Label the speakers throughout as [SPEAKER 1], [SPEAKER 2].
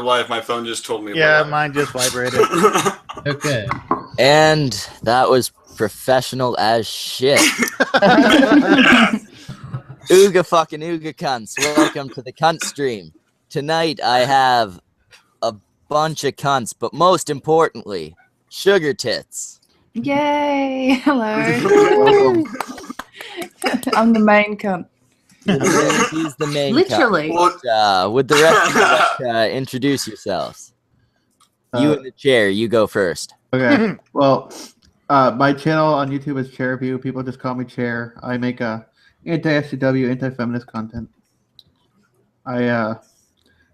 [SPEAKER 1] Live, my phone just told me.
[SPEAKER 2] Yeah, mine just vibrated.
[SPEAKER 3] Okay.
[SPEAKER 4] And that was professional as shit. Ooga fucking ooga cunts. Welcome to the Cuntstream. Tonight I have a bunch of cunts, but most importantly, Sugartits.
[SPEAKER 5] Yay! Hello. I'm the main cunt.
[SPEAKER 4] He's the main
[SPEAKER 5] Literally.
[SPEAKER 4] cunt. Would the rest of you introduce yourselves? You in the chair, you go first.
[SPEAKER 6] Okay. Well, my channel on YouTube is Chairview. People just call me Chair. I make anti-SJW, anti-feminist content. I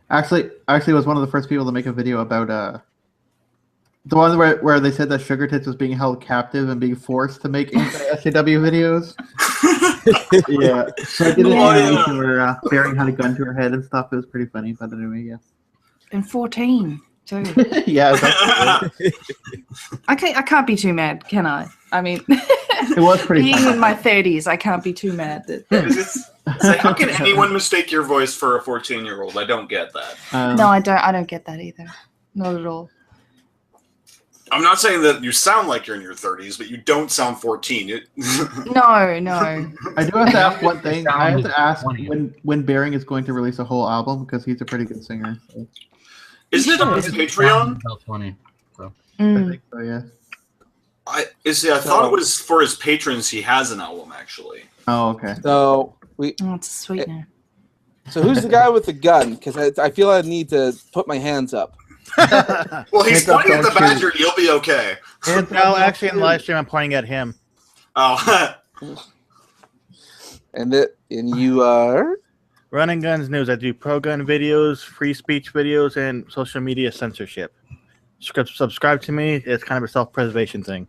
[SPEAKER 6] actually was one of the first people to make a video about the one where they said that Sugartits was being held captive and being forced to make anti-SJW videos. Yeah. So I did an animation where Barry had a gun to her head and stuff. It was pretty funny, but anyway, yeah.
[SPEAKER 5] And 14 too.
[SPEAKER 6] Yeah.
[SPEAKER 5] I can't be too mad, can I? I mean,
[SPEAKER 6] it was pretty
[SPEAKER 5] being
[SPEAKER 6] funny.
[SPEAKER 5] in my 30s, I can't be too mad.
[SPEAKER 1] So how can anyone mistake your voice for a 14-year-old? I don't get that.
[SPEAKER 5] No, I don't get that either. Not at all.
[SPEAKER 1] I'm not saying that you sound like you're in your 30s, but you don't sound 14.
[SPEAKER 5] No.
[SPEAKER 6] I do have to ask one thing. I have to ask when Bering is going to release a whole album, because he's a pretty good singer. So.
[SPEAKER 1] Isn't it on his Patreon?
[SPEAKER 3] About 20. So.
[SPEAKER 6] I think so, yeah.
[SPEAKER 1] I thought it was for his patrons. He has an album, actually.
[SPEAKER 6] Oh, okay.
[SPEAKER 7] So
[SPEAKER 5] Oh, it's a sweetener.
[SPEAKER 7] So who's the guy with the gun? Because I feel I need to put my hands up.
[SPEAKER 1] Well, he's pointing at the badger. You'll be okay.
[SPEAKER 2] No, actually, in the live stream, I'm pointing at him.
[SPEAKER 1] Oh.
[SPEAKER 7] And you are
[SPEAKER 2] Running Guns News. I do pro-gun videos, free speech videos, and social media censorship. Subscribe to me. It's kind of a self-preservation thing.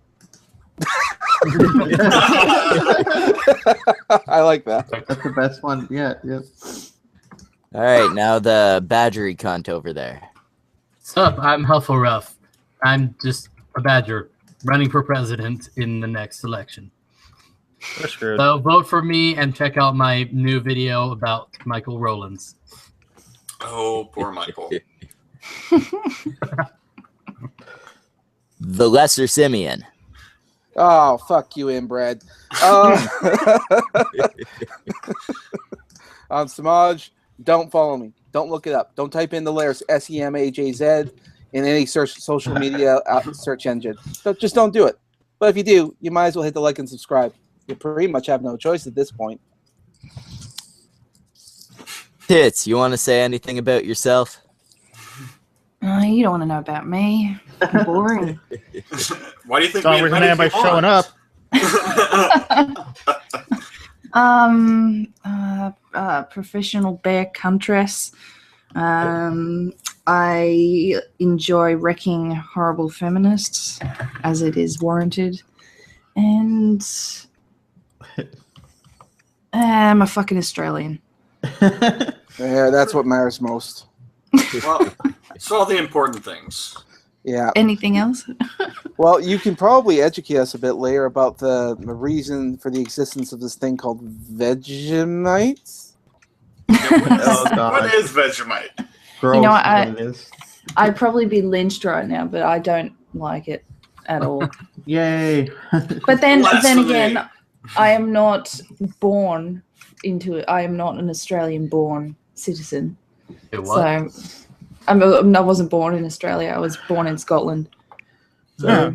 [SPEAKER 7] I like that.
[SPEAKER 6] That's the best one. Yeah.
[SPEAKER 4] All right, now the badgery cunt over there.
[SPEAKER 3] What's up? I'm Hufflepuff. I'm just a badger running for president in the next election.
[SPEAKER 2] That's good.
[SPEAKER 3] So vote for me and check out my new video about Michael Rowlands.
[SPEAKER 1] Oh, poor Michael.
[SPEAKER 4] The Lesser Simeon.
[SPEAKER 7] Oh, fuck you, inbred. Samaj, don't follow me. Don't look it up. Don't type in the letters SEMAJZ in any social media search engine. Just don't do it. But if you do, you might as well hit the like and subscribe. You pretty much have no choice at this point.
[SPEAKER 4] Tits, you want to say anything about yourself?
[SPEAKER 5] You don't want to know about me. I'm boring.
[SPEAKER 1] Why do you think
[SPEAKER 2] Don't reason anybody showing up.
[SPEAKER 5] Professional bear huntress. I enjoy wrecking horrible feminists as it is warranted. And I'm a fucking Australian.
[SPEAKER 7] Yeah, that's what matters most.
[SPEAKER 1] Well, it's all the important things.
[SPEAKER 7] Yeah.
[SPEAKER 5] Anything else?
[SPEAKER 7] Well, you can probably educate us a bit later about the reason for the existence of this thing called Vegemites.
[SPEAKER 1] What is Vegemite?
[SPEAKER 6] Gross,
[SPEAKER 5] You know,
[SPEAKER 6] what it is.
[SPEAKER 5] I'd probably be lynched right now, but I don't like it at all.
[SPEAKER 6] Yay.
[SPEAKER 5] But then
[SPEAKER 1] Blasphemy.
[SPEAKER 5] again, I am not born into it. I am not an Australian-born citizen.
[SPEAKER 3] It what?
[SPEAKER 5] So I wasn't born in Australia. I was born in Scotland. So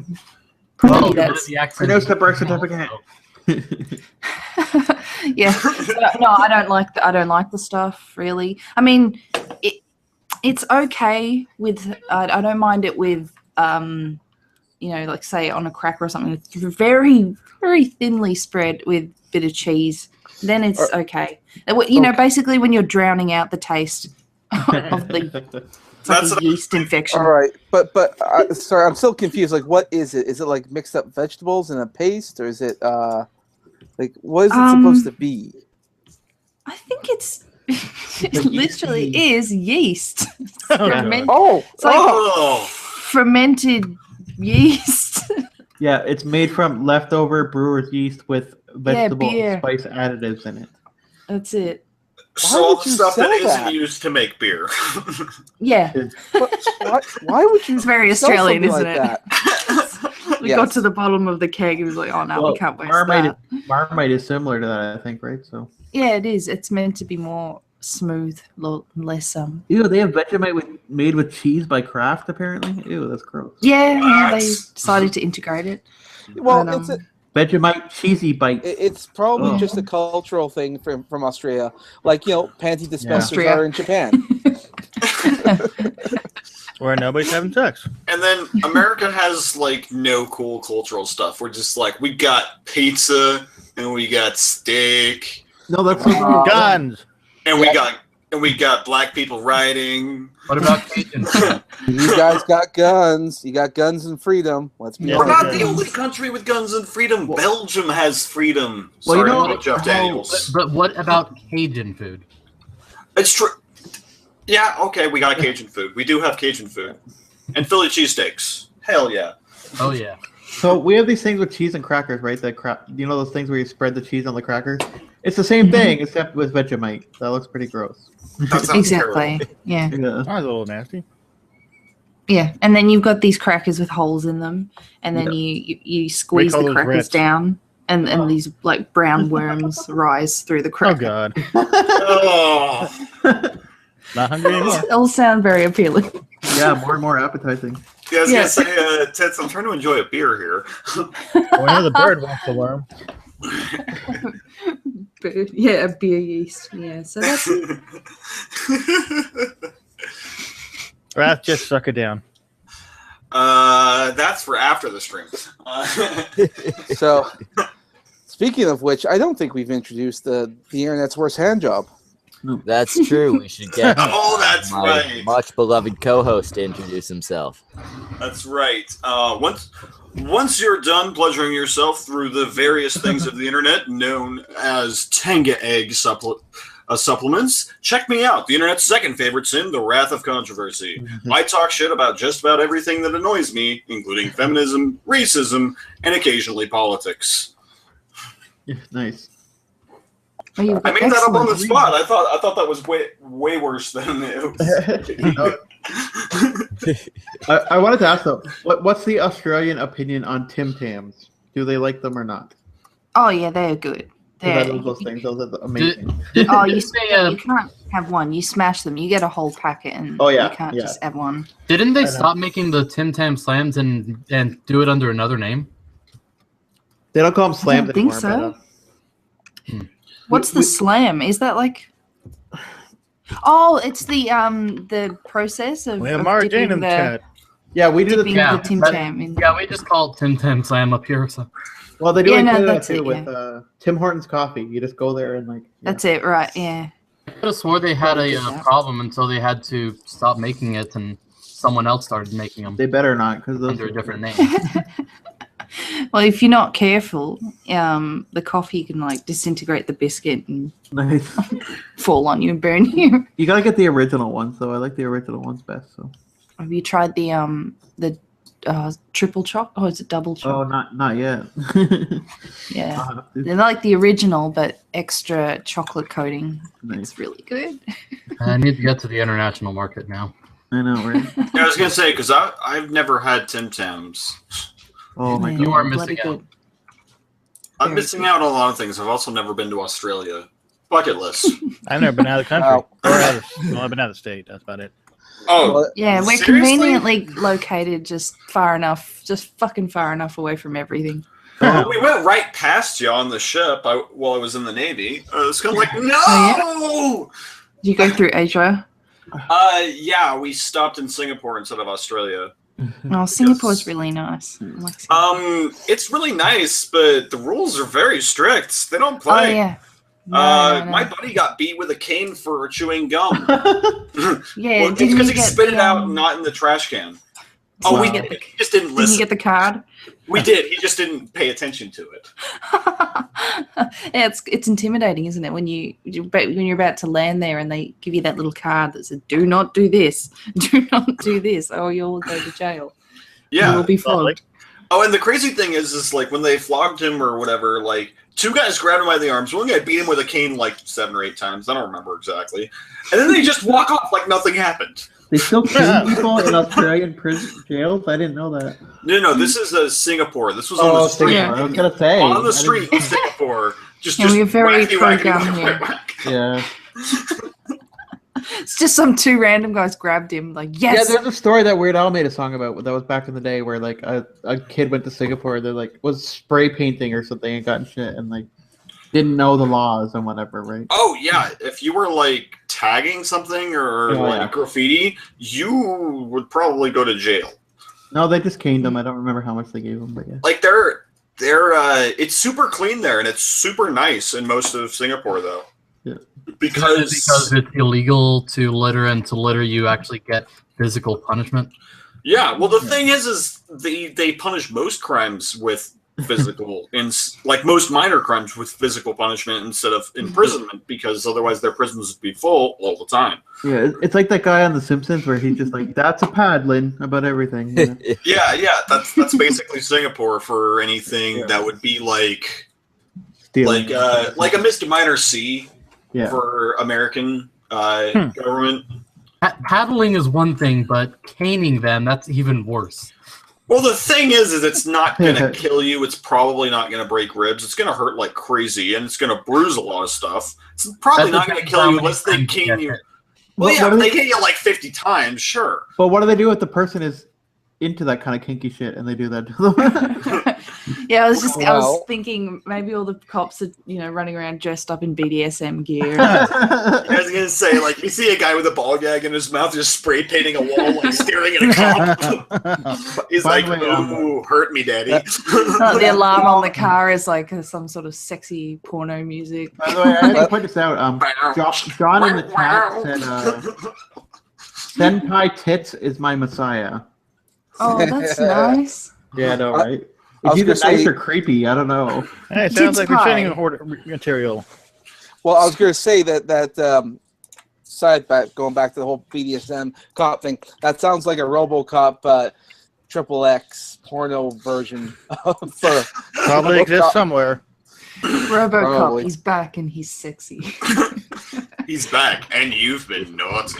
[SPEAKER 5] probably that's
[SPEAKER 6] Produce the birth certificate.
[SPEAKER 5] yeah. So, no, I don't like the stuff really. I mean, it's okay with. I don't mind it with. Like say on a cracker or something. It's very, very thinly spread with a bit of cheese. Then it's okay. Basically when you're drowning out the taste of the
[SPEAKER 1] That's
[SPEAKER 5] a yeast infection.
[SPEAKER 7] All right, but sorry, I'm still confused. Like, what is it? Is it like mixed up vegetables in a paste, or is it like what is it supposed to be?
[SPEAKER 5] I think it literally is yeast. Fermented yeast.
[SPEAKER 6] Yeah, it's made from leftover brewer's yeast with vegetable
[SPEAKER 5] beer.
[SPEAKER 6] spice additives in it.
[SPEAKER 5] That's it.
[SPEAKER 1] So all
[SPEAKER 7] would
[SPEAKER 1] the
[SPEAKER 7] you
[SPEAKER 1] stuff that
[SPEAKER 7] sell
[SPEAKER 1] isn't
[SPEAKER 7] that?
[SPEAKER 1] used to make beer.
[SPEAKER 5] Yeah,
[SPEAKER 7] Why would you?
[SPEAKER 5] it's very
[SPEAKER 7] sell
[SPEAKER 5] Australian,
[SPEAKER 7] something
[SPEAKER 5] isn't
[SPEAKER 7] like
[SPEAKER 5] it?
[SPEAKER 7] that?
[SPEAKER 5] We got to the bottom of the keg and was like, oh no,
[SPEAKER 6] Well,
[SPEAKER 5] we can't waste
[SPEAKER 6] Marmite,
[SPEAKER 5] that.
[SPEAKER 6] Marmite is similar to that, I think, right? So.
[SPEAKER 5] Yeah, it is. It's meant to be more smooth, less
[SPEAKER 6] Ew, they have Vegemite made with cheese by Kraft, apparently. Ew, that's gross.
[SPEAKER 5] Yeah, they
[SPEAKER 1] What?
[SPEAKER 5] decided to integrate it.
[SPEAKER 7] Well,
[SPEAKER 5] But,
[SPEAKER 7] it's
[SPEAKER 6] Vegemite cheesy bites.
[SPEAKER 7] it's probably
[SPEAKER 6] Oh.
[SPEAKER 7] just a cultural thing from Australia, like panty dispensers
[SPEAKER 5] Austria.
[SPEAKER 7] are in Japan.
[SPEAKER 2] Where nobody's having sex.
[SPEAKER 1] And then America has like no cool cultural stuff. We're just like, we got pizza and we got steak
[SPEAKER 6] No, that's
[SPEAKER 2] Guns.
[SPEAKER 1] and we got black people riding.
[SPEAKER 3] What about Cajun food?
[SPEAKER 7] You guys got guns. You got guns and freedom. Let's be
[SPEAKER 2] Yeah.
[SPEAKER 1] We're
[SPEAKER 7] honest.
[SPEAKER 1] not the only country with guns and freedom. Belgium has freedom.
[SPEAKER 6] Well, you
[SPEAKER 1] Sorry
[SPEAKER 6] know-
[SPEAKER 1] about Jeff Daniels.
[SPEAKER 3] But what about Cajun food?
[SPEAKER 1] It's true. Yeah, okay, we got Cajun food. We do have Cajun food. And Philly cheesesteaks. Hell yeah.
[SPEAKER 3] Oh yeah.
[SPEAKER 6] So we have these things with cheese and crackers, right? You know those things where you spread the cheese on the crackers? It's the same thing, except with Vegemite. That looks pretty gross.
[SPEAKER 1] That sounds
[SPEAKER 5] exactly.
[SPEAKER 1] terrible.
[SPEAKER 5] Yeah.
[SPEAKER 6] Yeah.
[SPEAKER 2] That was a little nasty.
[SPEAKER 5] Yeah. And then you've got these crackers with holes in them, and then you squeeze
[SPEAKER 2] call
[SPEAKER 5] the
[SPEAKER 2] those
[SPEAKER 5] crackers
[SPEAKER 2] Ritz.
[SPEAKER 5] down, and these like brown worms rise through the
[SPEAKER 2] Oh
[SPEAKER 5] cracker.
[SPEAKER 2] god.
[SPEAKER 1] Oh.
[SPEAKER 2] Not hungry anymore.
[SPEAKER 5] It all sound very appealing.
[SPEAKER 6] Yeah, more and more appetizing.
[SPEAKER 1] Yeah, I was
[SPEAKER 5] Yeah.
[SPEAKER 1] gonna say, Tits, I'm trying to enjoy a beer here.
[SPEAKER 2] Whenever the bird wants to worm.
[SPEAKER 5] Yeah, beer yeast. Yeah. So that's
[SPEAKER 2] Wrath, just suck it down.
[SPEAKER 1] That's for after the stream.
[SPEAKER 7] So, speaking of which, I don't think we've introduced the internet's worst hand job.
[SPEAKER 4] That's true. We should get
[SPEAKER 1] Oh, that's
[SPEAKER 4] my
[SPEAKER 1] right.
[SPEAKER 4] much beloved co-host to introduce himself.
[SPEAKER 1] That's right. Once you're done pleasuring yourself through the various things of the internet known as Tenga egg supplements, check me out. The internet's second favorite sin, the wrath of controversy. I talk shit about just about everything that annoys me, including feminism, racism, and occasionally politics.
[SPEAKER 6] Nice.
[SPEAKER 5] oh, you've
[SPEAKER 1] I
[SPEAKER 5] got
[SPEAKER 1] made that up on the
[SPEAKER 5] excellent
[SPEAKER 1] spot. I thought that was way worse than it was.
[SPEAKER 6] I wanted to ask though, what's the Australian opinion on Tim Tams? Do they like them or not?
[SPEAKER 5] Oh yeah, they're good.
[SPEAKER 6] 'Cause I
[SPEAKER 5] They're,
[SPEAKER 6] love those things. Those are amazing.
[SPEAKER 5] oh, you
[SPEAKER 3] Didn't
[SPEAKER 5] you can't have one. You smash them. You get a whole packet, and
[SPEAKER 6] Oh, yeah,
[SPEAKER 5] you can't
[SPEAKER 6] yeah.
[SPEAKER 5] just have one.
[SPEAKER 3] they
[SPEAKER 6] know.
[SPEAKER 3] stop making the Tim Tam Slams and do it under another name?
[SPEAKER 6] They don't call them slams
[SPEAKER 5] don't think
[SPEAKER 6] anymore.
[SPEAKER 5] so. What's the slam? Is that like? Oh, it's the process of,
[SPEAKER 2] We have
[SPEAKER 5] of
[SPEAKER 2] Mara
[SPEAKER 5] dipping
[SPEAKER 2] Jane in the chat.
[SPEAKER 6] Yeah, we do the
[SPEAKER 5] dipping
[SPEAKER 3] Yeah,
[SPEAKER 5] the Tim
[SPEAKER 3] but-
[SPEAKER 5] Tam in.
[SPEAKER 3] Yeah, we just call it Tim Tam Slam up here. So.
[SPEAKER 6] Well, they do
[SPEAKER 5] Yeah,
[SPEAKER 6] in
[SPEAKER 5] no,
[SPEAKER 6] Canada
[SPEAKER 5] that's
[SPEAKER 6] too
[SPEAKER 5] it,
[SPEAKER 6] with Tim Hortons coffee. You just go there and like. Yeah.
[SPEAKER 5] That's it, right? Yeah.
[SPEAKER 3] I could have swore they had a
[SPEAKER 5] Yeah.
[SPEAKER 3] problem until they had to stop making it and someone else started making them
[SPEAKER 6] They better not because those
[SPEAKER 3] under a different name.
[SPEAKER 5] Well, if you're not careful, the coffee can like disintegrate the biscuit and
[SPEAKER 6] Nice.
[SPEAKER 5] fall on you and burn you.
[SPEAKER 6] You gotta get the original ones though. I like the original ones best. So.
[SPEAKER 5] Have you tried the triple choc? Oh, is it double choc?
[SPEAKER 6] Oh, not yet.
[SPEAKER 5] Yeah.
[SPEAKER 6] I'll have to.
[SPEAKER 5] They're like the original, but extra chocolate coating.
[SPEAKER 6] Nice.
[SPEAKER 5] It's really good.
[SPEAKER 3] I need to get to the international market now.
[SPEAKER 6] I know, right?
[SPEAKER 1] Yeah, I was gonna say because I've never had Tim Tams.
[SPEAKER 6] Oh my
[SPEAKER 5] Yeah,
[SPEAKER 6] god.
[SPEAKER 3] You are
[SPEAKER 5] bloody
[SPEAKER 3] missing out.
[SPEAKER 5] good.
[SPEAKER 1] I'm
[SPEAKER 5] Very
[SPEAKER 1] missing out on a lot of things. I've also never been to Australia. Bucket list.
[SPEAKER 2] I've never been out of the country.
[SPEAKER 7] Wow.
[SPEAKER 2] Or I've been out of the state. That's about it.
[SPEAKER 1] Oh,
[SPEAKER 7] Well,
[SPEAKER 5] Yeah, we're
[SPEAKER 1] Seriously?
[SPEAKER 5] conveniently located just fucking far enough away from everything.
[SPEAKER 1] we went right past you on the ship while I was in the Navy. I was kind of like, no!
[SPEAKER 5] Oh, Did you go through Asia?
[SPEAKER 1] Yeah, we stopped in Singapore instead of Australia.
[SPEAKER 5] Oh, Singapore's really nice. I like Singapore.
[SPEAKER 1] It's really nice, but the rules are very strict. They don't
[SPEAKER 5] Oh
[SPEAKER 1] play.
[SPEAKER 5] yeah. No.
[SPEAKER 1] My buddy got beat with a cane for chewing gum.
[SPEAKER 5] Yeah,
[SPEAKER 1] Well, it's
[SPEAKER 5] didn't
[SPEAKER 1] because
[SPEAKER 5] you
[SPEAKER 1] he
[SPEAKER 5] get
[SPEAKER 1] spit it
[SPEAKER 5] the,
[SPEAKER 1] out, not in the trash can. Oh,
[SPEAKER 5] Didn't
[SPEAKER 1] we
[SPEAKER 5] you
[SPEAKER 1] did.
[SPEAKER 5] get
[SPEAKER 1] He just didn't
[SPEAKER 5] Didn't you
[SPEAKER 1] listen.
[SPEAKER 5] get the card?
[SPEAKER 1] We did. He just didn't pay attention to it.
[SPEAKER 5] Yeah, it's intimidating, isn't it? When you're about to land there and they give you that little card that says, "Do not do this, do not do this, or you'll go to jail. You
[SPEAKER 1] Yeah.
[SPEAKER 5] will be flogged."
[SPEAKER 1] Oh, and the crazy thing is like when they flogged him or whatever, like two guys grabbed him by the arms. One guy beat him with a cane like 7 or 8 times. I don't remember exactly. And then they just walk off like nothing happened.
[SPEAKER 6] They still kill people in Australian prison jails? I didn't know that.
[SPEAKER 1] No, this is Singapore. This was on the street.
[SPEAKER 5] Yeah.
[SPEAKER 6] I was going to say.
[SPEAKER 1] On the street in Singapore. Just
[SPEAKER 5] we're very
[SPEAKER 1] wacky,
[SPEAKER 5] pro-gun here.
[SPEAKER 1] whack.
[SPEAKER 6] Yeah.
[SPEAKER 5] It's just some 2 random guys grabbed him, like, yes.
[SPEAKER 6] Yeah, there's a story that Weird Al made a song about that was back in the day where like a kid went to Singapore, they like was spray painting or something and got in shit and like didn't know the laws and whatever, right?
[SPEAKER 1] Oh yeah, if you were like tagging something or graffiti, you would probably go to jail.
[SPEAKER 6] No, they just caned them. I don't remember how much they gave them, but yeah.
[SPEAKER 1] Like it's super clean there and it's super nice in most of Singapore though.
[SPEAKER 6] Yeah.
[SPEAKER 1] Because
[SPEAKER 3] it's illegal to litter, and to litter you actually get physical punishment.
[SPEAKER 1] Yeah, well the thing is they punish most crimes with physical like most minor crimes with physical punishment instead of imprisonment, because otherwise their prisons would be full all the time.
[SPEAKER 6] Yeah, it's like that guy on The Simpsons where he's just like, that's a paddling about everything. You know?
[SPEAKER 1] Yeah, that's basically Singapore for anything that would be like
[SPEAKER 6] Stealing.
[SPEAKER 1] like a misdemeanor C for American government.
[SPEAKER 3] Paddling is one thing, but caning them, that's even worse.
[SPEAKER 1] Well, the thing is it's not going to kill you. It's probably not going to break ribs. It's going to hurt like crazy, and it's going to bruise a lot of stuff. It's probably not going to kill you unless they cane you. Well, yeah, if they cane you like 50 times, sure.
[SPEAKER 6] But what do they do if the person is into that kind of kinky shit and they do that to them?
[SPEAKER 5] Yeah, I was thinking maybe all the cops are, running around dressed up in BDSM gear.
[SPEAKER 1] I was gonna say, like, you see a guy with a ball gag in his mouth just spray painting a wall, like staring at a cop. He's like, "Ooh, hurt me, daddy."
[SPEAKER 5] The alarm on the car is like some sort of sexy porno music.
[SPEAKER 6] By the way, I had to point this out. John in the chat said, "Senpai tits is my messiah."
[SPEAKER 5] Oh, that's nice.
[SPEAKER 6] Yeah, I know, right? Is either nice or creepy? I don't know.
[SPEAKER 2] Hey, it sounds like retraining material.
[SPEAKER 7] Well, I was going to say that going back to the whole BDSM cop thing, that sounds like a RoboCop XXX porno version for
[SPEAKER 2] probably exists somewhere.
[SPEAKER 5] RoboCop,
[SPEAKER 7] Probably.
[SPEAKER 5] He's back and he's sexy.
[SPEAKER 1] He's back, and you've been naughty.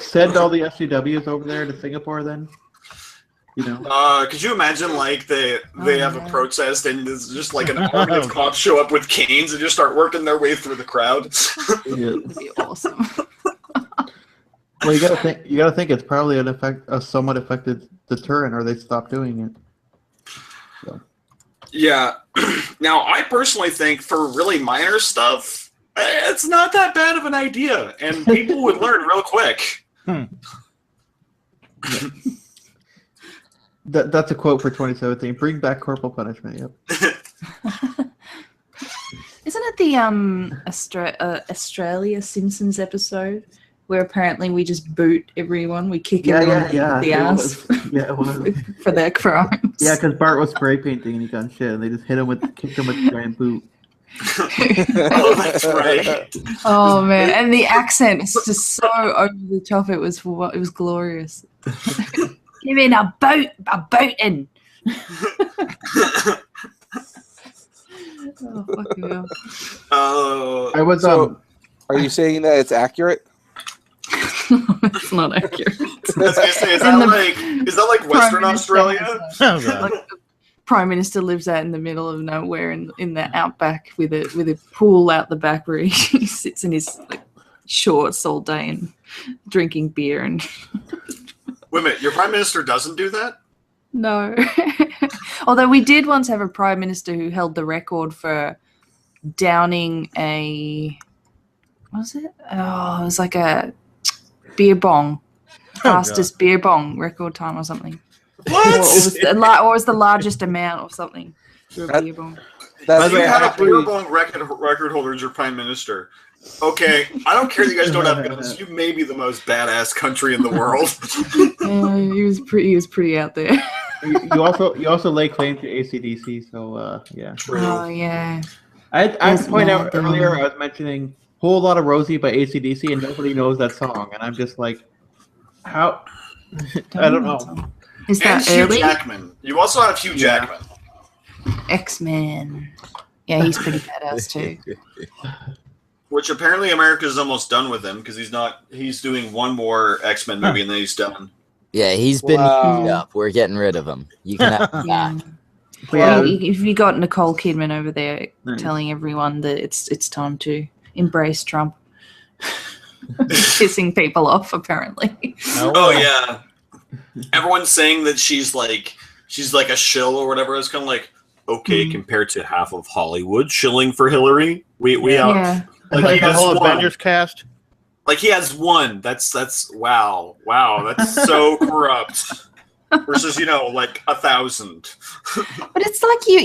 [SPEAKER 6] Send all the SCWs over there to Singapore, then.
[SPEAKER 1] Could you imagine like they have a protest and there's just like an army of cops show up with canes and just start working their way through the crowd?
[SPEAKER 5] That'd be awesome.
[SPEAKER 6] Well, you gotta think it's probably a somewhat effective deterrent, or they stop doing it. So.
[SPEAKER 1] Yeah. Now, I personally think for really minor stuff, it's not that bad of an idea, and people would learn real quick.
[SPEAKER 6] That's a quote for 2017. Bring back corporal punishment. Yep.
[SPEAKER 5] Isn't it the Australia Simpsons episode where apparently we just boot everyone, we kick everyone in the ass?
[SPEAKER 6] It was.
[SPEAKER 5] For their crimes.
[SPEAKER 6] Yeah, because Bart was spray painting and he got shit, and they just kicked him with a giant boot.
[SPEAKER 1] Oh, that's right.
[SPEAKER 5] Oh man, and the accent is just so over the top. It was glorious. You mean a boating? Oh, fucking hell.
[SPEAKER 6] I was
[SPEAKER 7] Are you saying that it's accurate?
[SPEAKER 5] It's not accurate.
[SPEAKER 1] I was gonna say, is that like Western Australia?
[SPEAKER 5] Like the Prime Minister lives out in the middle of nowhere in the outback with a pool out the back where he sits in his shorts all day and drinking beer and.
[SPEAKER 1] Wait a minute, your Prime Minister doesn't do that?
[SPEAKER 5] No. Although we did once have a Prime Minister who held the record for downing a... What was it? Oh, it was like a beer bong. Fastest beer bong record time or something.
[SPEAKER 1] What?
[SPEAKER 5] Or was the largest amount or something for a beer bong.
[SPEAKER 1] If you had a beer bong record holder as your Prime Minister, okay, I don't care that you guys don't have guns. You may be the most badass country in the world.
[SPEAKER 5] He was pretty out there.
[SPEAKER 6] You also lay claim to AC/DC, so yeah.
[SPEAKER 1] True.
[SPEAKER 5] Oh yeah.
[SPEAKER 6] I had to point out earlier, I was mentioning "Whole Lot of Rosie" by AC/DC, and nobody knows that song, and I'm just like, how? I don't know.
[SPEAKER 5] Is that
[SPEAKER 1] Hugh
[SPEAKER 5] early?
[SPEAKER 1] Jackman. You also have Hugh Jackman.
[SPEAKER 5] X-Men. Yeah, he's pretty badass too.
[SPEAKER 1] Which apparently America's almost done with him because he's doing one more X-Men movie and then he's done.
[SPEAKER 4] Yeah, he's been
[SPEAKER 7] Wow.
[SPEAKER 4] heated up. We're getting rid of him. You can have him
[SPEAKER 5] Yeah.
[SPEAKER 4] back.
[SPEAKER 5] Well, if you got Nicole Kidman over there
[SPEAKER 6] Nice.
[SPEAKER 5] telling everyone that it's time to embrace Trump, pissing people off apparently.
[SPEAKER 1] Oh yeah, everyone's saying that she's like a shill or whatever. It's kind of like okay compared to half of Hollywood shilling for Hillary. We
[SPEAKER 5] Yeah.
[SPEAKER 1] like he
[SPEAKER 2] the
[SPEAKER 1] has
[SPEAKER 2] whole
[SPEAKER 1] one.
[SPEAKER 2] Avengers cast.
[SPEAKER 1] Like he has one. That's wow. That's so corrupt. Versus like 1,000.
[SPEAKER 5] But it's like you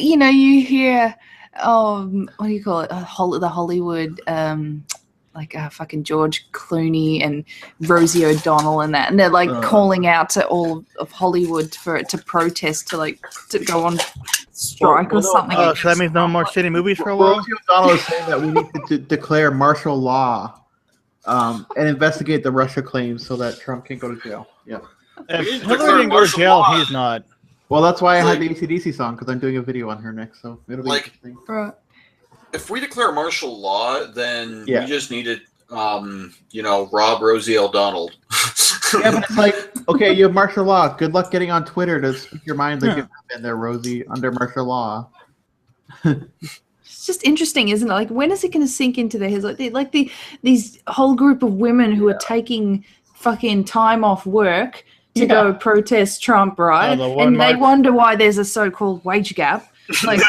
[SPEAKER 5] hear what do you call it? The Hollywood like fucking George Clooney and Rosie O'Donnell and that, and they're like calling out to all of Hollywood to protest to go on strike or something.
[SPEAKER 2] Oh, so that means no more shitty movies for a while.
[SPEAKER 6] Rosie O'Donnell is saying that we need to declare martial law and investigate the Russia claims so that Trump can go to jail. Yeah.
[SPEAKER 2] If Hillary didn't go to jail, he's not.
[SPEAKER 6] Well, that's why I had the AC/DC song because I'm doing a video on her next, so it'll be interesting.
[SPEAKER 5] Right.
[SPEAKER 1] If we declare martial law, then
[SPEAKER 6] Yeah.
[SPEAKER 1] we just needed, rob Rosie O'Donnell.
[SPEAKER 6] Yeah, but it's like, okay, you have martial law. Good luck getting on Twitter to speak your mind like you've been there, Rosie, under martial law.
[SPEAKER 5] It's just interesting, isn't it? Like, when is it going to sink into their heads? These whole group of women who are taking fucking time off work to go protest Trump, right? And they wonder why there's a so-called wage gap. Like,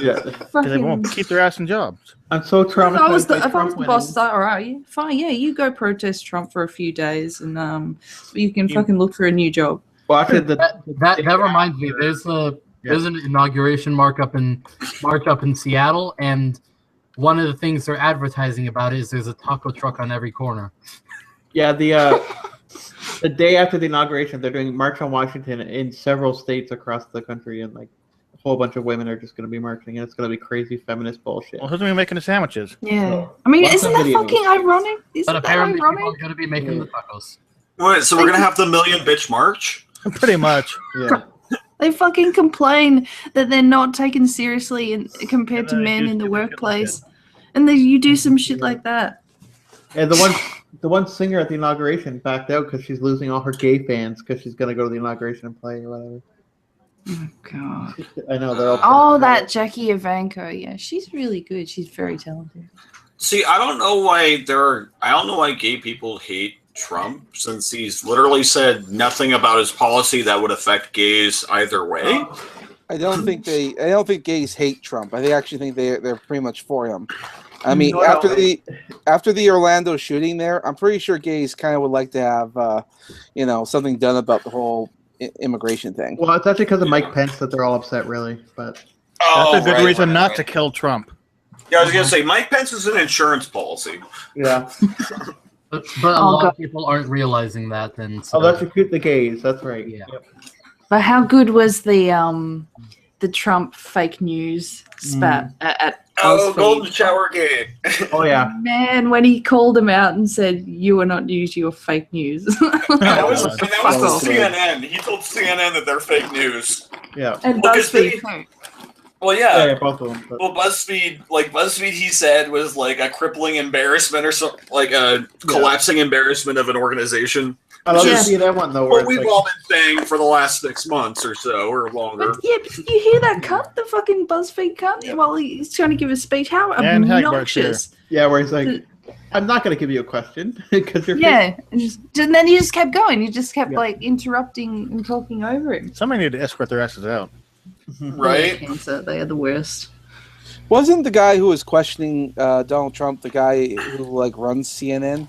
[SPEAKER 6] Yeah.
[SPEAKER 2] Because they won't keep their ass in jobs.
[SPEAKER 6] I'm so traumatized.
[SPEAKER 5] if I was the
[SPEAKER 6] Trump
[SPEAKER 5] boss,
[SPEAKER 6] winning.
[SPEAKER 5] it's like, all right, fine, yeah, you go protest Trump for a few days, and you can fucking look for a new job.
[SPEAKER 6] Well, actually,
[SPEAKER 3] That reminds me. There's an inauguration march up in Seattle, and one of the things they're advertising about is there's a taco truck on every corner.
[SPEAKER 6] yeah, the day after the inauguration, they're doing March on Washington in several states across the country, and like a whole bunch of women are just going to be marching, and it's going to be crazy feminist bullshit.
[SPEAKER 2] Well, who's going to be making the sandwiches?
[SPEAKER 5] Yeah, I mean,
[SPEAKER 6] Lots
[SPEAKER 5] isn't
[SPEAKER 6] of
[SPEAKER 5] that
[SPEAKER 6] videos.
[SPEAKER 5] fucking ironic?
[SPEAKER 3] But
[SPEAKER 5] Isn't that
[SPEAKER 3] apparently, people
[SPEAKER 5] ironic?
[SPEAKER 3] are going to be making the tacos.
[SPEAKER 1] Wait, so we're gonna have the Million Bitch March?
[SPEAKER 2] Pretty much.
[SPEAKER 6] Yeah.
[SPEAKER 5] They fucking complain that they're not taken seriously compared to
[SPEAKER 2] And then
[SPEAKER 5] men
[SPEAKER 2] you
[SPEAKER 5] in the
[SPEAKER 2] do
[SPEAKER 5] workplace, and then you do some shit like that.
[SPEAKER 6] And the one singer at the inauguration backed out because she's losing all her gay fans because she's going to go to the inauguration and play or whatever.
[SPEAKER 5] Oh god.
[SPEAKER 6] I know they're all.
[SPEAKER 5] Oh, that Jackie Ivanko. Yeah, she's really good. She's very talented.
[SPEAKER 1] See, I don't know why gay people hate Trump, since he's literally said nothing about his policy that would affect gays either way.
[SPEAKER 7] I don't think gays hate Trump. I actually think they're pretty much for him. I mean, after the Orlando shooting there, I'm pretty sure gays kind of would like to have something done about the whole immigration thing.
[SPEAKER 6] Well, it's actually because of Mike Pence that they're all upset, really. But
[SPEAKER 2] That's a good reason not to kill Trump.
[SPEAKER 1] Yeah, I was gonna say Mike Pence is an insurance policy.
[SPEAKER 6] yeah.
[SPEAKER 3] But a lot of people aren't realizing that. Then so,
[SPEAKER 6] Oh, let's recruit the gays. That's right.
[SPEAKER 3] Yeah.
[SPEAKER 6] Yep.
[SPEAKER 5] But how good was the Trump fake news spat at
[SPEAKER 1] Oh,
[SPEAKER 5] BuzzFeed?
[SPEAKER 1] Golden Shower Gate.
[SPEAKER 6] Oh yeah.
[SPEAKER 5] Man, when he called him out and said, "You are not news, you are fake news."
[SPEAKER 1] That was
[SPEAKER 5] Fuck
[SPEAKER 1] the
[SPEAKER 5] off.
[SPEAKER 1] CNN. He told CNN that they're fake news.
[SPEAKER 6] Yeah.
[SPEAKER 5] And
[SPEAKER 1] Well, 'cause
[SPEAKER 5] BuzzFeed too.
[SPEAKER 1] Well,
[SPEAKER 6] Yeah, both of them. But
[SPEAKER 1] Well, BuzzFeed, he said, was like a crippling embarrassment or something, like a collapsing embarrassment of an organization.
[SPEAKER 6] I love to
[SPEAKER 5] Yeah.
[SPEAKER 6] see that one though. Where
[SPEAKER 1] What
[SPEAKER 6] it's
[SPEAKER 1] we've
[SPEAKER 6] like,
[SPEAKER 1] all been saying for the last 6 months or so, or longer.
[SPEAKER 5] But yeah, but you hear that cunt, the fucking BuzzFeed cunt, while he's trying to give a speech. How
[SPEAKER 2] And Hagbard's
[SPEAKER 5] obnoxious!
[SPEAKER 6] yeah, where he's like, I'm not going to give you a question because you're.
[SPEAKER 5] Yeah, and then he just kept going. He just kept
[SPEAKER 6] Yeah.
[SPEAKER 5] like interrupting and talking over him.
[SPEAKER 2] Somebody need to escort their asses out.
[SPEAKER 1] Right?
[SPEAKER 5] Cancer, they are the worst.
[SPEAKER 7] Wasn't the guy who was questioning Donald Trump the guy who like runs CNN?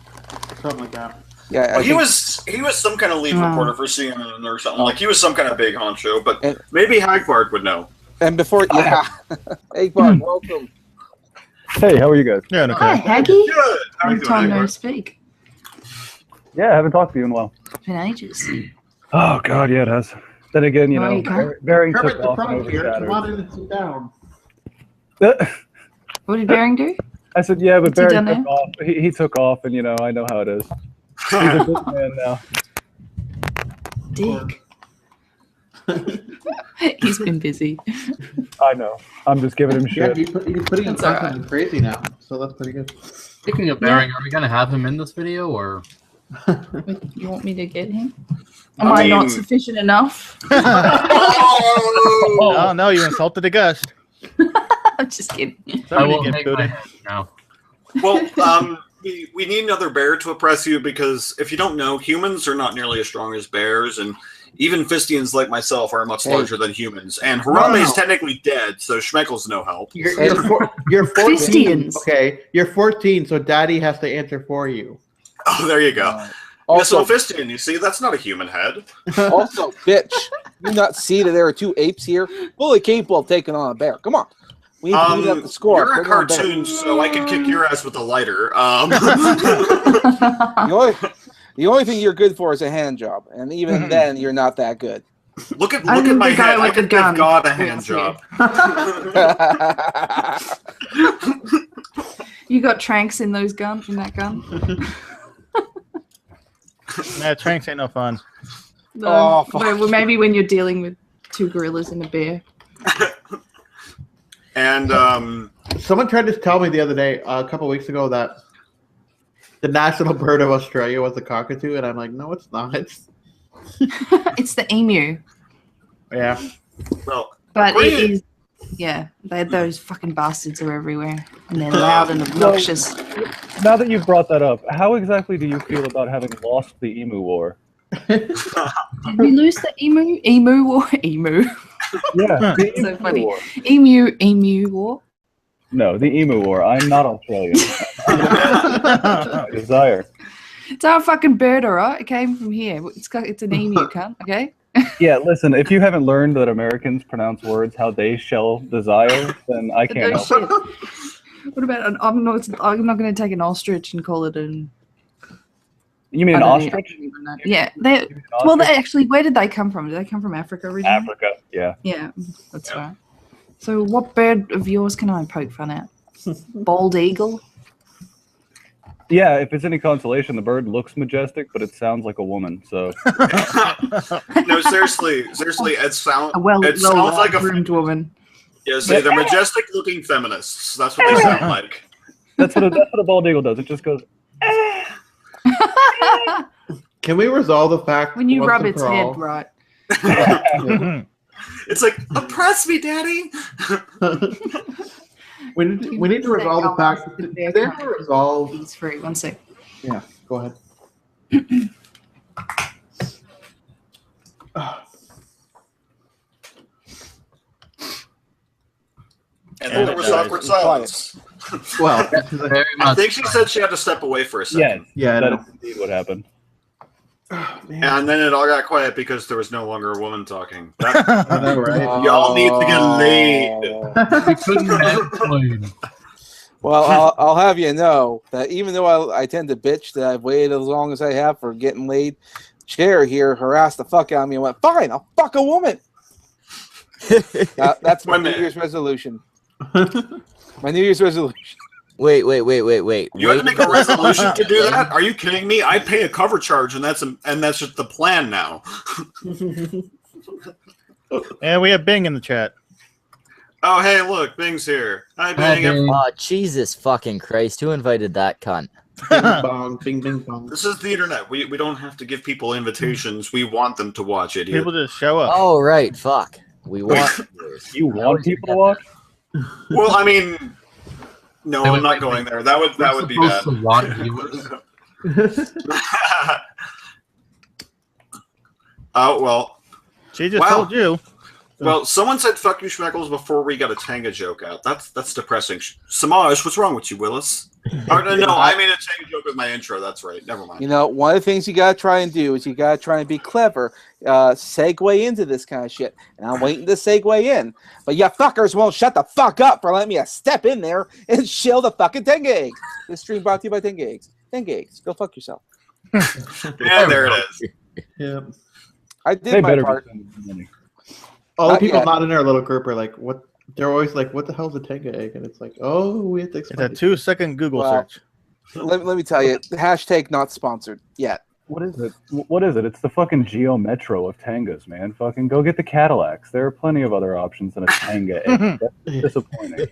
[SPEAKER 6] Something like that.
[SPEAKER 7] Yeah, I
[SPEAKER 1] Well, he
[SPEAKER 7] think-
[SPEAKER 1] was some kind of lead
[SPEAKER 5] Wow.
[SPEAKER 1] reporter for CNN or something. Like, he was some kind of big honcho, but
[SPEAKER 7] And-
[SPEAKER 1] maybe Hagbard would know.
[SPEAKER 7] And before, hey, Bart, welcome.
[SPEAKER 8] Hey, how are you guys?
[SPEAKER 2] Yeah, okay.
[SPEAKER 5] Hi, Haggy.
[SPEAKER 1] Good. How are you
[SPEAKER 5] Long time
[SPEAKER 1] doing,
[SPEAKER 5] no
[SPEAKER 1] Hagbard?
[SPEAKER 5] speak.
[SPEAKER 8] Yeah, I haven't talked to you in a while.
[SPEAKER 5] It's been ages.
[SPEAKER 8] Oh God, yeah, it has. Then again, you
[SPEAKER 5] Where
[SPEAKER 8] know,
[SPEAKER 5] you going?
[SPEAKER 8] Bering
[SPEAKER 6] Kermit
[SPEAKER 8] took
[SPEAKER 6] the
[SPEAKER 8] off
[SPEAKER 6] Frog
[SPEAKER 8] and
[SPEAKER 6] here. Come on
[SPEAKER 8] overshadowed.
[SPEAKER 6] in and sit down.
[SPEAKER 5] What did Bering do?
[SPEAKER 8] I said, yeah, but
[SPEAKER 5] What's he
[SPEAKER 8] Bering
[SPEAKER 5] done
[SPEAKER 8] took
[SPEAKER 5] now?
[SPEAKER 8] off. He took off, and you know, I know how it is. He's a big man now.
[SPEAKER 5] Dick. He's been busy.
[SPEAKER 8] I know. I'm just giving him
[SPEAKER 6] Yeah,
[SPEAKER 8] shit.
[SPEAKER 6] he's putting him
[SPEAKER 5] That's all right.
[SPEAKER 6] crazy now, so that's pretty good.
[SPEAKER 3] Speaking of bearing, are we gonna have him in this video or?
[SPEAKER 5] Wait, you want me to get him?
[SPEAKER 1] I
[SPEAKER 5] Am I
[SPEAKER 1] mean-
[SPEAKER 5] not sufficient enough?
[SPEAKER 2] Oh no, you insulted the guest.
[SPEAKER 5] I'm just kidding.
[SPEAKER 3] I
[SPEAKER 2] Somebody
[SPEAKER 3] will
[SPEAKER 2] get
[SPEAKER 3] hang my
[SPEAKER 2] booted.
[SPEAKER 3] head now.
[SPEAKER 1] Well, we need another bear to oppress you because if you don't know, humans are not nearly as strong as bears, and even Fistians like myself are much larger than humans. And Harame's technically dead, so Schmeckel's no help.
[SPEAKER 6] You're 14.
[SPEAKER 5] Christians.
[SPEAKER 6] Okay, you're 14, so Daddy has to answer for you.
[SPEAKER 1] Oh, there you go.
[SPEAKER 7] Also,
[SPEAKER 1] Yeah, so Fistian, you see, that's not a human head.
[SPEAKER 7] also, bitch, you not see that there are two apes here, fully capable of taking on a bear. Come on, we need to leave out the score.
[SPEAKER 1] You're a
[SPEAKER 7] Bring on bear.
[SPEAKER 1] cartoon, so I could kick your ass with a lighter.
[SPEAKER 7] The only thing you're good for is a hand job, and even then, you're not that good.
[SPEAKER 1] look at
[SPEAKER 5] I'm
[SPEAKER 1] my
[SPEAKER 5] the guy
[SPEAKER 1] head. I
[SPEAKER 5] with the
[SPEAKER 1] could give
[SPEAKER 5] gun.
[SPEAKER 1] God a hand
[SPEAKER 5] Yes,
[SPEAKER 1] job.
[SPEAKER 5] You got tranks in those gun in that gun?
[SPEAKER 2] Nah, tranks ain't no fun.
[SPEAKER 5] No.
[SPEAKER 7] Oh, fuck.
[SPEAKER 5] Well, maybe when you're dealing with two gorillas and a bear.
[SPEAKER 1] And
[SPEAKER 6] Someone tried to tell me the other day, a couple weeks ago, that the national bird of Australia was the cockatoo, and I'm like, no, it's not.
[SPEAKER 5] It's the emu.
[SPEAKER 6] Yeah.
[SPEAKER 1] well,
[SPEAKER 5] But
[SPEAKER 1] Bring
[SPEAKER 5] it
[SPEAKER 1] it.
[SPEAKER 5] is, yeah. Those fucking bastards are everywhere, and they're loud and obnoxious.
[SPEAKER 8] Now that you've brought that up, how exactly do you feel about having lost the Emu War?
[SPEAKER 5] Did we lose the emu? Emu war? Emu.
[SPEAKER 8] Yeah, the
[SPEAKER 5] So
[SPEAKER 8] Emu
[SPEAKER 5] funny.
[SPEAKER 8] War.
[SPEAKER 5] Emu war?
[SPEAKER 8] No, the Emu War. I'm not Australian. Desire.
[SPEAKER 5] It's our fucking bird, alright? It came from here. It's an emu, cunt, okay?
[SPEAKER 8] Yeah, listen, if you haven't learned that Americans pronounce words how they shall desire, then I can't
[SPEAKER 5] No
[SPEAKER 8] help it.
[SPEAKER 5] shit. What about I'm not going to take an ostrich and call it an.
[SPEAKER 8] You mean an
[SPEAKER 5] I don't know,
[SPEAKER 8] ostrich?
[SPEAKER 5] Yeah.
[SPEAKER 8] You mean an
[SPEAKER 5] Well,
[SPEAKER 8] ostrich?
[SPEAKER 5] actually, where did they come from? Did they come from Africa originally?
[SPEAKER 8] Africa, yeah.
[SPEAKER 5] Yeah, that's right. So, what bird of yours can I poke fun at? Bald eagle?
[SPEAKER 8] Yeah, if it's any consolation, the bird looks majestic, but it sounds like a woman, so...
[SPEAKER 1] no, seriously, it sounds
[SPEAKER 5] A well
[SPEAKER 1] sounds like a
[SPEAKER 5] groomed woman.
[SPEAKER 1] yeah. See, they're majestic-looking feminists. That's what they sound like.
[SPEAKER 8] That's what a bald eagle does. It just goes...
[SPEAKER 6] Can we resolve the fact
[SPEAKER 5] When you
[SPEAKER 6] once
[SPEAKER 5] rub
[SPEAKER 6] and
[SPEAKER 5] its
[SPEAKER 6] for
[SPEAKER 5] head,
[SPEAKER 6] all-
[SPEAKER 5] right?
[SPEAKER 1] It's like oppress me, daddy.
[SPEAKER 6] We need to resolve the fact. Did they ever resolve?
[SPEAKER 5] He's free. One sec.
[SPEAKER 6] Yeah, go ahead.
[SPEAKER 1] And then there was awkward silence.
[SPEAKER 6] Well,
[SPEAKER 3] Very
[SPEAKER 1] I
[SPEAKER 3] much.
[SPEAKER 1] think she said she had to step away for a second.
[SPEAKER 8] Yeah,
[SPEAKER 6] yeah,
[SPEAKER 8] that
[SPEAKER 6] no.
[SPEAKER 8] is indeed what happened.
[SPEAKER 6] Man,
[SPEAKER 1] And then it all got quiet because there was no longer a woman talking. That,
[SPEAKER 6] I know, right?
[SPEAKER 1] y'all need to get laid.
[SPEAKER 3] We couldn't explain.
[SPEAKER 7] Well, I'll have you know that even though I tend to bitch that I've waited as long as I have for getting laid, Chair here harassed the fuck out of me and went, fine, I'll fuck a woman. That's my
[SPEAKER 1] Wait a
[SPEAKER 7] New
[SPEAKER 1] minute.
[SPEAKER 7] Year's resolution. My New Year's resolution.
[SPEAKER 4] Wait.
[SPEAKER 1] You had to make a resolution to do that? Are you kidding me? I pay a cover charge, and that's just the plan now.
[SPEAKER 2] And we have Bing in the chat.
[SPEAKER 1] Oh, hey, look, Bing's here. Hi,
[SPEAKER 3] Hi,
[SPEAKER 1] Bing.
[SPEAKER 3] Bing.
[SPEAKER 4] Oh, Jesus fucking Christ. Who invited that cunt?
[SPEAKER 6] Bing bong, bing bing bong.
[SPEAKER 1] This is the internet. We don't have to give people invitations. We want them to watch, idiot.
[SPEAKER 2] People just show up.
[SPEAKER 4] Oh, right. Fuck. We want viewers.
[SPEAKER 8] You want people to watch?
[SPEAKER 1] Well, I mean, no,
[SPEAKER 3] Wait,
[SPEAKER 1] I'm not
[SPEAKER 3] wait,
[SPEAKER 1] going
[SPEAKER 3] wait.
[SPEAKER 1] there. That would be bad.
[SPEAKER 3] To want viewers.
[SPEAKER 1] Oh, well.
[SPEAKER 2] She just
[SPEAKER 1] Wow.
[SPEAKER 2] told you.
[SPEAKER 1] Well, someone said "fuck you, Schmeckles" before we got a Tanga joke out. That's depressing. Samaj, what's wrong with you, Willis? Oh, no, I made a Tanga joke with my intro. That's right. Never mind.
[SPEAKER 7] You know, one of the things you gotta try and do is you gotta try and be clever, segue into this kind of shit. And I'm waiting to segue in, but you fuckers won't shut the fuck up for letting me step in there and shill the fucking Tenga eggs. This stream brought to you by Tenga eggs. Tenga eggs, go fuck yourself.
[SPEAKER 1] Yeah, there it is.
[SPEAKER 6] Yeah.
[SPEAKER 7] I
[SPEAKER 8] They
[SPEAKER 7] did my
[SPEAKER 8] better
[SPEAKER 7] part.
[SPEAKER 8] be sending some money.
[SPEAKER 6] All the
[SPEAKER 7] Not
[SPEAKER 6] people
[SPEAKER 7] yet.
[SPEAKER 6] not in our little group are like, what? They're always like, what the hell's a Tenga egg? And it's like, oh, we have to
[SPEAKER 2] It's
[SPEAKER 6] explain.
[SPEAKER 2] a 2-second Google
[SPEAKER 7] Well,
[SPEAKER 2] search.
[SPEAKER 7] Let me tell you, the hashtag not sponsored yet.
[SPEAKER 8] What is it? What is it? It's the fucking Geo Metro of Tangas, man. Fucking go get the Cadillacs. There are plenty of other options than a Tanga egg. That's disappointing.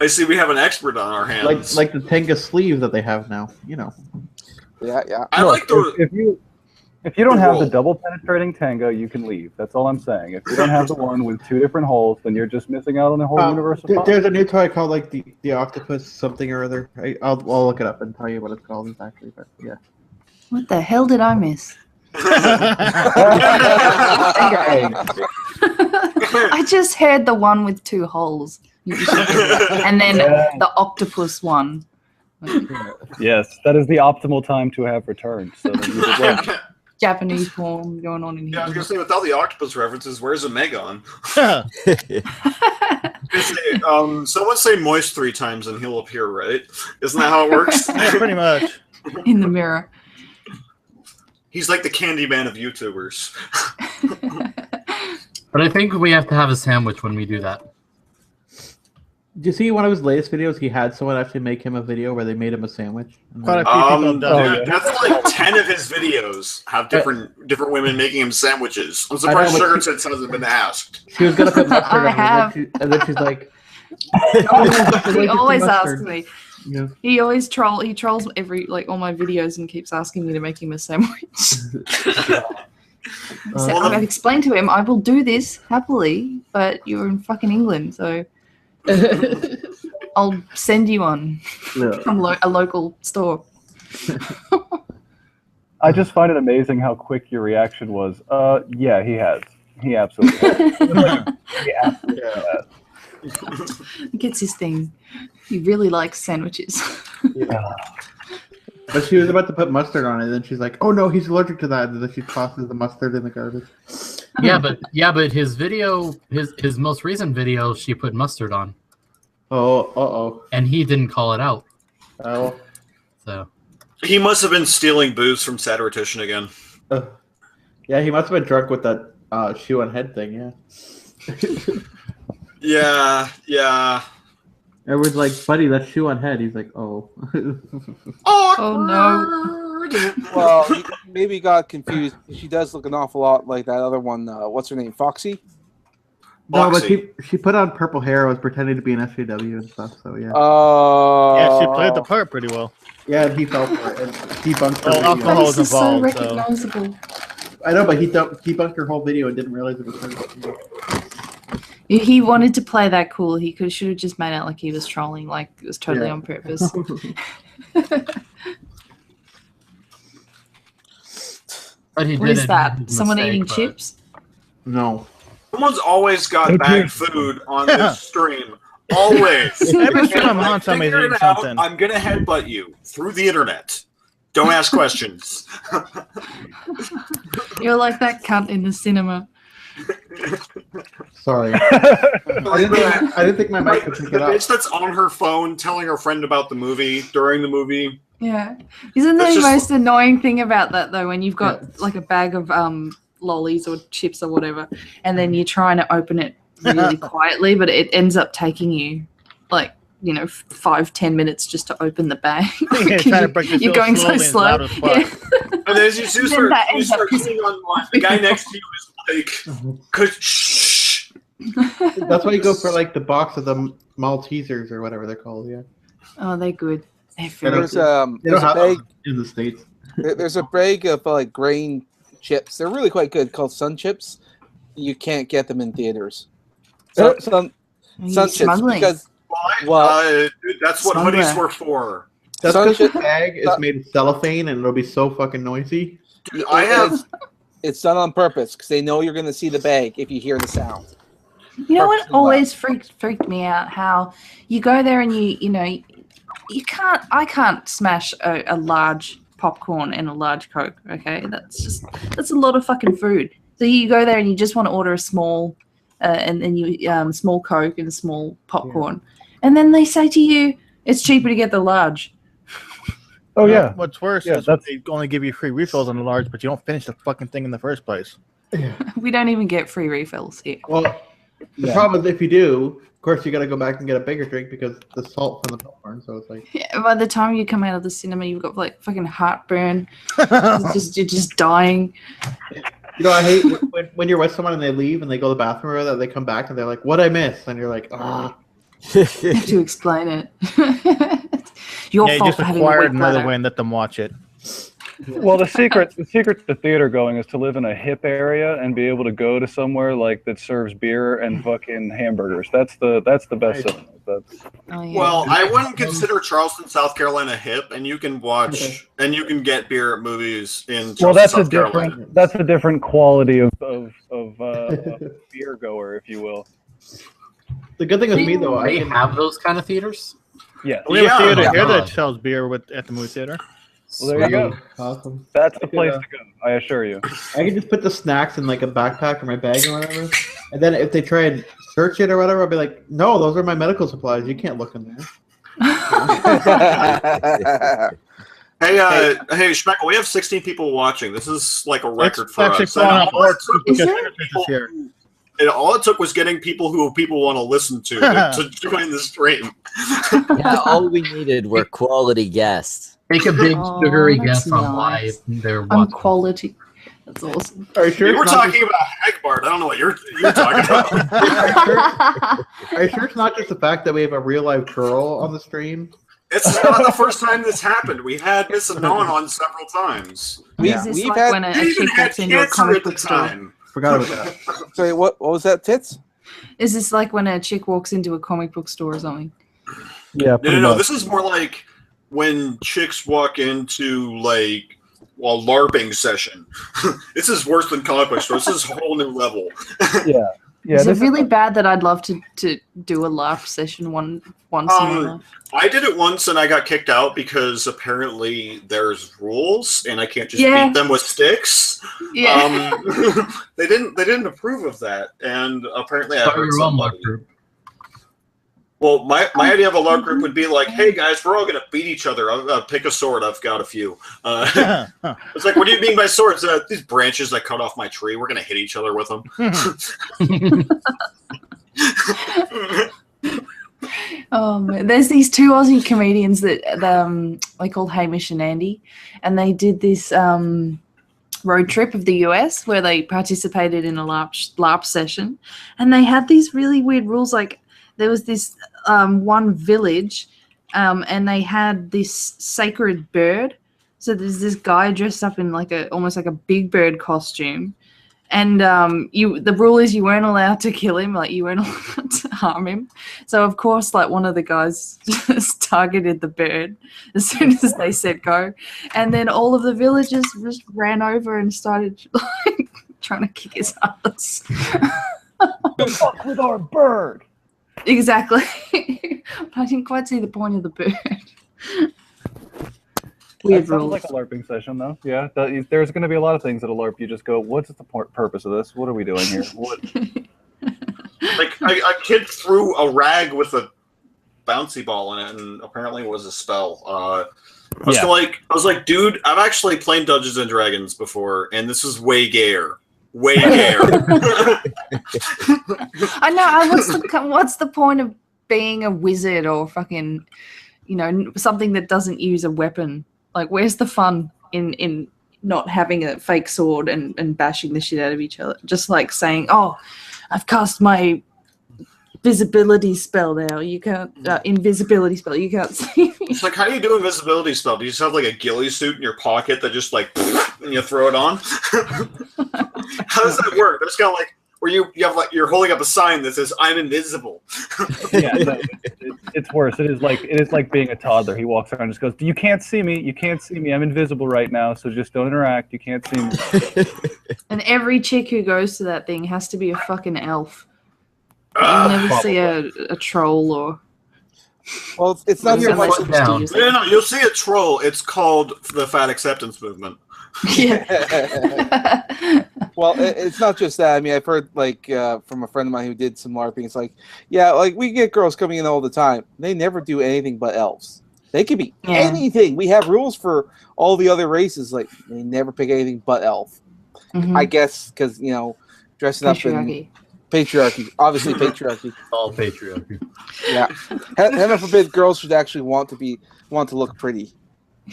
[SPEAKER 1] I see we have an expert on our hands.
[SPEAKER 6] Like the Tenga sleeve that they have now. You know.
[SPEAKER 7] Yeah, yeah.
[SPEAKER 1] I like the.
[SPEAKER 8] If you don't have the
[SPEAKER 1] roll.
[SPEAKER 8] double penetrating Tanga, you can leave. That's all I'm saying. If you don't have the one with 2 different holes, then you're just missing out on the whole universe of fun.
[SPEAKER 6] There's a new toy called like the octopus something or other. I'll look it up and tell you what it's called exactly. But yeah.
[SPEAKER 5] What the hell did I miss? I just heard the one with 2 holes, and then the octopus one.
[SPEAKER 8] Yes, that is the optimal time to have returned. So then you did well.
[SPEAKER 5] Japanese porn going on in here.
[SPEAKER 1] Yeah, I was gonna say without the octopus references, where's Omegon? Someone say moist 3 times and he'll appear, right? Isn't that how it works?
[SPEAKER 2] Yeah, pretty much.
[SPEAKER 5] In the mirror.
[SPEAKER 1] He's like the Candyman of YouTubers.
[SPEAKER 3] But I think we have to have a sandwich when we do that.
[SPEAKER 6] Did you see one of his latest videos? He had someone actually make him a video where they made him a sandwich.
[SPEAKER 2] Quite a few people have done
[SPEAKER 1] Dude,
[SPEAKER 2] it.
[SPEAKER 1] that's like 10 of his videos have different women making him sandwiches. I'm surprised Sugartits hasn't been asked.
[SPEAKER 6] She was gonna put mustard on
[SPEAKER 5] I have.
[SPEAKER 6] it, and then she's like,
[SPEAKER 5] He always asks me.
[SPEAKER 6] Yeah.
[SPEAKER 5] He always he trolls all my videos and keeps asking me to make him a sandwich. So I've explained to him I will do this happily, but you're in fucking England, so I'll send you one from a local store.
[SPEAKER 8] I just find it amazing how quick your reaction was. Yeah, he has. He absolutely has. He absolutely has.
[SPEAKER 5] He gets his thing. He really likes sandwiches.
[SPEAKER 8] Yeah.
[SPEAKER 6] but she was about to put mustard on it, and then she's like, "Oh no, he's allergic to that." And then she tosses the mustard in the garbage.
[SPEAKER 3] but his video, his most recent video, she put mustard on.
[SPEAKER 6] Oh,
[SPEAKER 3] And he didn't call it out.
[SPEAKER 6] oh.
[SPEAKER 3] So
[SPEAKER 1] He must have been stealing booze from Satiratician again.
[SPEAKER 6] Yeah, he must have been drunk with that shoe on head thing. Yeah.
[SPEAKER 1] Yeah.
[SPEAKER 6] Everyone's like, "Buddy, that's shoe on head." He's like, "Oh."
[SPEAKER 5] Oh no.
[SPEAKER 7] Well, he maybe got confused. She does look an awful lot like that other one. What's her name? Foxy?
[SPEAKER 6] No, but
[SPEAKER 1] Foxy.
[SPEAKER 6] she put on purple hair. Was pretending to be an SJW and stuff. So yeah.
[SPEAKER 2] Yeah, she played the part pretty well.
[SPEAKER 6] Yeah, and he fell for it and debunked her.
[SPEAKER 2] Oh,
[SPEAKER 6] video.
[SPEAKER 2] alcohol was
[SPEAKER 5] This is so
[SPEAKER 2] involved, so.
[SPEAKER 5] recognizable.
[SPEAKER 6] I know, but he debunked her whole video and didn't realize it was her.
[SPEAKER 5] He wanted to play that cool. He should have just made out like he was trolling, like it was totally on purpose.
[SPEAKER 3] but he
[SPEAKER 5] What
[SPEAKER 3] did
[SPEAKER 5] is
[SPEAKER 3] it.
[SPEAKER 5] that?
[SPEAKER 3] His
[SPEAKER 5] Someone
[SPEAKER 3] mistake,
[SPEAKER 5] eating
[SPEAKER 3] but-
[SPEAKER 5] chips?
[SPEAKER 6] No.
[SPEAKER 1] Someone's always got bagged food on this stream. Always.
[SPEAKER 2] Every time I'm on, somebody's
[SPEAKER 1] Figure
[SPEAKER 2] eating
[SPEAKER 1] it out,
[SPEAKER 2] something.
[SPEAKER 1] I'm gonna headbutt you through the internet. Don't ask questions.
[SPEAKER 5] You're like that cunt in the cinema.
[SPEAKER 6] Sorry. I didn't think my mic could pick
[SPEAKER 1] The
[SPEAKER 6] it up.
[SPEAKER 1] bitch that's on her phone telling her friend about the movie during the movie.
[SPEAKER 5] Yeah. Isn't
[SPEAKER 1] That's
[SPEAKER 5] the
[SPEAKER 1] just-
[SPEAKER 5] most annoying thing about that though, when you've got like a bag of lollies or chips or whatever, and then you're trying to open it really quietly, but it ends up taking you like 5-10 minutes just to open the bag.
[SPEAKER 2] Yeah, trying to break the
[SPEAKER 5] You're
[SPEAKER 2] seal
[SPEAKER 5] going so
[SPEAKER 2] slowly and
[SPEAKER 5] slow.
[SPEAKER 2] loud as fuck.
[SPEAKER 5] Yeah.
[SPEAKER 1] And then you
[SPEAKER 5] Then
[SPEAKER 1] start
[SPEAKER 5] that ends up
[SPEAKER 1] pissing on one. The guy next to you is like, shh.
[SPEAKER 6] That's why you go for like the box of the Maltesers or whatever they're called. Yeah.
[SPEAKER 5] Oh, they're good. They're
[SPEAKER 6] Yeah,
[SPEAKER 5] very
[SPEAKER 7] There's
[SPEAKER 5] good.
[SPEAKER 6] They
[SPEAKER 7] there's
[SPEAKER 6] don't
[SPEAKER 7] a
[SPEAKER 6] have
[SPEAKER 7] bag.
[SPEAKER 6] them in the States.
[SPEAKER 7] There's a bag of like grain chips. They're really quite good, called Sun Chips. You can't get them in theaters. Sun
[SPEAKER 5] You're
[SPEAKER 7] Chips
[SPEAKER 5] smuggling.
[SPEAKER 7] because
[SPEAKER 1] Dude, that's what
[SPEAKER 5] Somewhere.
[SPEAKER 1] hoodies were for.
[SPEAKER 6] That's
[SPEAKER 7] Sun
[SPEAKER 6] because the
[SPEAKER 7] chip-
[SPEAKER 6] bag is made of cellophane and it'll be so fucking noisy.
[SPEAKER 1] Dude, I have.
[SPEAKER 7] it's done on purpose because they know you're going to see the bag if you hear the sound.
[SPEAKER 5] You know what
[SPEAKER 7] Purposely
[SPEAKER 5] always freaked me out? How you go there and you can't. I can't smash a large popcorn and a large Coke. Okay, that's a lot of fucking food. So you go there and you just want to order a small, and then you small Coke and a small popcorn, and then they say to you it's cheaper to get the large.
[SPEAKER 8] Oh yeah.
[SPEAKER 2] What's worse
[SPEAKER 8] Yeah,
[SPEAKER 2] is they only give you free refills on the large, but you don't finish the fucking thing in the first place.
[SPEAKER 5] We don't even get free refills here.
[SPEAKER 6] Well, the problem is if you do, Of course, you got to go back and get a bigger drink because the salt from the popcorn. So it's like,
[SPEAKER 5] Yeah, by the time you come out of the cinema, you've got like fucking heartburn. You're just dying.
[SPEAKER 6] you know, I hate when you're with someone and they leave and they go to the bathroom or that they come back and they're like, "What I miss?" And you're like, "Ah."
[SPEAKER 5] You have to explain it. Your
[SPEAKER 2] Yeah, you
[SPEAKER 5] fault
[SPEAKER 2] just
[SPEAKER 5] for having a
[SPEAKER 2] acquired
[SPEAKER 5] weak
[SPEAKER 2] another
[SPEAKER 5] bladder.
[SPEAKER 2] way and let them watch it.
[SPEAKER 8] Well, the secret to theater going is to live in a hip area and be able to go to somewhere like that serves beer and fucking hamburgers. That's the best cinema. That's
[SPEAKER 5] Oh, yeah.
[SPEAKER 1] Well, I wouldn't consider Charleston, South Carolina hip, and you can watch and you can get beer at movies in Charleston,
[SPEAKER 8] well, that's
[SPEAKER 1] South
[SPEAKER 8] a
[SPEAKER 1] Carolina.
[SPEAKER 8] different quality of beer goer, if you will.
[SPEAKER 6] The good thing with me though,
[SPEAKER 3] They have those kind of theaters.
[SPEAKER 8] Yes.
[SPEAKER 2] We have a theater
[SPEAKER 3] Yeah.
[SPEAKER 2] here that sells beer at the movie theater.
[SPEAKER 8] Well, there you go.
[SPEAKER 6] Awesome.
[SPEAKER 8] That's the place to go. I assure you.
[SPEAKER 6] I can just put the snacks in like a backpack or my bag or whatever, and then if they try and search it or whatever, I'll be like, "No, those are my medical supplies. You can't look in there."
[SPEAKER 1] Hey, Schmeckle, we have 16 people watching. This is like a record
[SPEAKER 2] It's
[SPEAKER 1] for
[SPEAKER 2] actually
[SPEAKER 1] us.
[SPEAKER 2] falling off board
[SPEAKER 5] Is
[SPEAKER 2] because
[SPEAKER 5] it?
[SPEAKER 2] Sugartits is here.
[SPEAKER 1] And all it took was getting people who people want to listen to join the stream.
[SPEAKER 4] Yeah, all we needed were quality guests.
[SPEAKER 3] Take a big
[SPEAKER 5] Oh,
[SPEAKER 3] sugary
[SPEAKER 5] that's
[SPEAKER 3] guess on why
[SPEAKER 5] nice.
[SPEAKER 3] they're
[SPEAKER 5] On
[SPEAKER 3] watching.
[SPEAKER 5] quality. That's awesome.
[SPEAKER 6] Are you sure?
[SPEAKER 1] We were
[SPEAKER 6] it's not
[SPEAKER 1] talking about Hagbard. I don't know what you're talking about.
[SPEAKER 6] Are you sure it's not just the fact that we have a real life girl on the stream?
[SPEAKER 1] It's not the first time this happened. We had Miss Anon on several times.
[SPEAKER 5] Is this
[SPEAKER 7] We've
[SPEAKER 5] like
[SPEAKER 7] had-
[SPEAKER 5] when a
[SPEAKER 1] We even
[SPEAKER 5] chick
[SPEAKER 1] had
[SPEAKER 5] walks into a
[SPEAKER 1] cancer
[SPEAKER 5] comic
[SPEAKER 1] at the
[SPEAKER 5] book store?
[SPEAKER 1] time.
[SPEAKER 6] Forgot about that.
[SPEAKER 7] Sorry, what was that, Tits?
[SPEAKER 5] Is this like when a chick walks into a comic book store or something?
[SPEAKER 8] Yeah.
[SPEAKER 1] No. This is more like when chicks walk into like a LARPing session. This is worse than comic book stores. This is a whole new level.
[SPEAKER 8] Yeah. Yeah.
[SPEAKER 5] Is it
[SPEAKER 8] this is-
[SPEAKER 5] really bad that I'd love to do a laugh session once in my life?
[SPEAKER 1] I did it once and I got kicked out because apparently there's rules and I can't just
[SPEAKER 5] Yeah.
[SPEAKER 1] beat them with sticks.
[SPEAKER 5] Yeah.
[SPEAKER 1] They didn't approve of that, and apparently I
[SPEAKER 3] Start
[SPEAKER 1] hurt
[SPEAKER 3] your own
[SPEAKER 1] somebody.
[SPEAKER 3] LARP group.
[SPEAKER 1] Well, my idea of a LARP group would be like, hey guys, we're all gonna beat each other. I'll pick a sword. I've got a few. It's like, what do you mean by swords? These branches that cut off my tree. We're gonna hit each other with them.
[SPEAKER 5] Man. There's these two Aussie comedians that they called Hamish and Andy, and they did this road trip of the US where they participated in a LARP session, and they had these really weird rules. Like there was this one village, and they had this sacred bird. So there's this guy dressed up in like almost like a big bird costume. And the rule is you weren't allowed to kill him, like you weren't allowed to harm him. So of course, like one of the guys just targeted the bird as soon as they said go, and then all of the villagers just ran over and started like trying to kick his ass.
[SPEAKER 8] Fuck with our bird.
[SPEAKER 5] Exactly. I didn't quite see the point of the bird. Weird
[SPEAKER 8] That sounds
[SPEAKER 5] rules.
[SPEAKER 8] like a LARPing session, though. Yeah, there's going to be a lot of things at a LARP. You just go, what's the purpose of this? What are we doing here? What?
[SPEAKER 1] Like a kid threw a rag with a bouncy ball in it, and apparently it was a spell. I was like, dude, I've actually played Dungeons and Dragons before, and this is way gayer. Way gayer.
[SPEAKER 5] I know. What's the point of being a wizard or fucking, something that doesn't use a weapon? Like, where's the fun in not having a fake sword and bashing the shit out of each other? Just like saying, "Oh, I've cast my visibility spell now. You can't invisibility spell. You can't see me."
[SPEAKER 1] It's like, how do you do invisibility spell? Do you just have like a ghillie suit in your pocket that just like and you throw it on? How does that work? There's kind of like where you have like you're holding up a sign that says "I'm invisible."
[SPEAKER 8] Yeah, no, it's worse. It is like being a toddler. He walks around and just goes, "You can't see me. You can't see me. I'm invisible right now. So just don't interact. You can't see me."
[SPEAKER 5] And every chick who goes to that thing has to be a fucking elf. You'll never see a troll or.
[SPEAKER 7] Well, it's not
[SPEAKER 3] Your
[SPEAKER 7] so much.
[SPEAKER 3] foot down.
[SPEAKER 1] No, you'll see a troll. It's called the Fat Acceptance Movement.
[SPEAKER 5] Yeah.
[SPEAKER 7] Well, it's not just that. I mean, I've heard like from a friend of mine who did some LARPing. It's like, yeah, like we get girls coming in all the time. They never do anything but elves. They could be anything. We have rules for all the other races. Like they never pick anything but elf.
[SPEAKER 5] Mhm.
[SPEAKER 7] I guess because dressing up in
[SPEAKER 5] Patriarchy.
[SPEAKER 7] Patriarchy, obviously patriarchy.
[SPEAKER 9] All patriarchy.
[SPEAKER 7] Yeah, heaven forbid girls should actually want to look pretty.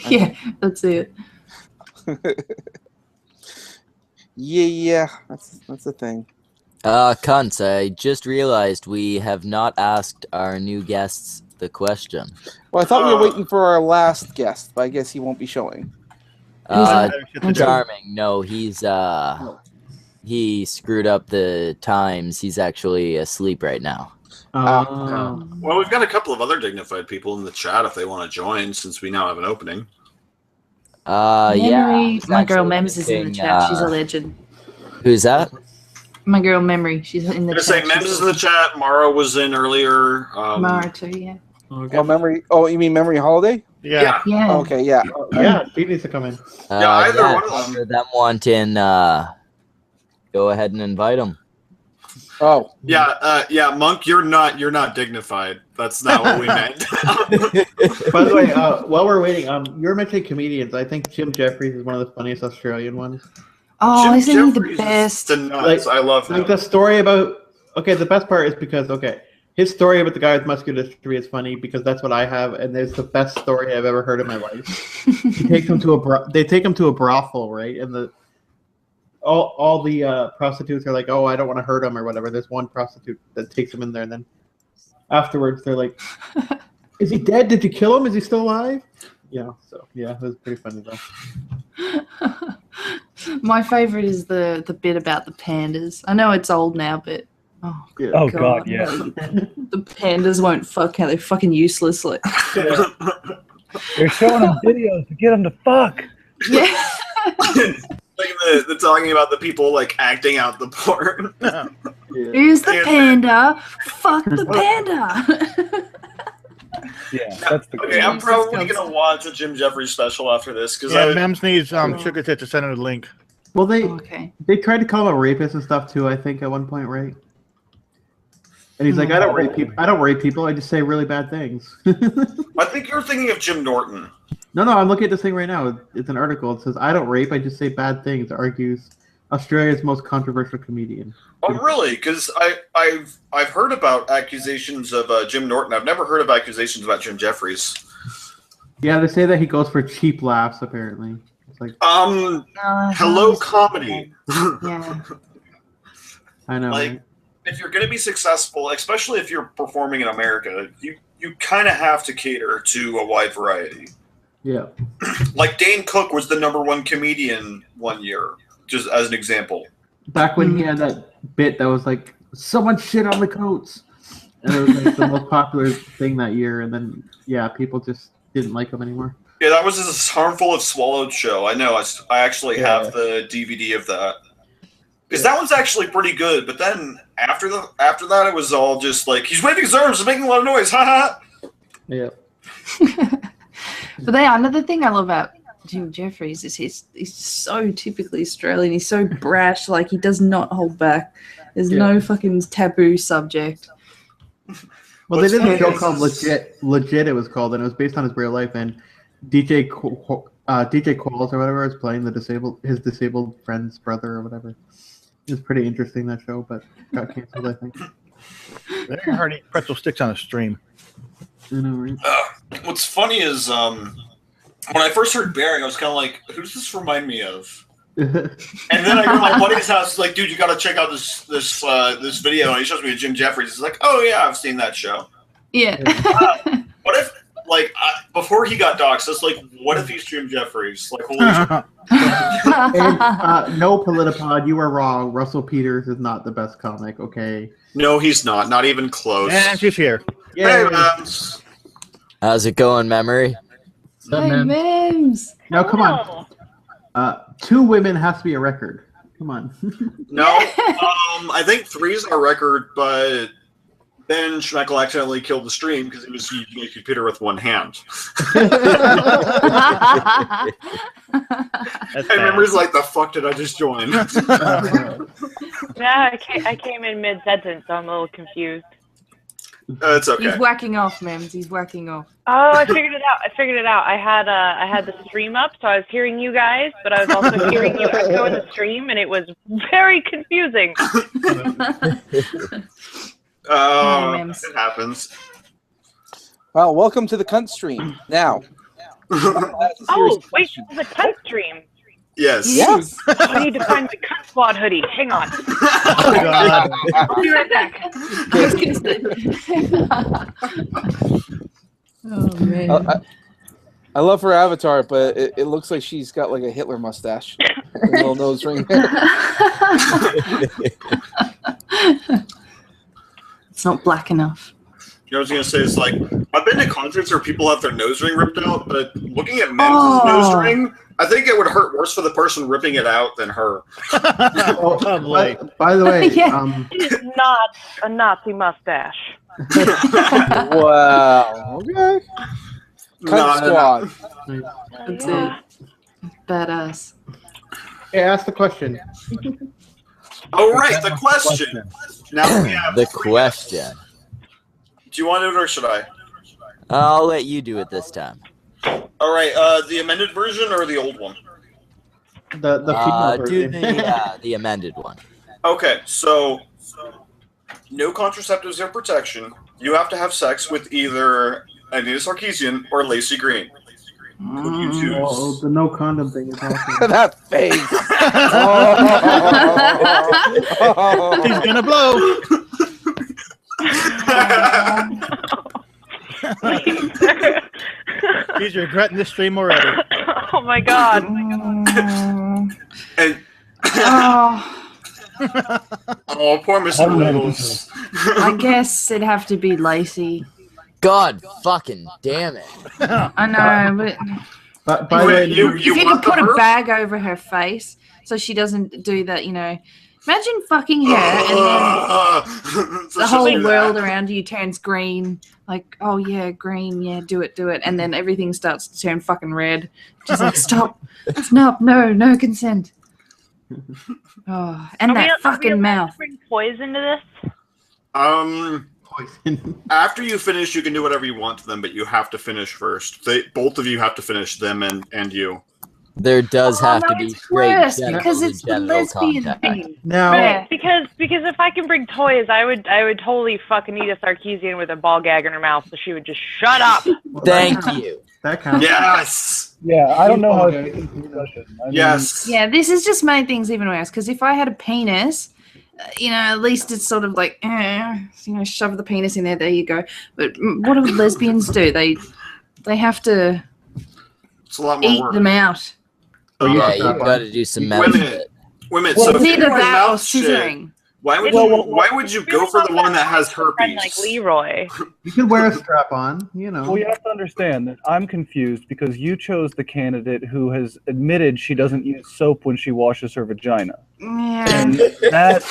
[SPEAKER 5] Yeah, that's it.
[SPEAKER 7] Yeah, that's the thing.
[SPEAKER 4] Cunts, I just realized we have not asked our new guests the question.
[SPEAKER 7] Well, I thought we were waiting for our last guest, but I guess he won't be showing.
[SPEAKER 4] Charming. No, he screwed up the times. He's actually asleep right now.
[SPEAKER 1] Well, we've got a couple of other dignified people in the chat if they want to join, since we now have an opening.
[SPEAKER 5] Memorie,
[SPEAKER 4] yeah.
[SPEAKER 5] my girl Mems is in the chat. She's a legend.
[SPEAKER 4] Who's that?
[SPEAKER 5] My girl Memorie. She's in the
[SPEAKER 1] I'm
[SPEAKER 5] chat.
[SPEAKER 1] say Mems is in the chat. Mara was in earlier.
[SPEAKER 5] Mara too, yeah.
[SPEAKER 7] Oh, Memorie. Oh, you mean Memorie Holiday?
[SPEAKER 2] Yeah.
[SPEAKER 5] Yeah.
[SPEAKER 7] Oh, okay, yeah.
[SPEAKER 6] Yeah, she needs to come in.
[SPEAKER 1] Either one of them.
[SPEAKER 4] Them wanting, go ahead and invite them.
[SPEAKER 7] Oh.
[SPEAKER 1] Yeah, Monk, you're not dignified. That's not what we meant.
[SPEAKER 6] By the way, while we're waiting, you're mentioning comedians. I think Jim Jeffries is one of the funniest Australian ones.
[SPEAKER 5] Oh, isn't he the
[SPEAKER 1] Jeffries is
[SPEAKER 5] best?
[SPEAKER 1] the nuts. I love him.
[SPEAKER 6] Like the story about the best part is because his story about the guy with muscular dystrophy is funny because that's what I have, and it's the best story I've ever heard in my life. They take him to a brothel, right? And all the prostitutes are like, "Oh, I don't want to hurt him" or whatever. There's one prostitute that takes him in there, and then afterwards they're like, "Is he dead? Did you kill him? Is he still alive?" Yeah. So yeah, it was pretty funny though.
[SPEAKER 5] My favorite is the bit about the pandas. I know it's old now, but
[SPEAKER 8] Oh god, yeah.
[SPEAKER 5] The pandas won't fuck. How they're fucking useless. Like
[SPEAKER 8] They're showing them videos to get them to fuck.
[SPEAKER 5] yeah.
[SPEAKER 1] Like the talking about the people like acting out the porn.
[SPEAKER 5] Here's the panda. Fuck the panda.
[SPEAKER 8] Yeah, that's the
[SPEAKER 1] Okay, I'm probably gonna watch a Jim Jeffries special after this because
[SPEAKER 2] Mems needs Sugartits to send her the link.
[SPEAKER 6] Well, they tried to call him a rapist and stuff too. I think at one point, right? And he's like, I don't rape people. I just say really bad things.
[SPEAKER 1] I think you're thinking of Jim Norton.
[SPEAKER 6] No, I'm looking at this thing right now. It's an article. It says, I don't rape. I just say bad things. Argues Australia's most controversial comedian.
[SPEAKER 1] Oh, really? Because I've heard about accusations of Jim Norton. I've never heard of accusations about Jim Jeffries.
[SPEAKER 6] Yeah, they say that he goes for cheap laughs. Apparently, it's like
[SPEAKER 1] hello comedy.
[SPEAKER 5] Yeah,
[SPEAKER 6] I know.
[SPEAKER 1] Like,
[SPEAKER 6] right?
[SPEAKER 1] if you're going to be successful, especially if you're performing in America, you kind of have to cater to a wide variety.
[SPEAKER 6] Yeah.
[SPEAKER 1] Like Dane Cook was the #1 comedian one year, just as an example.
[SPEAKER 6] Back when he had that bit that was like, someone shit on the coats. And it was like the most popular thing that year. And then, yeah, people just didn't like him anymore.
[SPEAKER 1] Yeah, that was his Harmful if Swallowed show. I know. I actually have the DVD of that. Because that one's actually pretty good. But then after that, it was all just like, he's waving his arms and making a lot of noise. Ha ha.
[SPEAKER 6] Yeah.
[SPEAKER 5] but then another thing I love about Jim Jeffries is he's so typically Australian. He's so brash. Like, he does not hold back. There's no fucking taboo subject.
[SPEAKER 6] Well, they did a show called Legit. It was called, and it was based on his real life. And DJ Qualls or whatever was playing his disabled friend's brother or whatever. It was pretty interesting, that show, but got canceled, I think.
[SPEAKER 2] They hard eat pretzel sticks on a stream.
[SPEAKER 6] I know, right?
[SPEAKER 1] What's funny is when I first heard Bearing, I was kind of like, who does this remind me of? And then I go to my buddy's house, like, dude, you got to check out this video. And he shows me a Jim Jeffries. He's like, oh, yeah, I've seen that show.
[SPEAKER 5] Yeah.
[SPEAKER 1] What if, like, before he got doxxed, it's like, what if he's Jim Jeffries? Like, holy shit.
[SPEAKER 6] And, no, Politipod, you were wrong. Russell Peters is not the best comic, okay?
[SPEAKER 1] No, he's not. Not even close.
[SPEAKER 2] And she's here.
[SPEAKER 1] Hey, Mems.
[SPEAKER 4] How's it going, Memorie?
[SPEAKER 5] Hey, Mems.
[SPEAKER 6] Now, come on. 2 women has to be a record. Come on.
[SPEAKER 1] No, I think 3's our record, but then Schmeckel accidentally killed the stream because he was using a computer with one hand. And Memorie's like, the fuck did I just join?
[SPEAKER 10] Yeah, I came in mid-sentence, so I'm a little confused.
[SPEAKER 1] It's okay.
[SPEAKER 5] He's whacking off, Mems. He's whacking off.
[SPEAKER 9] Oh, I figured it out. I had the stream up, so I was hearing you guys, but I was also hearing you echo in the stream, and it was very confusing.
[SPEAKER 5] Mems.
[SPEAKER 1] It happens.
[SPEAKER 7] Well, welcome to the Cuntstream. Now.
[SPEAKER 9] Oh, wait, this is a Cuntstream.
[SPEAKER 1] Yes.
[SPEAKER 7] Yes.
[SPEAKER 9] I need to find the Cunt Squad hoodie. Hang on.
[SPEAKER 2] Oh, God.
[SPEAKER 9] I'll be right back.
[SPEAKER 5] Oh, man.
[SPEAKER 7] I love her avatar, but it looks like she's got like a Hitler mustache. A little nose ring there.
[SPEAKER 5] It's not black enough.
[SPEAKER 1] You know what I was gonna say? It's like I've been to concerts where people have their nose ring ripped out, but looking at Mem's nose ring, I think it would hurt worse for the person ripping it out than her.
[SPEAKER 6] By the way,
[SPEAKER 5] Yeah.
[SPEAKER 9] It is not a Nazi mustache.
[SPEAKER 7] Wow. Okay. Cunt Squad.
[SPEAKER 5] That's it. Badass.
[SPEAKER 6] hey, ask the question.
[SPEAKER 1] Oh right, the question. Now we have
[SPEAKER 4] The question.
[SPEAKER 1] Do you want it or should I?
[SPEAKER 4] I'll let you do it this time.
[SPEAKER 1] All right, the amended version or the old one?
[SPEAKER 6] The female
[SPEAKER 4] Do
[SPEAKER 6] version.
[SPEAKER 4] the amended one.
[SPEAKER 1] Okay, so no contraceptives or protection. You have to have sex with either Anita Sarkeesian or Lacey Green. Who do you choose?
[SPEAKER 6] Oh, the no condom thing is awesome.
[SPEAKER 7] That face.
[SPEAKER 2] He's gonna blow. He's regretting this stream already.
[SPEAKER 9] Oh my god.
[SPEAKER 1] And
[SPEAKER 5] Oh,
[SPEAKER 1] poor Mr. Wiggles.
[SPEAKER 5] I guess it'd have to be Lacey.
[SPEAKER 4] God fucking damn it.
[SPEAKER 5] I know, but
[SPEAKER 6] By the way,
[SPEAKER 5] if you could
[SPEAKER 1] want
[SPEAKER 5] put
[SPEAKER 1] her?
[SPEAKER 5] a bag over her face so she doesn't do that, you know. Imagine fucking her and then
[SPEAKER 1] So
[SPEAKER 5] the
[SPEAKER 1] she'll
[SPEAKER 5] whole
[SPEAKER 1] do that.
[SPEAKER 5] world around you turns green. Like, oh yeah, green, yeah, do it. And then everything starts to turn fucking red. Just like, stop, no consent. Oh, and that fucking mouth.
[SPEAKER 9] Bring toys into this?
[SPEAKER 6] poison.
[SPEAKER 1] After you finish, you can do whatever you want to them, but you have to finish first. Both of you have to finish, them and you.
[SPEAKER 4] There does have to be
[SPEAKER 5] it's
[SPEAKER 4] straight
[SPEAKER 5] worse
[SPEAKER 4] genital
[SPEAKER 5] because
[SPEAKER 4] to
[SPEAKER 5] it's the
[SPEAKER 4] genital
[SPEAKER 5] lesbian
[SPEAKER 4] contact.
[SPEAKER 5] thing.
[SPEAKER 6] Now,
[SPEAKER 9] Right, because if I can bring toys, I would totally fuck Anita Sarkeesian with a ball gag in her mouth, so she would just shut up.
[SPEAKER 4] Thank you.
[SPEAKER 6] that counts.
[SPEAKER 1] Yes!
[SPEAKER 8] Yeah, I don't know how
[SPEAKER 6] Okay.
[SPEAKER 8] it's a discussion. I mean,
[SPEAKER 1] Yes!
[SPEAKER 5] Yeah, this has just made things even worse. Because if I had a penis, you know, at least it's sort of like, you know, shove the penis in there. There you go. But what do lesbians do? They have to
[SPEAKER 1] It's a lot more
[SPEAKER 5] eat
[SPEAKER 1] work.
[SPEAKER 5] them out.
[SPEAKER 4] Yeah, you got to do some
[SPEAKER 1] Women.
[SPEAKER 4] method.
[SPEAKER 1] Women,
[SPEAKER 5] Well,
[SPEAKER 1] so if
[SPEAKER 5] either
[SPEAKER 1] you're doing
[SPEAKER 5] that or
[SPEAKER 1] mouth shit,
[SPEAKER 5] scissoring.
[SPEAKER 1] why would you go
[SPEAKER 9] Really
[SPEAKER 1] for the
[SPEAKER 9] love
[SPEAKER 1] one that has
[SPEAKER 9] friend
[SPEAKER 1] herpes?
[SPEAKER 9] like Leroy.
[SPEAKER 6] You could wear a strap on, you know.
[SPEAKER 8] Well, you have to understand that I'm confused because you chose the candidate who has admitted she doesn't use soap when she washes her vagina.
[SPEAKER 5] Yeah.
[SPEAKER 8] And that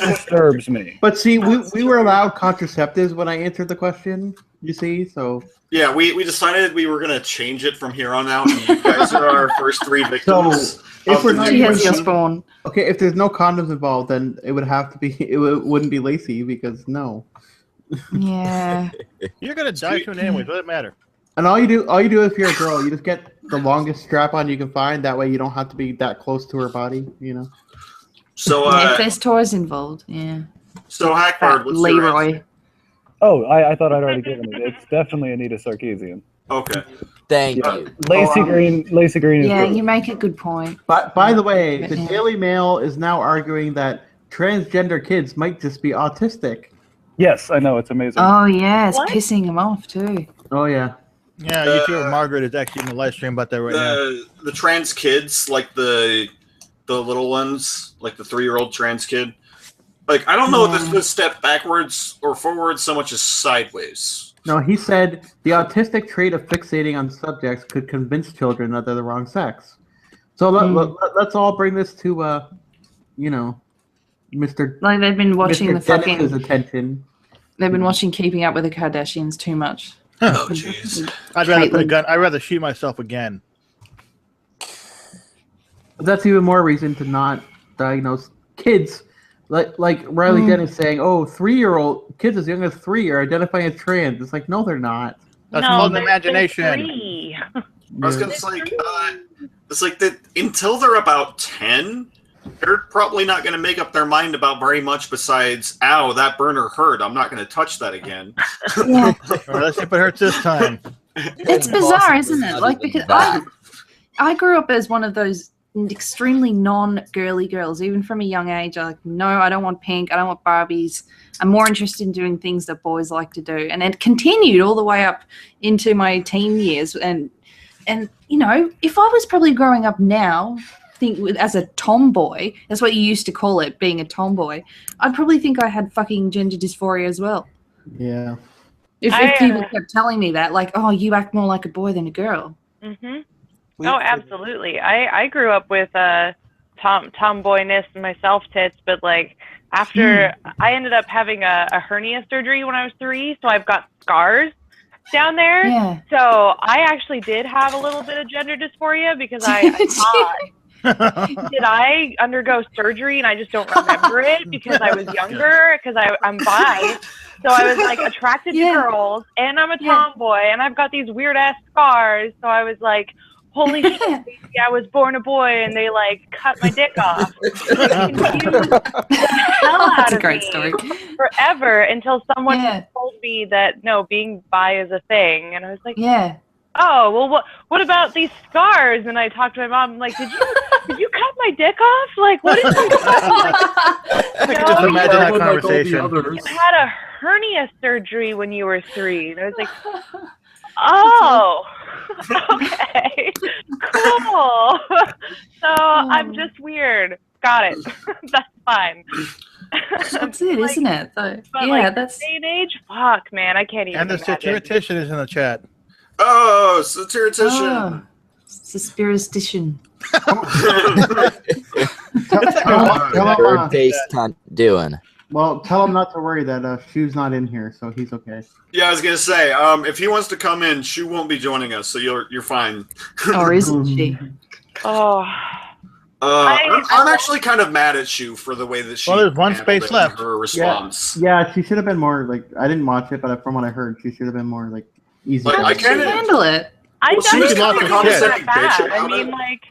[SPEAKER 8] disturbs me.
[SPEAKER 6] But see, we were allowed contraceptives when I answered the question, you see, so.
[SPEAKER 1] Yeah, we decided we were gonna change it from here on out. And you guys are our first three victims.
[SPEAKER 6] If
[SPEAKER 1] of
[SPEAKER 6] we're
[SPEAKER 1] the
[SPEAKER 6] not
[SPEAKER 5] She has your
[SPEAKER 1] situation.
[SPEAKER 5] spawn.
[SPEAKER 6] Okay, if there's no condoms involved, then it would have to be, wouldn't be Lacey because no.
[SPEAKER 5] Yeah.
[SPEAKER 2] You're gonna die soon anyway. Doesn't matter.
[SPEAKER 6] And all you do if you're a girl, you just get the longest strap on you can find. That way you don't have to be that close to her body, you know.
[SPEAKER 1] So,
[SPEAKER 5] Yeah, if there's toys involved, yeah.
[SPEAKER 1] so Hagbard, what's your answer?
[SPEAKER 5] Leroy.
[SPEAKER 8] Oh, I thought I'd already given it. It's definitely Anita Sarkeesian.
[SPEAKER 1] Okay.
[SPEAKER 4] Thank you.
[SPEAKER 8] Lacey Green is
[SPEAKER 5] Yeah,
[SPEAKER 8] good.
[SPEAKER 5] you make a good point.
[SPEAKER 6] But by the way, the
[SPEAKER 5] Yeah.
[SPEAKER 6] Daily Mail is now arguing that transgender kids might just be autistic.
[SPEAKER 8] Yes, I know, it's amazing.
[SPEAKER 5] Oh yeah, it's
[SPEAKER 9] What?
[SPEAKER 5] pissing him off too.
[SPEAKER 6] Oh yeah.
[SPEAKER 2] Yeah, YouTuber Margaret is actually in the live stream about that right now.
[SPEAKER 1] The trans kids, like the little ones, like the 3-year-old trans kid. Like, I don't know if this is a step backwards or forwards so much as sideways.
[SPEAKER 6] No, he said the autistic trait of fixating on subjects could convince children that they're the wrong sex. So let's all bring this to, you know, Mr.
[SPEAKER 5] Like they've been watching
[SPEAKER 6] Mr.
[SPEAKER 5] the
[SPEAKER 6] Dennis's
[SPEAKER 5] fucking.
[SPEAKER 6] attention.
[SPEAKER 5] They've been watching Keeping Up with the Kardashians too much.
[SPEAKER 1] Oh, jeez.
[SPEAKER 2] I'd rather put a
[SPEAKER 5] Caitlyn.
[SPEAKER 2] gun. I'd rather shoot myself again.
[SPEAKER 6] But that's even more reason to not diagnose kids Like Riley Dennis saying, "Oh, 3-year-old kids as young as 3 are identifying as trans." It's like, no, they're not.
[SPEAKER 2] That's
[SPEAKER 9] No,
[SPEAKER 2] called
[SPEAKER 9] they're
[SPEAKER 2] imagination.
[SPEAKER 9] 3.
[SPEAKER 1] I was gonna say, it's like that until they're about 10, they're probably not gonna make up their mind about very much besides, "Ow, that burner hurt. I'm not gonna touch that again."
[SPEAKER 5] Yeah.
[SPEAKER 2] Or let's see if it hurts this time.
[SPEAKER 5] It's bizarre, isn't it? Like, because I grew up as one of those extremely non-girly girls, even from a young age. I'm like, no, I don't want pink. I don't want Barbies. I'm more interested in doing things that boys like to do. And it continued all the way up into my teen years. And you know, if I was probably growing up now, as a tomboy, that's what you used to call it, being a tomboy, I'd probably think I had fucking gender dysphoria as well.
[SPEAKER 6] Yeah.
[SPEAKER 5] If people kept telling me that, like, oh, you act more like a boy than a girl.
[SPEAKER 9] Mm-hmm. Oh, absolutely. I grew up with tomboyness and my self-tits, but like after I ended up having a hernia surgery when I was 3, so I've got scars down there.
[SPEAKER 5] Yeah.
[SPEAKER 9] So I actually did have a little bit of gender dysphoria because I thought, did I undergo surgery and I just don't remember it because I was younger, because I'm bi. So I was like attracted to girls, and I'm a tomboy, and I've got these weird ass scars. So I was like, holy shit, baby, I was born a boy, and they like cut my dick off.
[SPEAKER 5] That's a great story.
[SPEAKER 9] Forever until someone told me that no, being bi is a thing, and I was like, oh, well, what about these scars? And I talked to my mom, I'm like, did you cut my dick off? Like, what is going on?
[SPEAKER 2] I can just imagine that conversation.
[SPEAKER 9] You had a hernia surgery when you were 3. And I was like, oh, okay, cool. So I'm just weird. Got it. That's fine.
[SPEAKER 5] That's it, isn't it? Though.
[SPEAKER 9] But like, that's day and age. Fuck, man, I can't even.
[SPEAKER 2] And the Satiratician is in the chat.
[SPEAKER 1] Oh, Satiratician.
[SPEAKER 5] Satiratician.
[SPEAKER 4] Bird-faced cunt doing.
[SPEAKER 6] Well, tell him not to worry that Shu's not in here, so he's okay.
[SPEAKER 1] Yeah, I was gonna say, if he wants to come in, Shu won't be joining us, so you're fine.
[SPEAKER 5] Or isn't she?
[SPEAKER 9] Oh.
[SPEAKER 1] I'm actually kind of mad at Shu for the way that she.
[SPEAKER 2] Well, there's one space left.
[SPEAKER 1] Her response.
[SPEAKER 6] Yeah, she should have been more like. I didn't watch it, but from what I heard, she should have been more like easy.
[SPEAKER 1] Like, I can't
[SPEAKER 5] handle it.
[SPEAKER 9] I
[SPEAKER 1] she was kind of
[SPEAKER 9] don't
[SPEAKER 1] condescending bitch
[SPEAKER 9] I
[SPEAKER 1] about
[SPEAKER 9] mean,
[SPEAKER 1] it.
[SPEAKER 9] like,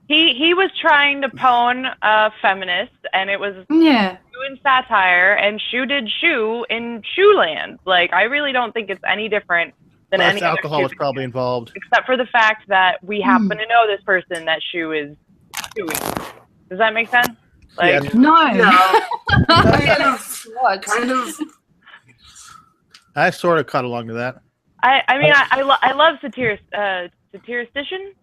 [SPEAKER 9] he was trying to pwn a feminist, and it was doing satire, and Shu did Shu in Shuland. Like, I really don't think it's any different than
[SPEAKER 2] Plus
[SPEAKER 9] any
[SPEAKER 2] alcohol
[SPEAKER 9] other
[SPEAKER 2] is probably involved.
[SPEAKER 9] except for the fact that we happen to know this person that Shu is doing. Does that make sense? Like,
[SPEAKER 2] Yes.
[SPEAKER 5] No.
[SPEAKER 1] Yeah.
[SPEAKER 5] What?
[SPEAKER 1] Kind of.
[SPEAKER 2] I sort of caught along to that.
[SPEAKER 9] I mean, I love Satiratician.
[SPEAKER 4] Satiratician.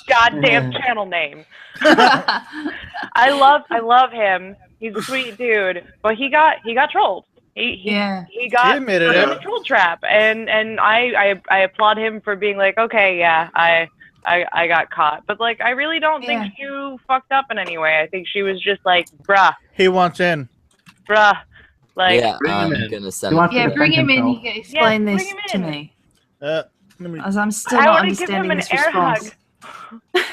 [SPEAKER 9] Goddamn channel name. I love him. He's a sweet dude, but he got trolled. He got
[SPEAKER 2] admitted
[SPEAKER 9] in
[SPEAKER 2] it.
[SPEAKER 9] a troll trap, and I applaud him for being like, okay, yeah, I got caught, but like I really don't think Shu fucked up in any way. I think she was just like, bruh.
[SPEAKER 2] He wants in.
[SPEAKER 9] Bruh. Like,
[SPEAKER 4] I'm gonna send
[SPEAKER 5] Yeah, bring him in. He can explain this
[SPEAKER 9] bring him
[SPEAKER 5] to
[SPEAKER 9] in.
[SPEAKER 5] me.
[SPEAKER 2] As
[SPEAKER 5] I'm still
[SPEAKER 9] I
[SPEAKER 5] not
[SPEAKER 9] want to give him
[SPEAKER 5] understanding
[SPEAKER 9] an
[SPEAKER 5] this
[SPEAKER 9] air
[SPEAKER 5] response.
[SPEAKER 9] hug.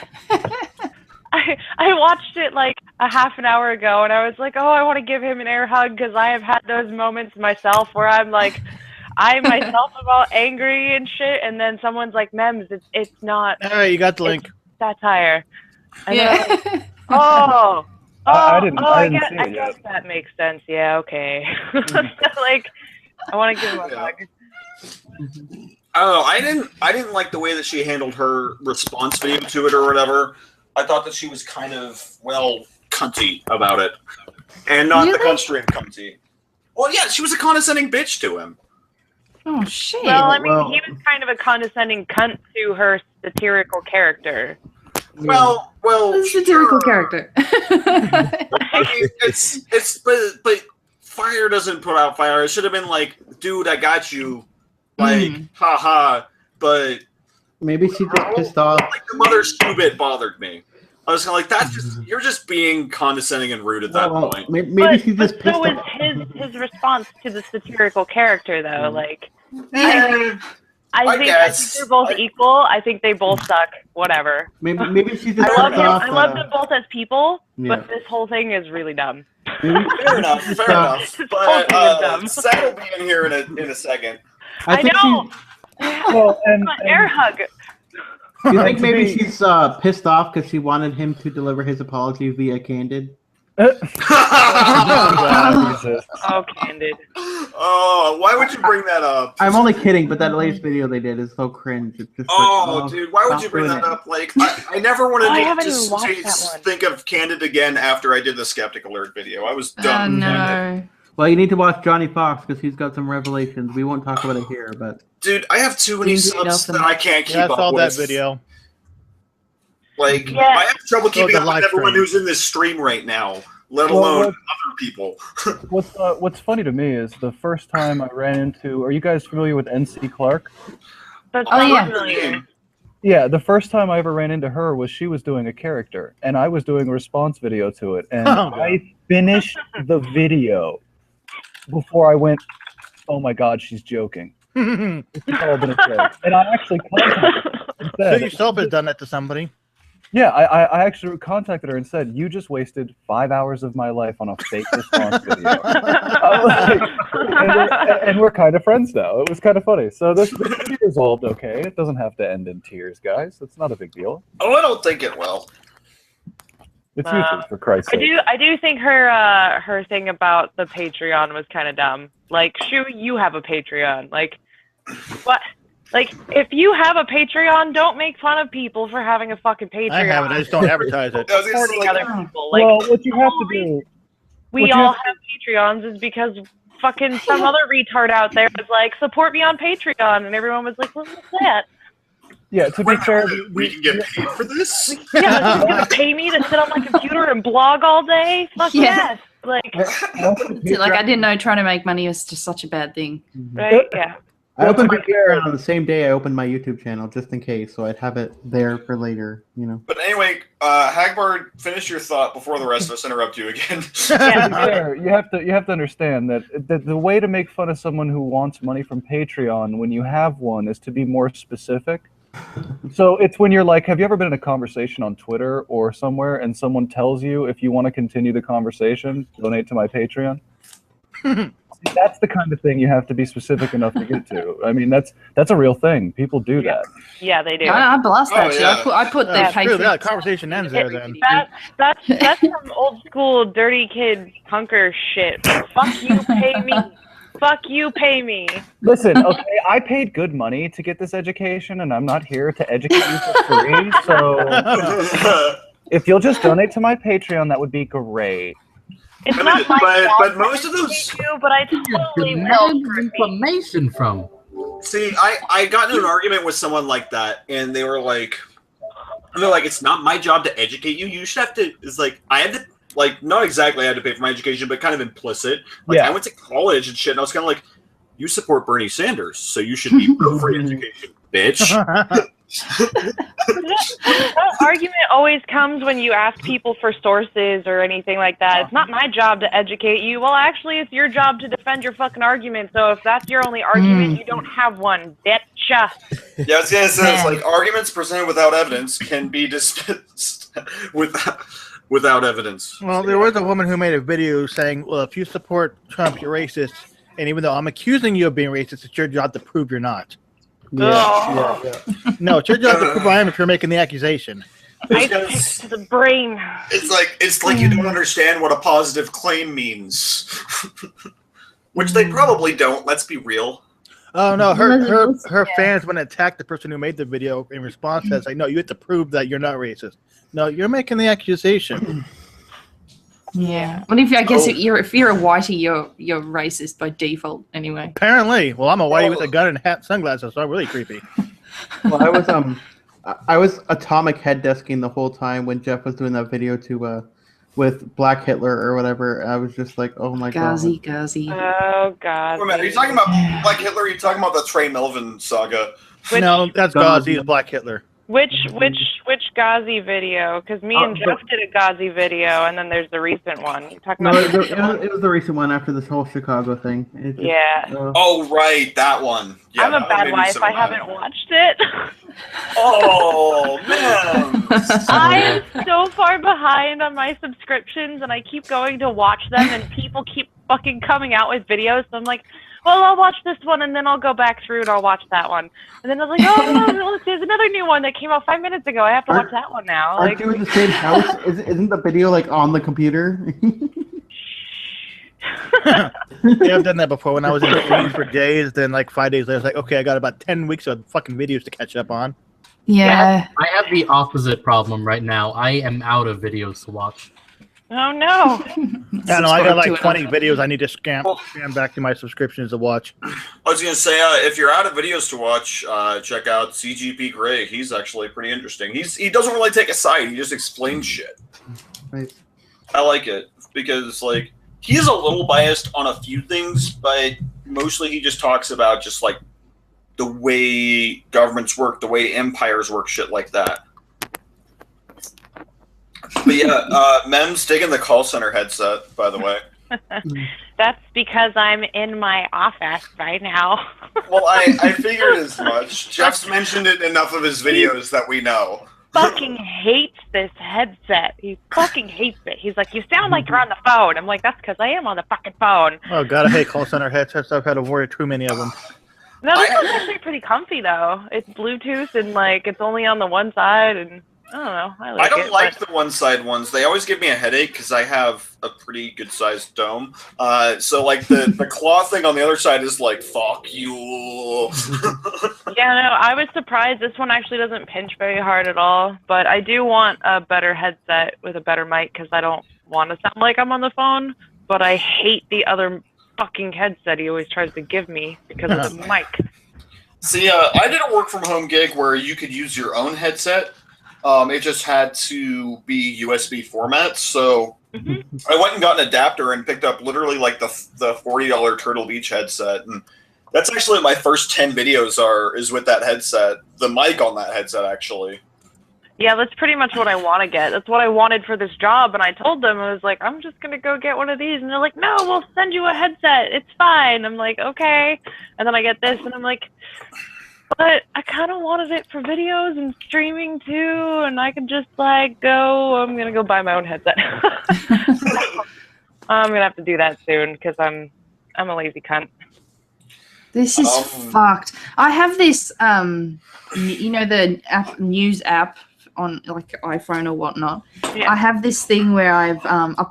[SPEAKER 9] I watched it like a half an hour ago, and I was like, oh, I want to give him an air hug because I have had those moments myself where I'm like, I myself am all angry and shit, and then someone's like, Mems, it's not.
[SPEAKER 2] All right, you got the link.
[SPEAKER 9] Satire. And
[SPEAKER 5] Yeah.
[SPEAKER 9] then, oh.
[SPEAKER 8] I didn't
[SPEAKER 9] I
[SPEAKER 8] see
[SPEAKER 9] guess
[SPEAKER 8] it yet.
[SPEAKER 9] that makes sense. Yeah, okay. Like, I want to give him a hug.
[SPEAKER 1] Oh, I didn't like the way that she handled her response video to it or whatever. I thought that she was kind of, well, cunty about it. And not the Cuntstream cunty. Well, yeah, she was a condescending bitch to him.
[SPEAKER 5] Oh, shit.
[SPEAKER 9] Well, I mean, he was kind of a condescending cunt to her satirical character.
[SPEAKER 1] Well,
[SPEAKER 5] satirical character.
[SPEAKER 1] I mean, but fire doesn't put out fire. It should have been like, dude, I got you. Like, haha. But
[SPEAKER 6] maybe she just pissed off.
[SPEAKER 1] Like the Mother Stew bit bothered me. I was kind of like, that's just you're just being condescending and rude at that point.
[SPEAKER 6] Maybe she just pissed
[SPEAKER 9] so
[SPEAKER 6] off.
[SPEAKER 9] is his response to the satirical character though, like. I think they're both equal. I think they both suck. Whatever.
[SPEAKER 6] Maybe she's just.
[SPEAKER 9] I love them both as people, but this whole thing is really dumb.
[SPEAKER 1] Fair enough. But Seth will be in here in a second.
[SPEAKER 9] I know.
[SPEAKER 8] Well, and
[SPEAKER 9] air hug.
[SPEAKER 6] Do you think maybe she's pissed off because she wanted him to deliver his apology via Candid?
[SPEAKER 9] Oh, Candid.
[SPEAKER 1] Oh, why would you bring that up?
[SPEAKER 6] I'm only kidding, but that latest video they did is so cringe. It's just
[SPEAKER 1] dude, why would you bring that up? Like, I never wanted to think of Candid again after I did the Skeptic Alert video. I was done.
[SPEAKER 5] No.
[SPEAKER 6] Well, you need to watch Johnny Fox because he's got some revelations. We won't talk about it here, but
[SPEAKER 1] dude, I have too many subs that I can't keep up with.
[SPEAKER 2] I saw that video.
[SPEAKER 1] Like, I have trouble keeping up with everyone who's in this stream right now, let alone other people.
[SPEAKER 8] What's funny to me is the first time I ran into. Are you guys familiar with NC Clark?
[SPEAKER 9] Familiar.
[SPEAKER 8] Yeah, the first time I ever ran into her was she was doing a character, and I was doing a response video to it, and I finished the video before I went, oh my god, she's joking. It's all been a joke. And I actually contacted her and said,
[SPEAKER 2] you yourself has done that to somebody.
[SPEAKER 8] Yeah, I actually contacted her and said, you just wasted 5 hours of my life on a fake response video. And we're kind of friends now. It was kind of funny. So this will be resolved okay. It doesn't have to end in tears, guys. It's not a big deal.
[SPEAKER 1] Oh, I don't think it will.
[SPEAKER 8] It's YouTube, for Christ's sake.
[SPEAKER 9] I do think her thing about the Patreon was kind of dumb. Like, Shu, you have a Patreon. Like, what? Like, if you have a Patreon, don't make fun of people for having a fucking Patreon.
[SPEAKER 2] I have it. I just don't advertise it.
[SPEAKER 9] Supporting other people. Like,
[SPEAKER 8] well, what you have to do...
[SPEAKER 9] We all have Patreons is because fucking some other retard out there was like, support me on Patreon. And everyone was like, what's that?
[SPEAKER 8] Yeah, to be fair,
[SPEAKER 1] we can get paid for this?
[SPEAKER 9] Yeah, you're going to pay me to sit on my computer and blog all day? Fuck yes. Like,
[SPEAKER 5] I didn't know trying to make money was just such a bad thing.
[SPEAKER 9] Right? Yeah.
[SPEAKER 6] I opened my Patreon on the same day I opened my YouTube channel, just in case, so I'd have it there for later, you know.
[SPEAKER 1] But anyway, Hagbard, finish your thought before the rest of us interrupt you again.
[SPEAKER 8] You have to understand that the way to make fun of someone who wants money from Patreon when you have one is to be more specific. So it's when you're like, have you ever been in a conversation on Twitter or somewhere and someone tells you, if you want to continue the conversation, donate to my Patreon? That's the kind of thing you have to be specific enough to get to. I mean, that's a real thing. People do that.
[SPEAKER 9] Yeah, they do.
[SPEAKER 5] I blast that shit.
[SPEAKER 1] Yeah.
[SPEAKER 5] I put the Patreon.
[SPEAKER 2] Yeah, the conversation ends there then.
[SPEAKER 9] That's some old school dirty kid punker shit. Fuck you, pay me. Fuck you, pay me.
[SPEAKER 8] Listen, okay, I paid good money to get this education, and I'm not here to educate you for free. So if you'll just donate to my Patreon, that would be great.
[SPEAKER 9] It's not my job
[SPEAKER 1] but most of those,
[SPEAKER 9] but I totally will.
[SPEAKER 3] Information from.
[SPEAKER 1] See, I got into an argument with someone like that, and they were like, it's not my job to educate you. You should have to. It's like I had to. Like, not exactly I had to pay for my education, but kind of implicit. Like, I went to college and shit, and I was kind of like, you support Bernie Sanders, so you should be pro free education, bitch.
[SPEAKER 9] That argument always comes when you ask people for sources or anything like that. It's not my job to educate you. Well, actually, it's your job to defend your fucking argument. So if that's your only argument, you don't have one, bitch.
[SPEAKER 1] Yeah, I was gonna say, it's like arguments presented without evidence can be dismissed without evidence.
[SPEAKER 2] Well, there was a woman who made a video saying, well, if you support Trump, you're racist. And even though I'm accusing you of being racist, it's your job to prove you're not.
[SPEAKER 1] Yeah.
[SPEAKER 2] No, it's your job to prove I am if you're making the accusation.
[SPEAKER 9] I stick to the brain.
[SPEAKER 1] It's like you don't understand what a positive claim means. Which they probably don't, let's be real.
[SPEAKER 2] Oh, no, her fans went and attacked the person who made the video in response to that. Like, no, you have to prove that you're not racist. No, you're making the accusation.
[SPEAKER 5] Yeah. Well, if if you're a whitey, you're racist by default anyway.
[SPEAKER 2] Apparently. Well, I'm a whitey with a gun and hat and sunglasses, so I'm really creepy.
[SPEAKER 6] Well, I was atomic head desking the whole time when Jeff was doing that video with Black Hitler or whatever. I was just like, oh my god.
[SPEAKER 5] Gazi.
[SPEAKER 9] Oh god.
[SPEAKER 1] Wait a minute, are you talking about Black Hitler? Or are you talking about the Trey Melvin saga?
[SPEAKER 2] No, that's Gazi, Black Hitler.
[SPEAKER 9] Which Ghazi video? Because me and Jeff did a Ghazi video, and then there's the recent one. You talking about
[SPEAKER 6] it was the recent one after this whole Chicago thing.
[SPEAKER 1] Oh, right, that one. Yeah,
[SPEAKER 9] I'm a bad wife. I haven't watched it.
[SPEAKER 1] Oh, man.
[SPEAKER 9] I am so far behind on my subscriptions, and I keep going to watch them, and people keep fucking coming out with videos. So I'm like, well, I'll watch this one, and then I'll go back through and I'll watch that one. And then I was like, oh, no, there's another new one that came out 5 minutes ago. I have to watch that one now.
[SPEAKER 6] Aren't you in the same house? Isn't the video like on the computer?
[SPEAKER 2] Yeah, I've done that before. When I was in Queens for days, then like 5 days later, I was like, okay, I got about 10 weeks of fucking videos to catch up on.
[SPEAKER 5] Yeah.
[SPEAKER 3] I have the opposite problem right now. I am out of videos to watch.
[SPEAKER 9] Oh, no.
[SPEAKER 2] Yeah, no, I got like 20 videos I need to scam back to my subscriptions to watch.
[SPEAKER 1] I was going to say, if you're out of videos to watch, check out CGP Grey. He's actually pretty interesting. He doesn't really take a side. He just explains shit.
[SPEAKER 6] Right.
[SPEAKER 1] I like it because, like, he is a little biased on a few things, but mostly he just talks about just, like, the way governments work, the way empires work, shit like that. But yeah, Mem's taking the call center headset, by the way.
[SPEAKER 9] That's because I'm in my office right now.
[SPEAKER 1] Well, I figured as much. Jeff's mentioned it in enough of his videos that we know.
[SPEAKER 9] Fucking hates this headset. He fucking hates it. He's like, you sound like you're on the phone. I'm like, that's because I am on the fucking phone.
[SPEAKER 2] Oh god, I hate call center headsets. I've had to worry too many of them.
[SPEAKER 9] No, this one's actually pretty comfy though. It's Bluetooth and like it's only on the one side, and I don't know. I
[SPEAKER 1] don't like the one-side ones. They always give me a headache because I have a pretty good-sized dome. So like the claw thing on the other side is like, fuck you.
[SPEAKER 9] Yeah, no, I was surprised. This one actually doesn't pinch very hard at all. But I do want a better headset with a better mic because I don't want to sound like I'm on the phone. But I hate the other fucking headset he always tries to give me because of the mic.
[SPEAKER 1] See, I did a work-from-home gig where you could use your own headset. It just had to be USB format, so I went and got an adapter and picked up literally like the $40 Turtle Beach headset, and that's actually my first 10 videos is with that headset. The mic on that headset, actually.
[SPEAKER 9] Yeah, that's pretty much what I want to get. That's what I wanted for this job, and I told them, I was like, I'm just going to go get one of these, and they're like, no, we'll send you a headset. It's fine. I'm like, okay. And then I get this, and I'm like, but I kind of wanted it for videos and streaming too, and I could just like I'm going to go buy my own headset. I'm going to have to do that soon because I'm a lazy cunt.
[SPEAKER 5] This is fucked. I have this, you know, the news app on like iPhone or whatnot. Yeah. I have this thing where I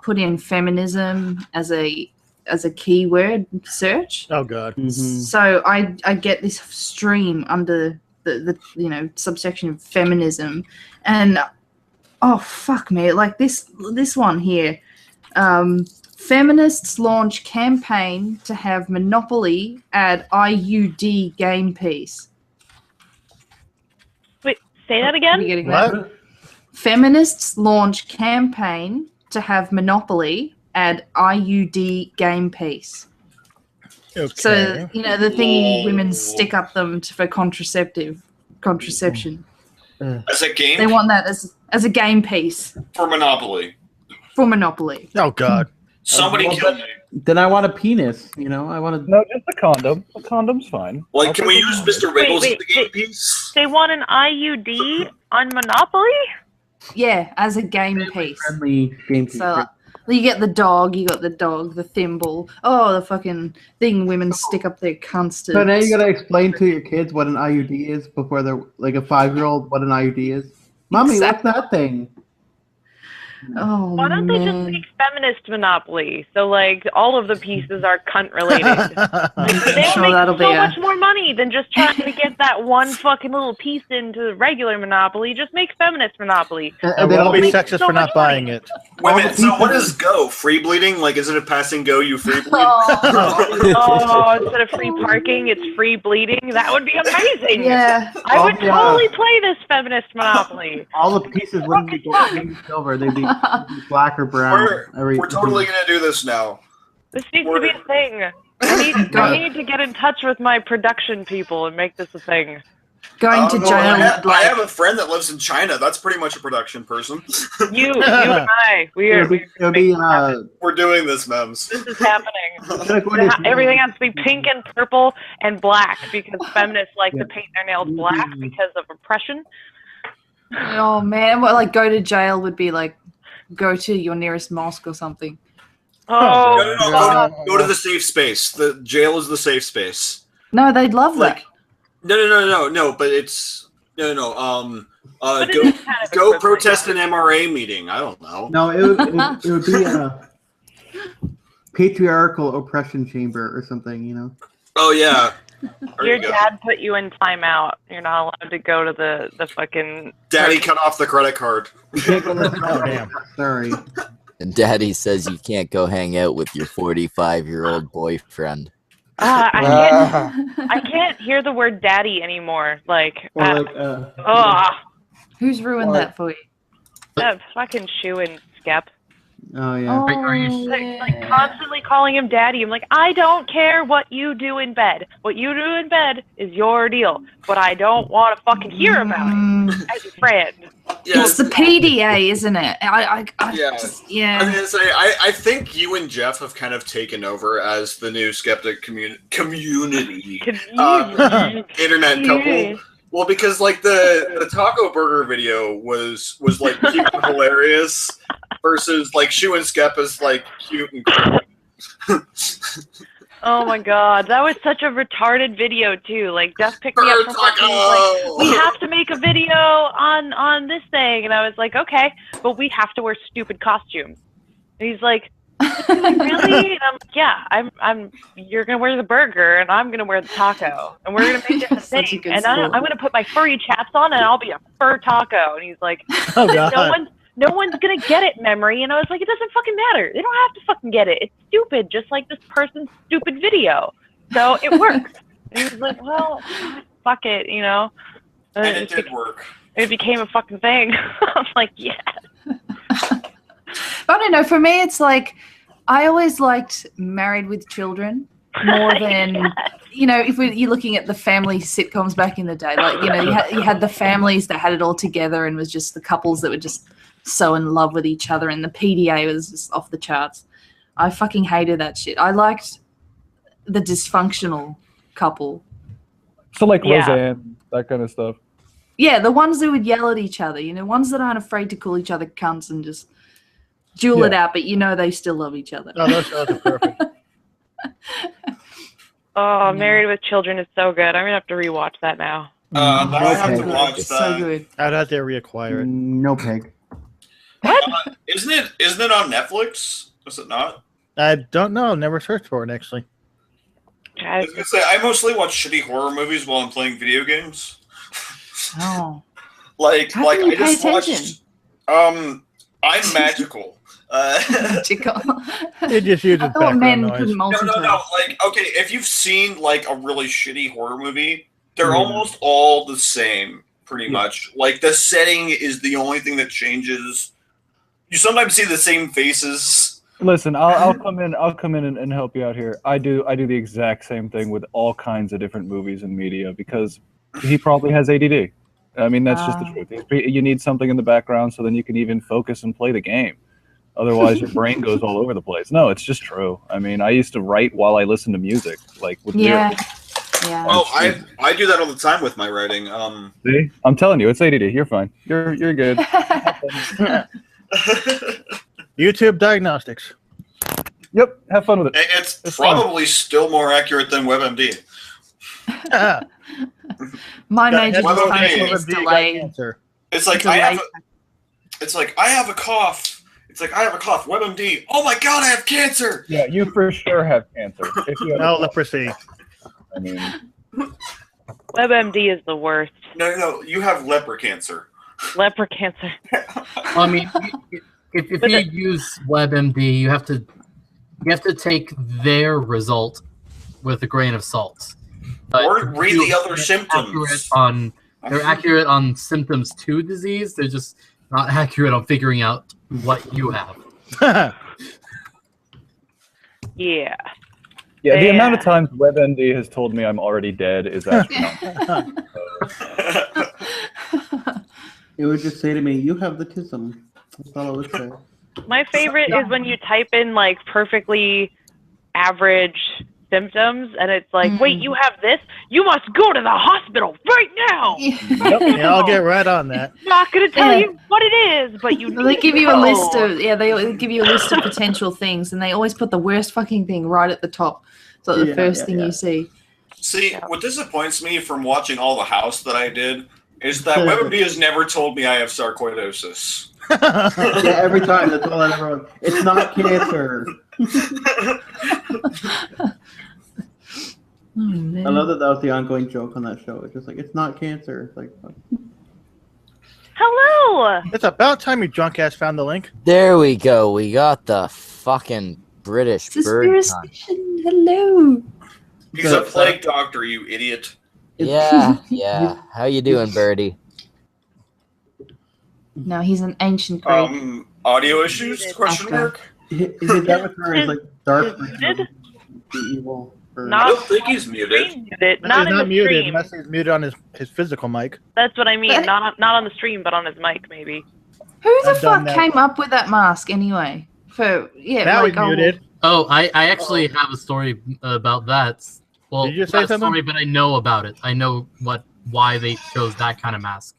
[SPEAKER 5] put in feminism as a keyword search.
[SPEAKER 2] Oh god.
[SPEAKER 5] Mm-hmm. So I get this stream under the subsection of feminism, and oh fuck me, like this one here. Feminists launch campaign to have Monopoly add IUD game piece.
[SPEAKER 9] Wait, say that again?
[SPEAKER 2] What?
[SPEAKER 5] Feminists launch campaign to have Monopoly add IUD game piece.
[SPEAKER 2] Okay.
[SPEAKER 5] So, the thing women stick up them for contraception.
[SPEAKER 1] As a game?
[SPEAKER 5] They want that as a game piece.
[SPEAKER 1] For Monopoly.
[SPEAKER 5] For Monopoly.
[SPEAKER 2] Oh, God.
[SPEAKER 1] Somebody kill me.
[SPEAKER 6] Then I want a penis, I want to...
[SPEAKER 8] No, just a condom. A condom's fine.
[SPEAKER 1] Like, can we use Mr. Wiggles as the game piece?
[SPEAKER 9] They want an IUD on Monopoly?
[SPEAKER 5] Yeah, as a game piece.
[SPEAKER 6] Friendly game piece.
[SPEAKER 5] So, you get the dog, the thimble. Oh, the fucking thing women stick up their cunts to.
[SPEAKER 6] So now you gotta explain to your kids what an IUD is before they're like a 5-year-old what an IUD is. Mommy,
[SPEAKER 5] Exactly.
[SPEAKER 6] what's that thing?
[SPEAKER 5] Oh,
[SPEAKER 9] Why don't they just make feminist Monopoly? So, like, all of the pieces are cunt related. They'll make so much more money than just trying to get that one fucking little piece into regular Monopoly. Just make feminist Monopoly.
[SPEAKER 2] And we'll be sexist for not buying it.
[SPEAKER 1] Wait a minute, so what is Go? Free bleeding? Like, is it a pass and go, you free bleed?
[SPEAKER 9] Oh, instead of free parking, it's free bleeding? That would be amazing.
[SPEAKER 5] Yeah.
[SPEAKER 9] I would totally play this feminist Monopoly.
[SPEAKER 6] All the pieces wouldn't be gold and silver. They'd be black or brown.
[SPEAKER 1] We're totally going to do this now.
[SPEAKER 9] This needs to be a thing. I need to get in touch with my production people and make this a thing.
[SPEAKER 5] Going to jail.
[SPEAKER 1] I have a friend that lives in China. That's pretty much a production person.
[SPEAKER 9] You and I, we're
[SPEAKER 1] doing this, Mems.
[SPEAKER 9] This is happening. Everything has to be pink and purple and black because feminists like to paint their nails black because of oppression.
[SPEAKER 5] Oh man, well, like go to jail would be like go to your nearest mosque or something.
[SPEAKER 1] Oh, go to the safe space. The jail is the safe space.
[SPEAKER 5] No, they'd love that.
[SPEAKER 1] No, but it's go protest an MRA meeting. I don't know.
[SPEAKER 6] No, it would be a patriarchal oppression chamber or something, you know.
[SPEAKER 1] Oh yeah.
[SPEAKER 9] Your dad put you in timeout. You're not allowed to go to the fucking.
[SPEAKER 1] Daddy cut off the credit card.
[SPEAKER 6] Sorry.
[SPEAKER 4] And Daddy says you can't go hang out with your 45-year-old boyfriend.
[SPEAKER 9] I can't hear the word daddy anymore.
[SPEAKER 5] Who's ruined that for you?
[SPEAKER 9] That fucking shoe and Skep.
[SPEAKER 6] Oh yeah.
[SPEAKER 9] Like constantly calling him daddy. I'm like, I don't care what you do in bed. What you do in bed is your deal. But I don't want to fucking hear about it as a friend.
[SPEAKER 5] It's the PDA, isn't it? I was
[SPEAKER 1] gonna say, I think you and Jeff have kind of taken over as the new skeptic community internet couple. Well, because like the taco burger video was like cute and hilarious, versus like Shu and Skep is like cute and cool.
[SPEAKER 9] Oh my god, that was such a retarded video too. Like Jeff picked me up from fucking, like, we have to make a video on this thing, and I was like, okay, but we have to wear stupid costumes. And he's like, really? And I'm like, yeah, I'm. You're gonna wear the burger, and I'm gonna wear the taco, and we're gonna make it a thing. And I'm gonna put my furry chaps on, and I'll be a fur taco. And he's like,
[SPEAKER 2] oh god.
[SPEAKER 9] No one's gonna get it, Memorie. And I was like, it doesn't fucking matter. They don't have to fucking get it. It's stupid, just like this person's stupid video. So it works. And he was like, well, fuck it, you know.
[SPEAKER 1] And it did work.
[SPEAKER 9] It became a fucking thing. I'm like, yeah.
[SPEAKER 5] I don't know. For me, it's like I always liked Married with Children more than if you're looking at the family sitcoms back in the day. Like you had the families that had it all together and was just the couples that were just so in love with each other, and the PDA was just off the charts. I fucking hated that shit. I liked the dysfunctional couple.
[SPEAKER 8] So like Roseanne, that kind of stuff.
[SPEAKER 5] Yeah, the ones that would yell at each other. Ones that aren't afraid to call each other cunts and just duel it out, but they still love each other.
[SPEAKER 2] Oh, those shows are perfect.
[SPEAKER 9] Oh, Married with Children is so good. I'm gonna have to rewatch that now.
[SPEAKER 1] I have to watch that.
[SPEAKER 5] It's so good.
[SPEAKER 2] I'd have to reacquire it.
[SPEAKER 6] No pig.
[SPEAKER 9] What?
[SPEAKER 1] Isn't it on Netflix? Is it not?
[SPEAKER 2] I don't know. Never searched for it actually.
[SPEAKER 1] I was gonna say I mostly watch shitty horror movies while I'm playing video games.
[SPEAKER 5] Oh.
[SPEAKER 1] How can you pay attention? I'm magical.
[SPEAKER 5] Magical.
[SPEAKER 2] It just uses background noise.
[SPEAKER 1] No. Like, okay, if you've seen like a really shitty horror movie, they're almost all the same, pretty much. Like the setting is the only thing that changes. You sometimes see the same faces.
[SPEAKER 8] Listen, I'll come in and help you out here. I do the exact same thing with all kinds of different movies and media because he probably has ADD. I mean, that's just the truth. You need something in the background so then you can even focus and play the game. Otherwise, your brain goes all over the place. No, it's just true. I mean, I used to write while I listened to music, like with lyrics.
[SPEAKER 5] Yeah.
[SPEAKER 1] Oh, I do that all the time with my writing.
[SPEAKER 8] See, I'm telling you, it's ADD. You're fine. You're good.
[SPEAKER 2] YouTube diagnostics.
[SPEAKER 8] Yep, have fun with it.
[SPEAKER 1] It's probably still more accurate than WebMD.
[SPEAKER 5] My major dysfunction is delay.
[SPEAKER 1] It's like I have a cough. It's like I have a cough. WebMD. Oh my god, I have cancer.
[SPEAKER 8] Yeah, you for sure have cancer. If you have
[SPEAKER 2] leprosy.
[SPEAKER 8] I mean,
[SPEAKER 9] WebMD is the worst.
[SPEAKER 1] No, you have leper cancer.
[SPEAKER 9] Leper cancer.
[SPEAKER 3] I mean, if you use WebMD, you have to take their result with a grain of salt.
[SPEAKER 1] Or read the other symptoms.
[SPEAKER 3] They're accurate on symptoms to disease. They're just not accurate on figuring out what you have.
[SPEAKER 9] Yeah.
[SPEAKER 8] Yeah, the amount of times WebMD has told me I'm already dead is astronomical.
[SPEAKER 6] It would just say to me, "You have the tism." That's all it would say.
[SPEAKER 9] My favorite is when you type in like perfectly average symptoms, and it's like, wait, you have this? You must go to the hospital right now.
[SPEAKER 2] Yeah, I'll get right on that.
[SPEAKER 9] I'm not gonna tell you what it is, but you.
[SPEAKER 5] They give you a list of they give you a list of potential things, and they always put the worst fucking thing right at the top. So the first thing you see.
[SPEAKER 1] See, what disappoints me from watching all the House that I did is that WebMD has never told me I have sarcoidosis.
[SPEAKER 6] Yeah, every time. That's all I ever. It's not cancer.
[SPEAKER 5] Oh, man.
[SPEAKER 6] I love that was the ongoing joke on that show. It's just like, it's not cancer. It's like,
[SPEAKER 9] hello.
[SPEAKER 2] It's about time you drunk ass found the link.
[SPEAKER 4] There we go. We got the fucking British bird.
[SPEAKER 5] Satiratician, hello.
[SPEAKER 1] He's a plague doctor, you idiot.
[SPEAKER 4] Yeah, yeah. How you doing, Birdie?
[SPEAKER 5] No, he's an ancient Greek.
[SPEAKER 1] Audio issues? Question mark?
[SPEAKER 6] His avatar is like dark. The evil.
[SPEAKER 1] I don't think he's muted.
[SPEAKER 9] Not
[SPEAKER 2] he's
[SPEAKER 9] in
[SPEAKER 2] not
[SPEAKER 9] the
[SPEAKER 2] muted
[SPEAKER 9] stream.
[SPEAKER 2] unless he's muted on his physical mic.
[SPEAKER 9] That's what I mean. Not on the stream, but on his mic, maybe.
[SPEAKER 5] Who the
[SPEAKER 2] I've done
[SPEAKER 5] fuck
[SPEAKER 2] that.
[SPEAKER 5] came up with that mask anyway? For
[SPEAKER 2] Now he's muted.
[SPEAKER 3] Oh, I actually have a story about that. Well,
[SPEAKER 2] Did you say
[SPEAKER 3] not a
[SPEAKER 2] something?
[SPEAKER 3] story, but I know about it. I know why they chose that kind of mask.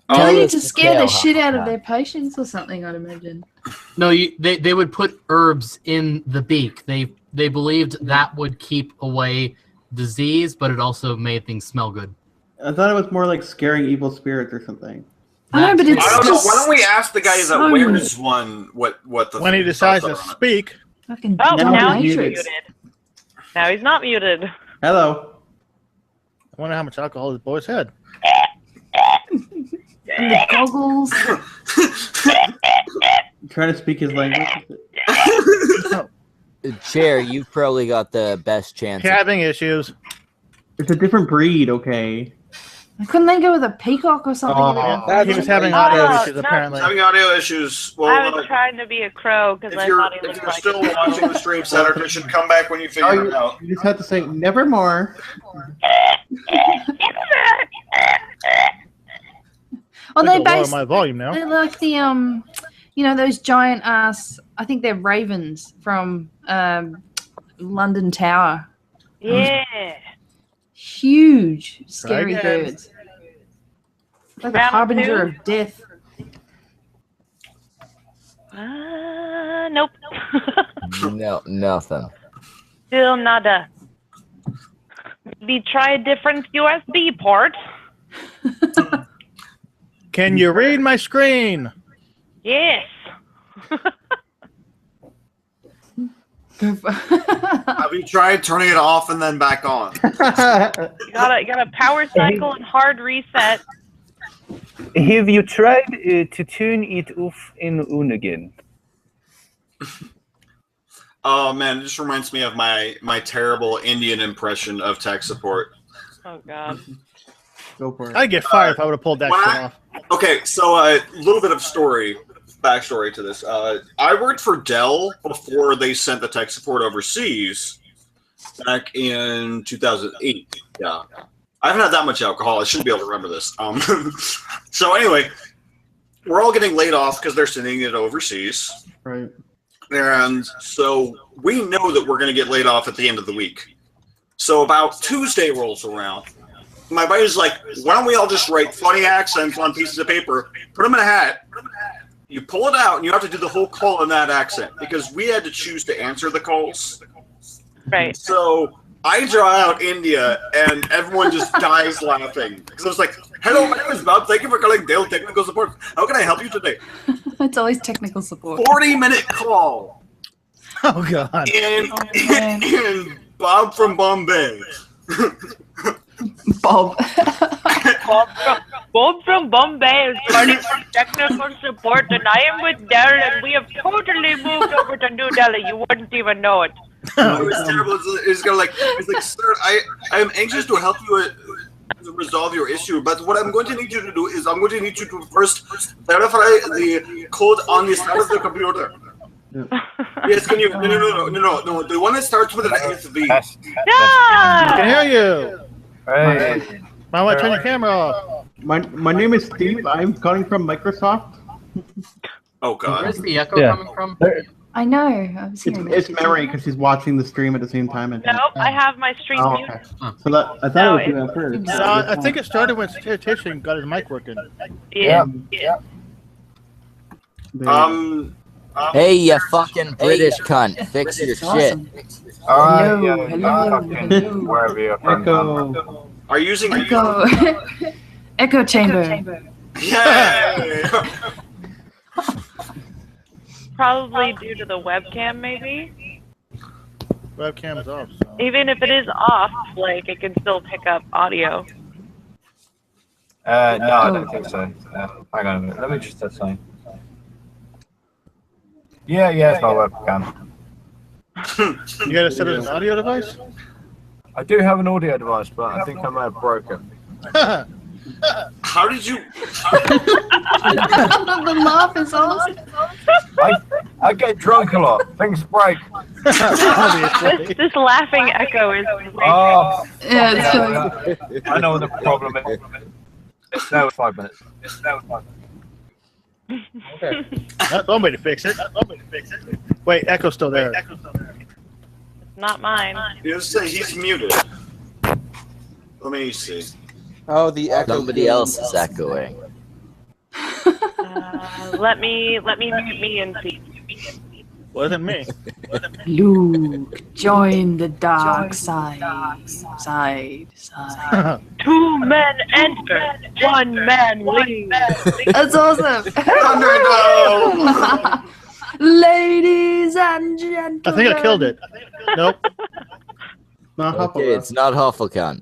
[SPEAKER 5] Probably to scare the shit out of their patients or something, I'd imagine.
[SPEAKER 3] No, they would put herbs in the beak. They believed that would keep away disease, but it also made things smell good.
[SPEAKER 6] I thought it was more like scaring evil spirits or something.
[SPEAKER 5] I know, but it's
[SPEAKER 1] I don't know.
[SPEAKER 5] just
[SPEAKER 1] Why don't we ask the guy that wears one what the
[SPEAKER 2] When he decides to speak.
[SPEAKER 5] fucking
[SPEAKER 9] Oh, now he's
[SPEAKER 5] dominatrix.
[SPEAKER 9] muted. Now he's not muted.
[SPEAKER 6] Hello.
[SPEAKER 2] I wonder how much alcohol this boy's had.
[SPEAKER 5] And the goggles.
[SPEAKER 6] Trying to speak his language.
[SPEAKER 4] Chair, you've probably got the best chance.
[SPEAKER 2] Having issues.
[SPEAKER 6] It's a different breed, okay?
[SPEAKER 5] Couldn't they go with a peacock or something?
[SPEAKER 2] He was having audio issues, apparently.
[SPEAKER 1] Having audio issues. Well,
[SPEAKER 9] I was trying to be a crow because I thought he
[SPEAKER 1] if
[SPEAKER 9] looked
[SPEAKER 1] you're
[SPEAKER 9] like
[SPEAKER 1] still watching the stream, Satiratician, come back when you figure it out.
[SPEAKER 6] You just have to say, nevermore.
[SPEAKER 5] Well,
[SPEAKER 2] I
[SPEAKER 5] they
[SPEAKER 2] can lower
[SPEAKER 5] based.
[SPEAKER 2] my volume now.
[SPEAKER 5] They're like the you know, those giant ass. I think they're ravens from London Tower.
[SPEAKER 9] Yeah.
[SPEAKER 5] Huge, scary
[SPEAKER 2] again.
[SPEAKER 5] birds. Like a
[SPEAKER 9] Round
[SPEAKER 5] harbinger
[SPEAKER 9] two?
[SPEAKER 5] of death.
[SPEAKER 9] Nope.
[SPEAKER 4] No, nothing.
[SPEAKER 9] Still nada. Maybe try a different USB port.
[SPEAKER 2] Can you read my screen?
[SPEAKER 9] Yes.
[SPEAKER 1] Have you tried turning it off and then back on?
[SPEAKER 9] You gotta power cycle and hard reset.
[SPEAKER 8] Have you tried to tune it off in Omegon?
[SPEAKER 1] Oh man, it just reminds me of my terrible Indian impression of tech support.
[SPEAKER 9] Oh god.
[SPEAKER 6] Go for it.
[SPEAKER 2] I'd get fired if I would have pulled that
[SPEAKER 1] when
[SPEAKER 2] shit
[SPEAKER 1] I-
[SPEAKER 2] off.
[SPEAKER 1] Okay, so a little bit of backstory to this. I worked for Dell before they sent the tech support overseas back in 2008. Yeah. I haven't had that much alcohol. I should be able to remember this. So anyway, we're all getting laid off because they're sending it overseas.
[SPEAKER 6] Right.
[SPEAKER 1] And so we know that we're going to get laid off at the end of the week. So about Tuesday rolls around. My buddy's like, why don't we all just write funny accents on pieces of paper, put them in a hat, you pull it out, and you have to do the whole call in that accent because we had to choose to answer the calls.
[SPEAKER 9] Right.
[SPEAKER 1] So I draw out India, and everyone just dies laughing. Because I was like, hello, my name is Bob. Thank you for calling Dell Technical Support. How can I help you today?
[SPEAKER 5] It's always technical support.
[SPEAKER 1] 40-minute call.
[SPEAKER 2] Oh, God.
[SPEAKER 1] And Bob from Bombay.
[SPEAKER 5] Bob.
[SPEAKER 9] Bob from Bombay is calling for technical support, and I am with Dell, and we have totally moved over to New Delhi. You wouldn't even know it.
[SPEAKER 1] It was terrible. It's like, sir, I am anxious to help you resolve your issue, but what I'm going to need you to do is I'm going to need you to first verify the code on the side of the computer. Yes, can you? No. The one that starts with an SV.
[SPEAKER 9] Yeah.
[SPEAKER 2] I can hear you.
[SPEAKER 10] Hey.
[SPEAKER 2] My wife, turn your camera off.
[SPEAKER 6] My name is Steve. I'm calling from Microsoft.
[SPEAKER 1] Oh God.
[SPEAKER 3] Where's the echo coming from?
[SPEAKER 5] I know. I was hearing
[SPEAKER 6] It's Memorie because she's watching the stream at the same time.
[SPEAKER 9] Nope, I have my stream muted.
[SPEAKER 6] Okay. So that, I thought it was you at first.
[SPEAKER 2] I think it started when Satiratician got his mic working.
[SPEAKER 9] Yeah.
[SPEAKER 4] Hey, you fucking British cunt. Fix your shit.
[SPEAKER 10] Wherever you're from.
[SPEAKER 6] Echo.
[SPEAKER 1] Are you using
[SPEAKER 5] Echo. Echo chamber.
[SPEAKER 1] Yay!
[SPEAKER 9] Probably due to the webcam, maybe.
[SPEAKER 2] Webcam is off. So.
[SPEAKER 9] Even if it is off, like it can still pick up audio.
[SPEAKER 10] No, I don't think so. Hang on a minute. Let me just test something. Yeah, it's my webcam.
[SPEAKER 2] You gotta set it as an audio device?
[SPEAKER 10] I do have an audio device, but I think I might have broken.
[SPEAKER 1] How did you?
[SPEAKER 5] The laugh is awesome.
[SPEAKER 10] I get drunk a lot. Things break.
[SPEAKER 9] This laughing echo is.
[SPEAKER 10] Oh.
[SPEAKER 5] Yeah, it's like...
[SPEAKER 10] I know what the problem is. That was 5 minutes.
[SPEAKER 2] Okay. That's one way to fix it. Wait, Echo's still there.
[SPEAKER 9] Not mine.
[SPEAKER 1] You say he's muted. Let me see.
[SPEAKER 7] Oh, the echo.
[SPEAKER 4] Somebody else is echoing.
[SPEAKER 9] Let me mute me and see.
[SPEAKER 2] Wasn't me.
[SPEAKER 5] Luke, join the dark side.
[SPEAKER 9] Two men enter, one man leaves.
[SPEAKER 5] That's awesome. Ladies and gentlemen.
[SPEAKER 2] I think I killed it. Nope.
[SPEAKER 6] Not
[SPEAKER 4] Okay, it's not Hufflecon.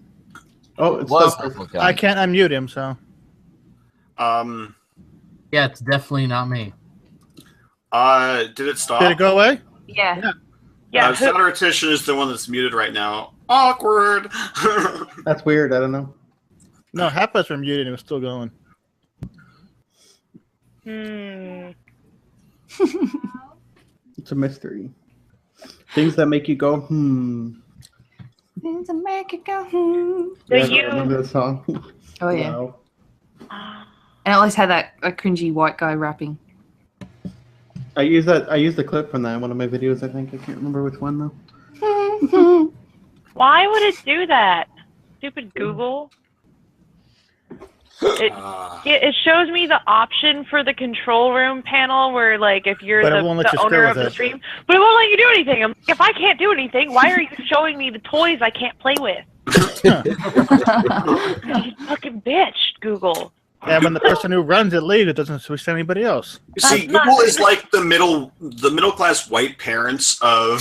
[SPEAKER 6] Oh,
[SPEAKER 4] It was Hufflecon.
[SPEAKER 2] I can't unmute him, so.
[SPEAKER 3] Yeah, it's definitely not me.
[SPEAKER 1] Did it stop?
[SPEAKER 2] Did it go away?
[SPEAKER 5] Yeah.
[SPEAKER 1] Satiratician is the one that's muted right now. Awkward.
[SPEAKER 6] That's weird. I don't know.
[SPEAKER 2] No, half of us were muted and it was still going.
[SPEAKER 6] It's a mystery. Things that make you go,
[SPEAKER 5] Things that make it go,
[SPEAKER 6] Yeah, I remember the song.
[SPEAKER 5] Oh, yeah.
[SPEAKER 6] Wow.
[SPEAKER 5] And it always had that cringy white guy rapping.
[SPEAKER 6] I used the clip from that in one of my videos, I think. I can't remember which one, though.
[SPEAKER 9] Why would it do that? Stupid Google. It shows me the option for the control room panel where, like, if you're the owner of the stream, but it won't let you do anything. I'm like, if I can't do anything, why are you showing me the toys I can't play with? You fucking bitch, Google.
[SPEAKER 2] And when the person who runs it leaves, it doesn't switch to anybody else.
[SPEAKER 1] You see, Google is like the middle class white parents of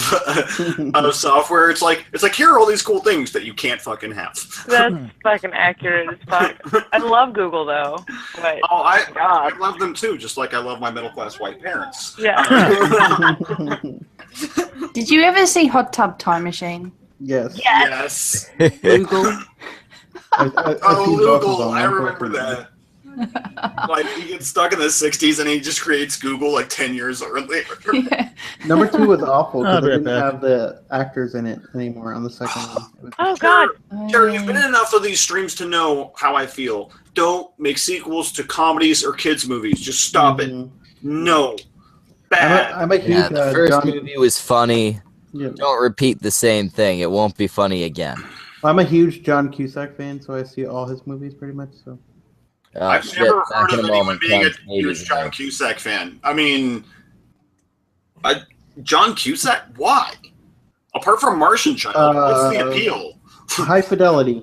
[SPEAKER 1] software. It's like here are all these cool things that you can't fucking have.
[SPEAKER 9] That's fucking accurate as fuck. I love Google though. But
[SPEAKER 1] I love them too, just like I love my middle class white parents.
[SPEAKER 9] Yeah.
[SPEAKER 5] Did you ever see Hot Tub Time Machine?
[SPEAKER 6] Yes.
[SPEAKER 1] Yes.
[SPEAKER 5] Google.
[SPEAKER 1] Google. I remember that. Like he gets stuck in the 60s and he just creates Google like 10 years earlier.
[SPEAKER 5] Yeah.
[SPEAKER 6] Number 2 was awful because they didn't
[SPEAKER 2] bad.
[SPEAKER 6] have the actors in it anymore on the second one.
[SPEAKER 9] Oh God.
[SPEAKER 1] Jerry, you've been in enough of these streams to know how I feel. Don't make sequels to comedies or kids movies. Just stop it. No. Bad.
[SPEAKER 6] I'm a huge
[SPEAKER 4] The first movie was funny.
[SPEAKER 6] Yeah.
[SPEAKER 4] Don't repeat the same thing. It won't be funny again.
[SPEAKER 6] I'm a huge John Cusack fan, so I see all his movies pretty much. So
[SPEAKER 1] I've never heard of anyone being a huge John Cusack fan. I mean, John Cusack? Why? Apart from Martian Child, what's the appeal?
[SPEAKER 6] High Fidelity.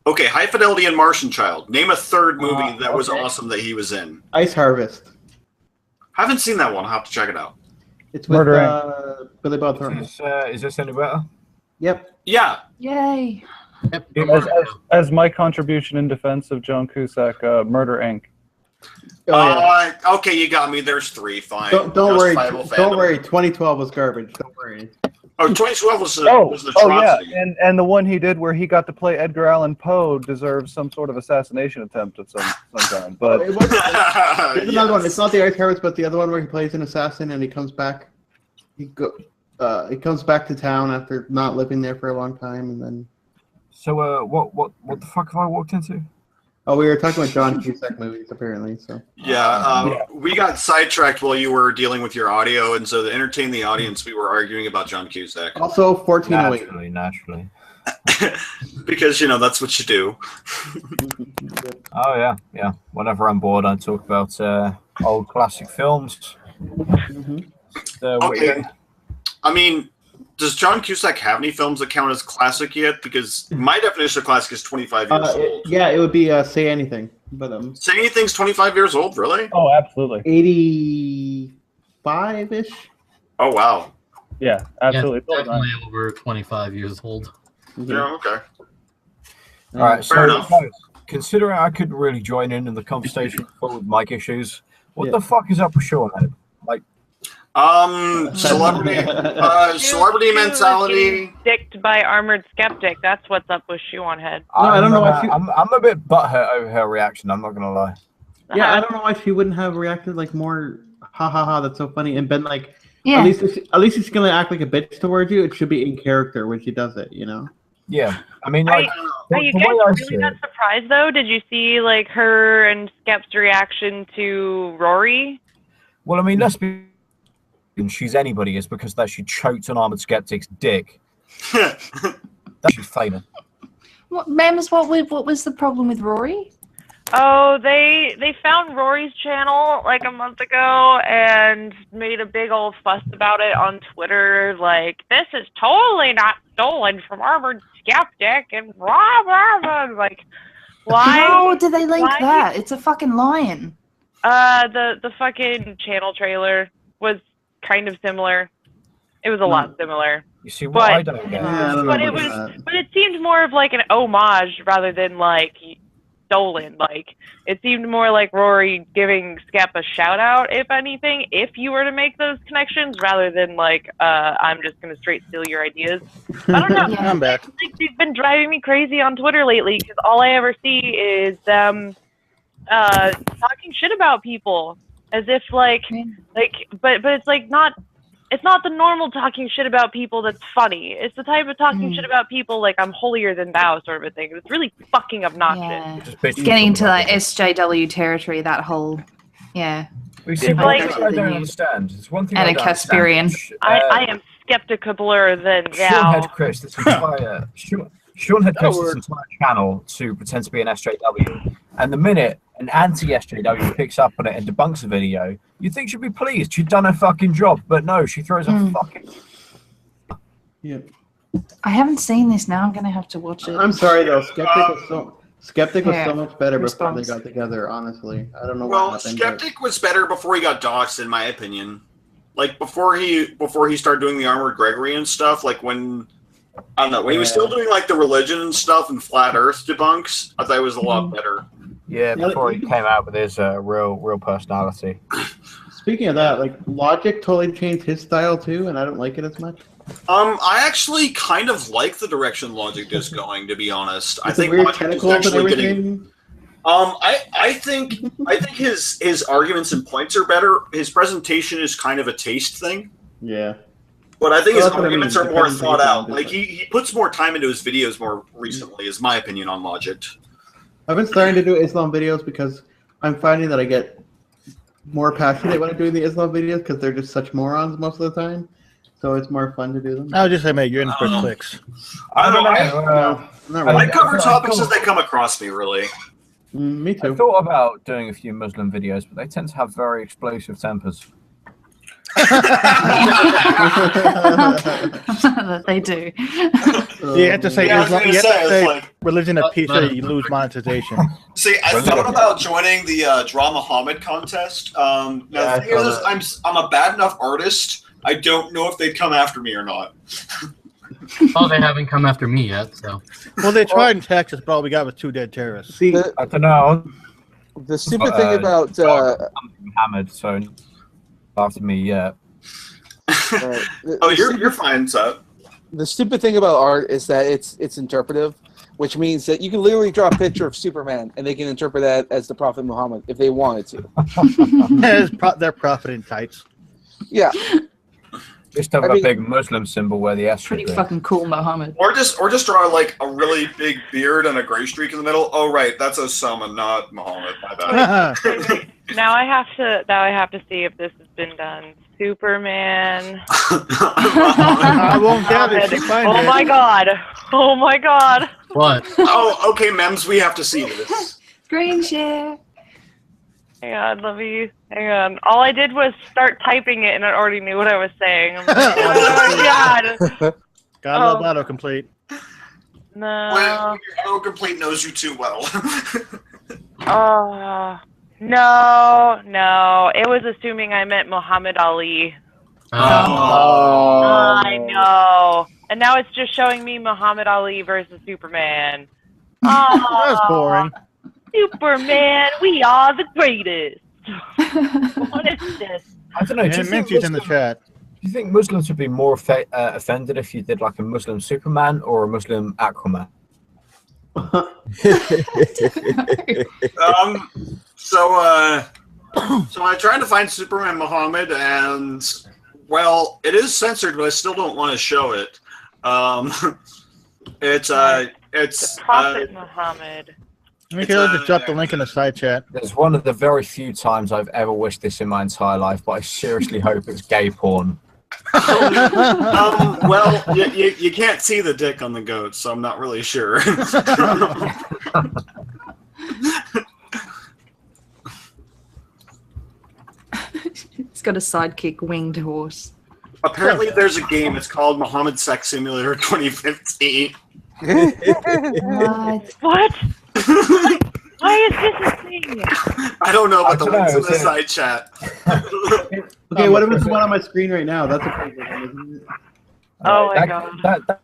[SPEAKER 1] Okay, High Fidelity and Martian Child. Name a third movie that was awesome that he was in.
[SPEAKER 6] Ice Harvest.
[SPEAKER 1] Haven't seen that one. I'll have to check it out.
[SPEAKER 6] It's with
[SPEAKER 8] Murder
[SPEAKER 6] Billy Bob Thornton.
[SPEAKER 10] Is this any better?
[SPEAKER 6] Yep.
[SPEAKER 1] Yeah.
[SPEAKER 5] Yay.
[SPEAKER 8] As my contribution in defense of John Cusack, Murder Inc.
[SPEAKER 1] Okay, you got me. There's 3. Fine.
[SPEAKER 6] Don't worry.
[SPEAKER 1] Justifiable
[SPEAKER 6] Don't
[SPEAKER 1] fandom.
[SPEAKER 6] worry. 2012 was garbage. Don't worry.
[SPEAKER 1] Oh, 2012 was an
[SPEAKER 8] Oh yeah,
[SPEAKER 1] atrocity.
[SPEAKER 8] and the one he did where he got to play Edgar Allan Poe deserves some sort of assassination attempt of some kind. But
[SPEAKER 6] There's another one. It's not the Ice Harvest, but the other one where he plays an assassin and he comes back. He comes back to town after not living there for a long time, and then.
[SPEAKER 10] So what the fuck have I walked into?
[SPEAKER 6] Oh, we were talking about John Cusack movies, apparently. So
[SPEAKER 1] we got sidetracked while you were dealing with your audio, and so to entertain the audience, we were arguing about John Cusack.
[SPEAKER 6] Also, 1408.
[SPEAKER 10] Naturally.
[SPEAKER 1] Because that's what you do.
[SPEAKER 10] Oh yeah. Whenever I'm bored, I talk about old classic films.
[SPEAKER 1] Okay. I mean, does John Cusack have any films that count as classic yet? Because my definition of classic is 25 years old.
[SPEAKER 6] Yeah, it would be Say Anything. But
[SPEAKER 1] Say Anything's 25 years old, really?
[SPEAKER 8] Oh, absolutely.
[SPEAKER 6] 85-ish?
[SPEAKER 1] Oh, wow.
[SPEAKER 8] Yeah, absolutely.
[SPEAKER 3] Yeah, definitely over 25 years old.
[SPEAKER 1] Yeah, okay.
[SPEAKER 10] All right,
[SPEAKER 1] Fair
[SPEAKER 10] so
[SPEAKER 1] enough.
[SPEAKER 10] guys, considering I couldn't really join in the conversation full with mic issues, what the fuck is up with Sean? Like,
[SPEAKER 1] celebrity mentality.
[SPEAKER 9] Dicked by Armored Skeptic. That's what's up with Shoe on Head.
[SPEAKER 6] I don't know why she...
[SPEAKER 10] I'm a bit butthurt over her reaction. I'm not gonna lie.
[SPEAKER 6] Yeah, I don't know why she wouldn't have reacted like more. Ha ha ha! That's so funny, and been like,
[SPEAKER 5] Yeah.
[SPEAKER 6] at least she's gonna act like a bitch towards you. It should be in character when she does it,
[SPEAKER 10] Yeah, I mean, like,
[SPEAKER 9] Are you guys really not surprised though? Did you see like her and Skep's reaction to Rory?
[SPEAKER 10] Well, I mean, let's be. She's anybody is because that she choked an Armored Skeptic's dick. That she's famous.
[SPEAKER 5] What, Mams, what was the problem with Rory?
[SPEAKER 9] Oh, they found Rory's channel like a month ago and made a big old fuss about it on Twitter. Like, this is totally not stolen from Armored Skeptic and blah blah blah. Like, why?
[SPEAKER 5] How did they link that? It's a fucking lion.
[SPEAKER 9] The fucking channel trailer was kind of similar. It was a lot similar.
[SPEAKER 10] You see what I don't get?
[SPEAKER 9] But it seemed more of like an homage rather than like stolen. Like, it seemed more like Rory giving Skep a shout out, if anything, if you were to make those connections, rather than like I'm just gonna straight steal your ideas. I don't know.
[SPEAKER 2] I'm back.
[SPEAKER 9] Like, they've been driving me crazy on Twitter lately because all I ever see is them talking shit about people. As if but it's like it's not the normal talking shit about people that's funny. It's the type of talking shit about people like I'm holier than thou sort of a thing. It's really fucking obnoxious.
[SPEAKER 5] Yeah. It's getting into like SJW territory, that whole
[SPEAKER 10] You see, one thing I don't understand. It's one thing
[SPEAKER 5] and
[SPEAKER 10] I
[SPEAKER 5] a
[SPEAKER 10] don't
[SPEAKER 5] Casperian.
[SPEAKER 10] understand.
[SPEAKER 9] I am skepticabler than
[SPEAKER 10] Sean
[SPEAKER 9] thou.
[SPEAKER 10] had created this entire Sean had created this entire channel to pretend to be an SJW, and the minute an anti-SJW picks up on it and debunks a video, you'd think she'd be pleased. She'd done her fucking job, but no, she throws a fucking...
[SPEAKER 6] Yeah.
[SPEAKER 5] I haven't seen this now. I'm going to have to watch it.
[SPEAKER 6] I'm sorry, though. Skeptic was so much better before they got together, honestly. I don't know what happened.
[SPEAKER 1] Skeptic was better before he got doxxed, in my opinion. Like, before he started doing the Armored Gregory and stuff, like when... I don't know, when he was still doing like the religion and stuff and flat earth debunks, I thought it was a lot better.
[SPEAKER 10] Yeah, before he came out with his real personality.
[SPEAKER 6] Speaking of that, like Logic totally changed his style too, and I don't like it as much.
[SPEAKER 1] I actually kind of like the direction Logic is going, to be honest. I think
[SPEAKER 6] weird
[SPEAKER 1] Logic is
[SPEAKER 6] tentacles and
[SPEAKER 1] actually
[SPEAKER 6] everything.
[SPEAKER 1] getting. I think his arguments and points are better. His presentation is kind of a taste thing.
[SPEAKER 6] Yeah.
[SPEAKER 1] But I think
[SPEAKER 6] Well,
[SPEAKER 1] his
[SPEAKER 6] that's what I mean,
[SPEAKER 1] arguments are
[SPEAKER 6] the
[SPEAKER 1] more thought out.
[SPEAKER 6] presentation
[SPEAKER 1] Like he puts more time into his videos more recently, is my opinion on Logic.
[SPEAKER 6] I've been starting to do Islam videos because I'm finding that I get more passionate when I'm doing the Islam videos because they're just such morons most of the time. So it's more fun to do them.
[SPEAKER 2] I would just say, mate, you're in for clicks.
[SPEAKER 1] I don't know.
[SPEAKER 6] Not really.
[SPEAKER 1] I cover topics as they come across me, really.
[SPEAKER 6] Me too.
[SPEAKER 10] I thought about doing a few Muslim videos, but they tend to have very explosive tempers.
[SPEAKER 5] They do.
[SPEAKER 2] You have to say, religion of peace, or you lose monetization.
[SPEAKER 1] See, I thought about joining the Draw Muhammad contest. Now, the thing is, I'm a bad enough artist. I don't know if they'd come after me or not.
[SPEAKER 3] Oh, they haven't come after me yet, so.
[SPEAKER 2] Well, they tried in Texas, but all we got was 2 dead terrorists.
[SPEAKER 6] See,
[SPEAKER 10] I don't know.
[SPEAKER 7] The stupid thing about
[SPEAKER 10] Hammered, so after me yet.
[SPEAKER 1] Oh, you're fine, so.
[SPEAKER 7] The stupid thing about art is that it's interpretive, which means that you can literally draw a picture of Superman and they can interpret that as the Prophet Muhammad if they wanted to.
[SPEAKER 2] They're profiting tights.
[SPEAKER 7] Yeah.
[SPEAKER 10] Just have a big Muslim symbol where the S should
[SPEAKER 5] Pretty
[SPEAKER 10] be.
[SPEAKER 5] fucking cool, Mohammed.
[SPEAKER 1] Or just draw like a really big beard and a gray streak in the middle. Oh right, that's Osama, not Muhammad. My bad.
[SPEAKER 9] Now I have to see if this has been done. Superman.
[SPEAKER 2] I won't doubt it. She find
[SPEAKER 9] Oh
[SPEAKER 2] it.
[SPEAKER 9] my god. Oh my god.
[SPEAKER 3] What?
[SPEAKER 1] Oh, okay, Mems, we have to see this.
[SPEAKER 5] Screen share.
[SPEAKER 9] Hang on, let me. Hang on. All I did was start typing it, and I already knew what I was saying. I'm like, oh my god.
[SPEAKER 2] Gotta love autocomplete.
[SPEAKER 9] No.
[SPEAKER 1] Well, your autocomplete knows you too well.
[SPEAKER 9] No. It was assuming I meant Muhammad Ali. I know. And now it's just showing me Muhammad Ali versus Superman.
[SPEAKER 2] That's boring.
[SPEAKER 9] Superman, we are the greatest. What is this?
[SPEAKER 10] I don't know. Do you think
[SPEAKER 2] Minty's in the chat.
[SPEAKER 10] Do you think Muslims would be more offended if you did like a Muslim Superman or a Muslim Aquaman?
[SPEAKER 1] So I tried to find Superman Muhammad, and well, it is censored, but I still don't want to show it. It's
[SPEAKER 9] the Prophet Muhammad.
[SPEAKER 2] We can just drop the link in the side chat.
[SPEAKER 10] There's one of the very few times I've ever wished this in my entire life, but I seriously hope it's gay porn.
[SPEAKER 1] Well, you can't see the dick on the goat, so I'm not really sure.
[SPEAKER 5] It's got a sidekick winged horse.
[SPEAKER 1] Apparently, there's a game. It's called Muhammad Sex Simulator 2015.
[SPEAKER 9] What? Why is this a thing?
[SPEAKER 1] I don't know, but the link's in the side chat.
[SPEAKER 6] Okay, what if it's one on my screen right now? That's a pretty good one, isn't it?
[SPEAKER 9] Oh my god.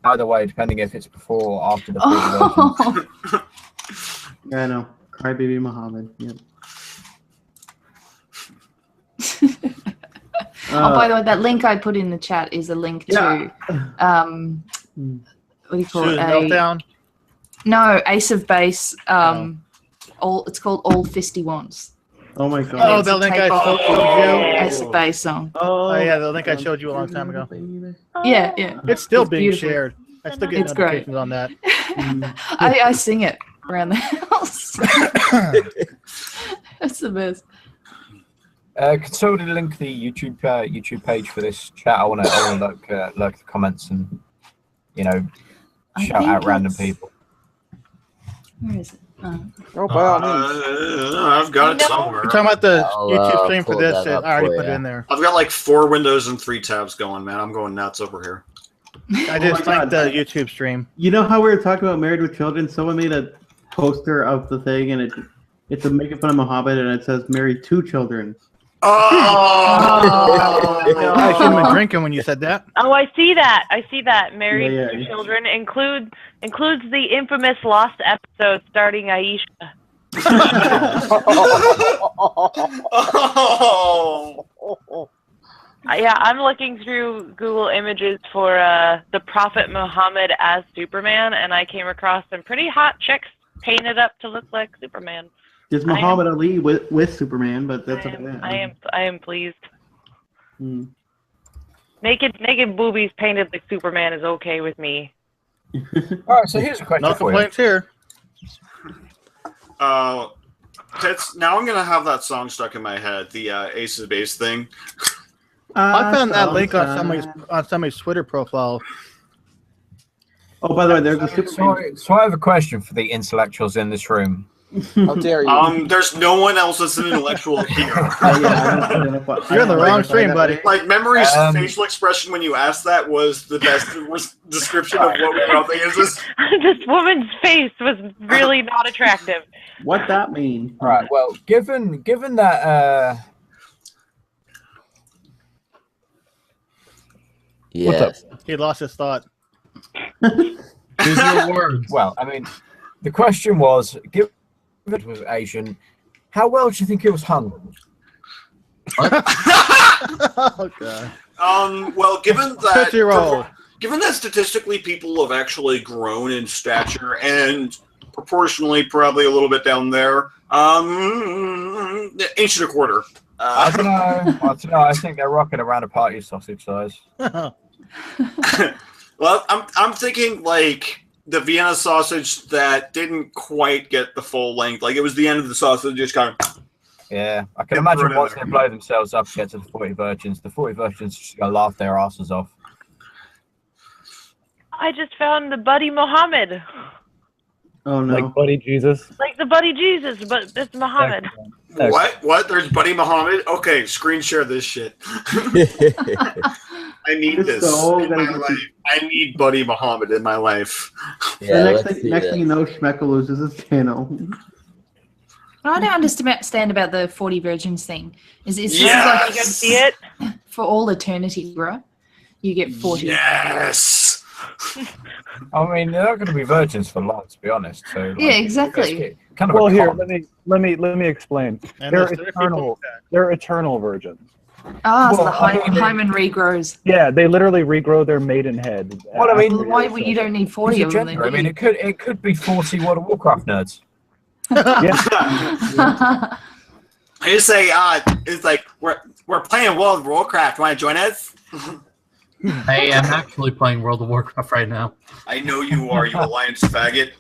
[SPEAKER 10] Either way, depending if it's before or after the version.
[SPEAKER 6] Yeah, I know. Crybaby Muhammad. Yep.
[SPEAKER 5] By the way, that link I put in the chat is a link to what do you call it?
[SPEAKER 2] Meltdown?
[SPEAKER 5] No, Ace of Base. It's called All Fisty Wants.
[SPEAKER 6] Oh my god.
[SPEAKER 2] Oh, the link I showed you.
[SPEAKER 5] Ace of Base song.
[SPEAKER 2] Oh yeah, the link I showed you a long time ago.
[SPEAKER 5] Yeah.
[SPEAKER 2] It's still
[SPEAKER 5] It's
[SPEAKER 2] being
[SPEAKER 5] beautiful.
[SPEAKER 2] shared. I still get
[SPEAKER 5] It's great.
[SPEAKER 2] notifications on that.
[SPEAKER 5] I sing it around the house. That's the best.
[SPEAKER 10] Can somebody link the YouTube page for this chat? I want to lurk the comments and shout out random people.
[SPEAKER 5] Where is it?
[SPEAKER 7] Oh, by all means.
[SPEAKER 1] I've got it somewhere.
[SPEAKER 2] You're talking about the
[SPEAKER 4] I'll,
[SPEAKER 2] YouTube stream for
[SPEAKER 4] pull
[SPEAKER 2] this.
[SPEAKER 4] that up
[SPEAKER 2] I already
[SPEAKER 4] for
[SPEAKER 2] put it
[SPEAKER 4] ya.
[SPEAKER 2] in there.
[SPEAKER 1] I've got like 4 windows and 3 tabs going, man. I'm going nuts over here.
[SPEAKER 2] I just linked the YouTube stream.
[SPEAKER 6] You know how we were talking about Married with Children? Someone made a poster of the thing, and it's a making fun of Muhammad, and it says "Married 2 Children."
[SPEAKER 1] Oh!
[SPEAKER 2] I should have been drinking when you said that.
[SPEAKER 9] Oh, I see that. Married
[SPEAKER 6] Yeah,
[SPEAKER 9] to
[SPEAKER 6] yeah.
[SPEAKER 9] Children includes the infamous Lost episode starring Aisha. Yeah, I'm looking through Google Images for the Prophet Muhammad as Superman, and I came across some pretty hot chicks painted up to look like Superman.
[SPEAKER 6] There's Muhammad Ali with Superman, but that's okay.
[SPEAKER 9] I am pleased.
[SPEAKER 6] Hmm.
[SPEAKER 9] Naked boobies painted like Superman is okay with me.
[SPEAKER 10] All right, so here's a question
[SPEAKER 2] No
[SPEAKER 10] for you.
[SPEAKER 2] complaints here.
[SPEAKER 1] Tits, now I'm gonna have that song stuck in my head, the Ace of Base thing.
[SPEAKER 2] I found that link on somebody's Twitter profile.
[SPEAKER 6] Oh, by the way, there's a Superman.
[SPEAKER 10] So I have a question for the intellectuals in this room.
[SPEAKER 7] How dare you?
[SPEAKER 1] There's no one else that's an intellectual here.
[SPEAKER 2] You're in the wrong stream, buddy.
[SPEAKER 1] Like, Memorie's facial expression when you asked that was the best description of what we were all thinking. Is this?
[SPEAKER 9] This woman's face was really not attractive.
[SPEAKER 6] What that mean?
[SPEAKER 10] All right. Well, given that.
[SPEAKER 4] Yes.
[SPEAKER 2] He lost his thought.
[SPEAKER 3] Use your words.
[SPEAKER 10] Well, I mean, the question was, given it was Asian, how well do you think it was hung?
[SPEAKER 2] Oh god.
[SPEAKER 1] Well, given that
[SPEAKER 2] Tootsie Roll.
[SPEAKER 1] given that statistically people have actually grown in stature and proportionally probably a little bit down there, inch and a quarter.
[SPEAKER 10] I don't know. I think they're rocking around a party sausage size.
[SPEAKER 1] Well, I'm thinking like the Vienna sausage that didn't quite get the full length. Like it was the end of the sausage, just kind of.
[SPEAKER 10] Yeah, I can imagine once they blow themselves up to get to the 40 virgins, the 40 virgins just gonna laugh their asses off.
[SPEAKER 9] I just found the Buddy Muhammad.
[SPEAKER 6] Oh no!
[SPEAKER 8] Like Buddy Jesus.
[SPEAKER 9] Like the Buddy Jesus, but it's Muhammad.
[SPEAKER 1] What? There's Buddy Muhammad? Okay, screen share this shit. I need this in my life. I need Buddy Muhammad in my life.
[SPEAKER 4] Yeah,
[SPEAKER 6] next thing you know, Schmecker loses his channel.
[SPEAKER 5] What I don't understand about the 40 virgins thing is
[SPEAKER 1] Yes!
[SPEAKER 5] like
[SPEAKER 9] You can see it.
[SPEAKER 5] for all eternity, right? You get 40.
[SPEAKER 1] Yes.
[SPEAKER 10] I mean, they're not going to be virgins for long, to be honest. So, like,
[SPEAKER 5] Yeah, exactly.
[SPEAKER 10] Kind of
[SPEAKER 8] Well,
[SPEAKER 10] a
[SPEAKER 8] here,
[SPEAKER 10] con.
[SPEAKER 8] let me explain.
[SPEAKER 2] And
[SPEAKER 8] They're
[SPEAKER 2] there's
[SPEAKER 8] eternal. They're eternal virgins.
[SPEAKER 5] Ah, so
[SPEAKER 10] Well,
[SPEAKER 5] the
[SPEAKER 10] I mean,
[SPEAKER 5] hymen regrows.
[SPEAKER 8] Yeah, they literally regrow their maiden head.
[SPEAKER 10] Well, I mean,
[SPEAKER 5] Well, why would you don't need 40 of them?
[SPEAKER 10] I mean, it could be 40 World of Warcraft nerds.
[SPEAKER 1] I just say, it's like we're playing World of Warcraft. Want to join us?
[SPEAKER 3] I am actually playing World of Warcraft right now.
[SPEAKER 1] I know you are, you alliance faggot.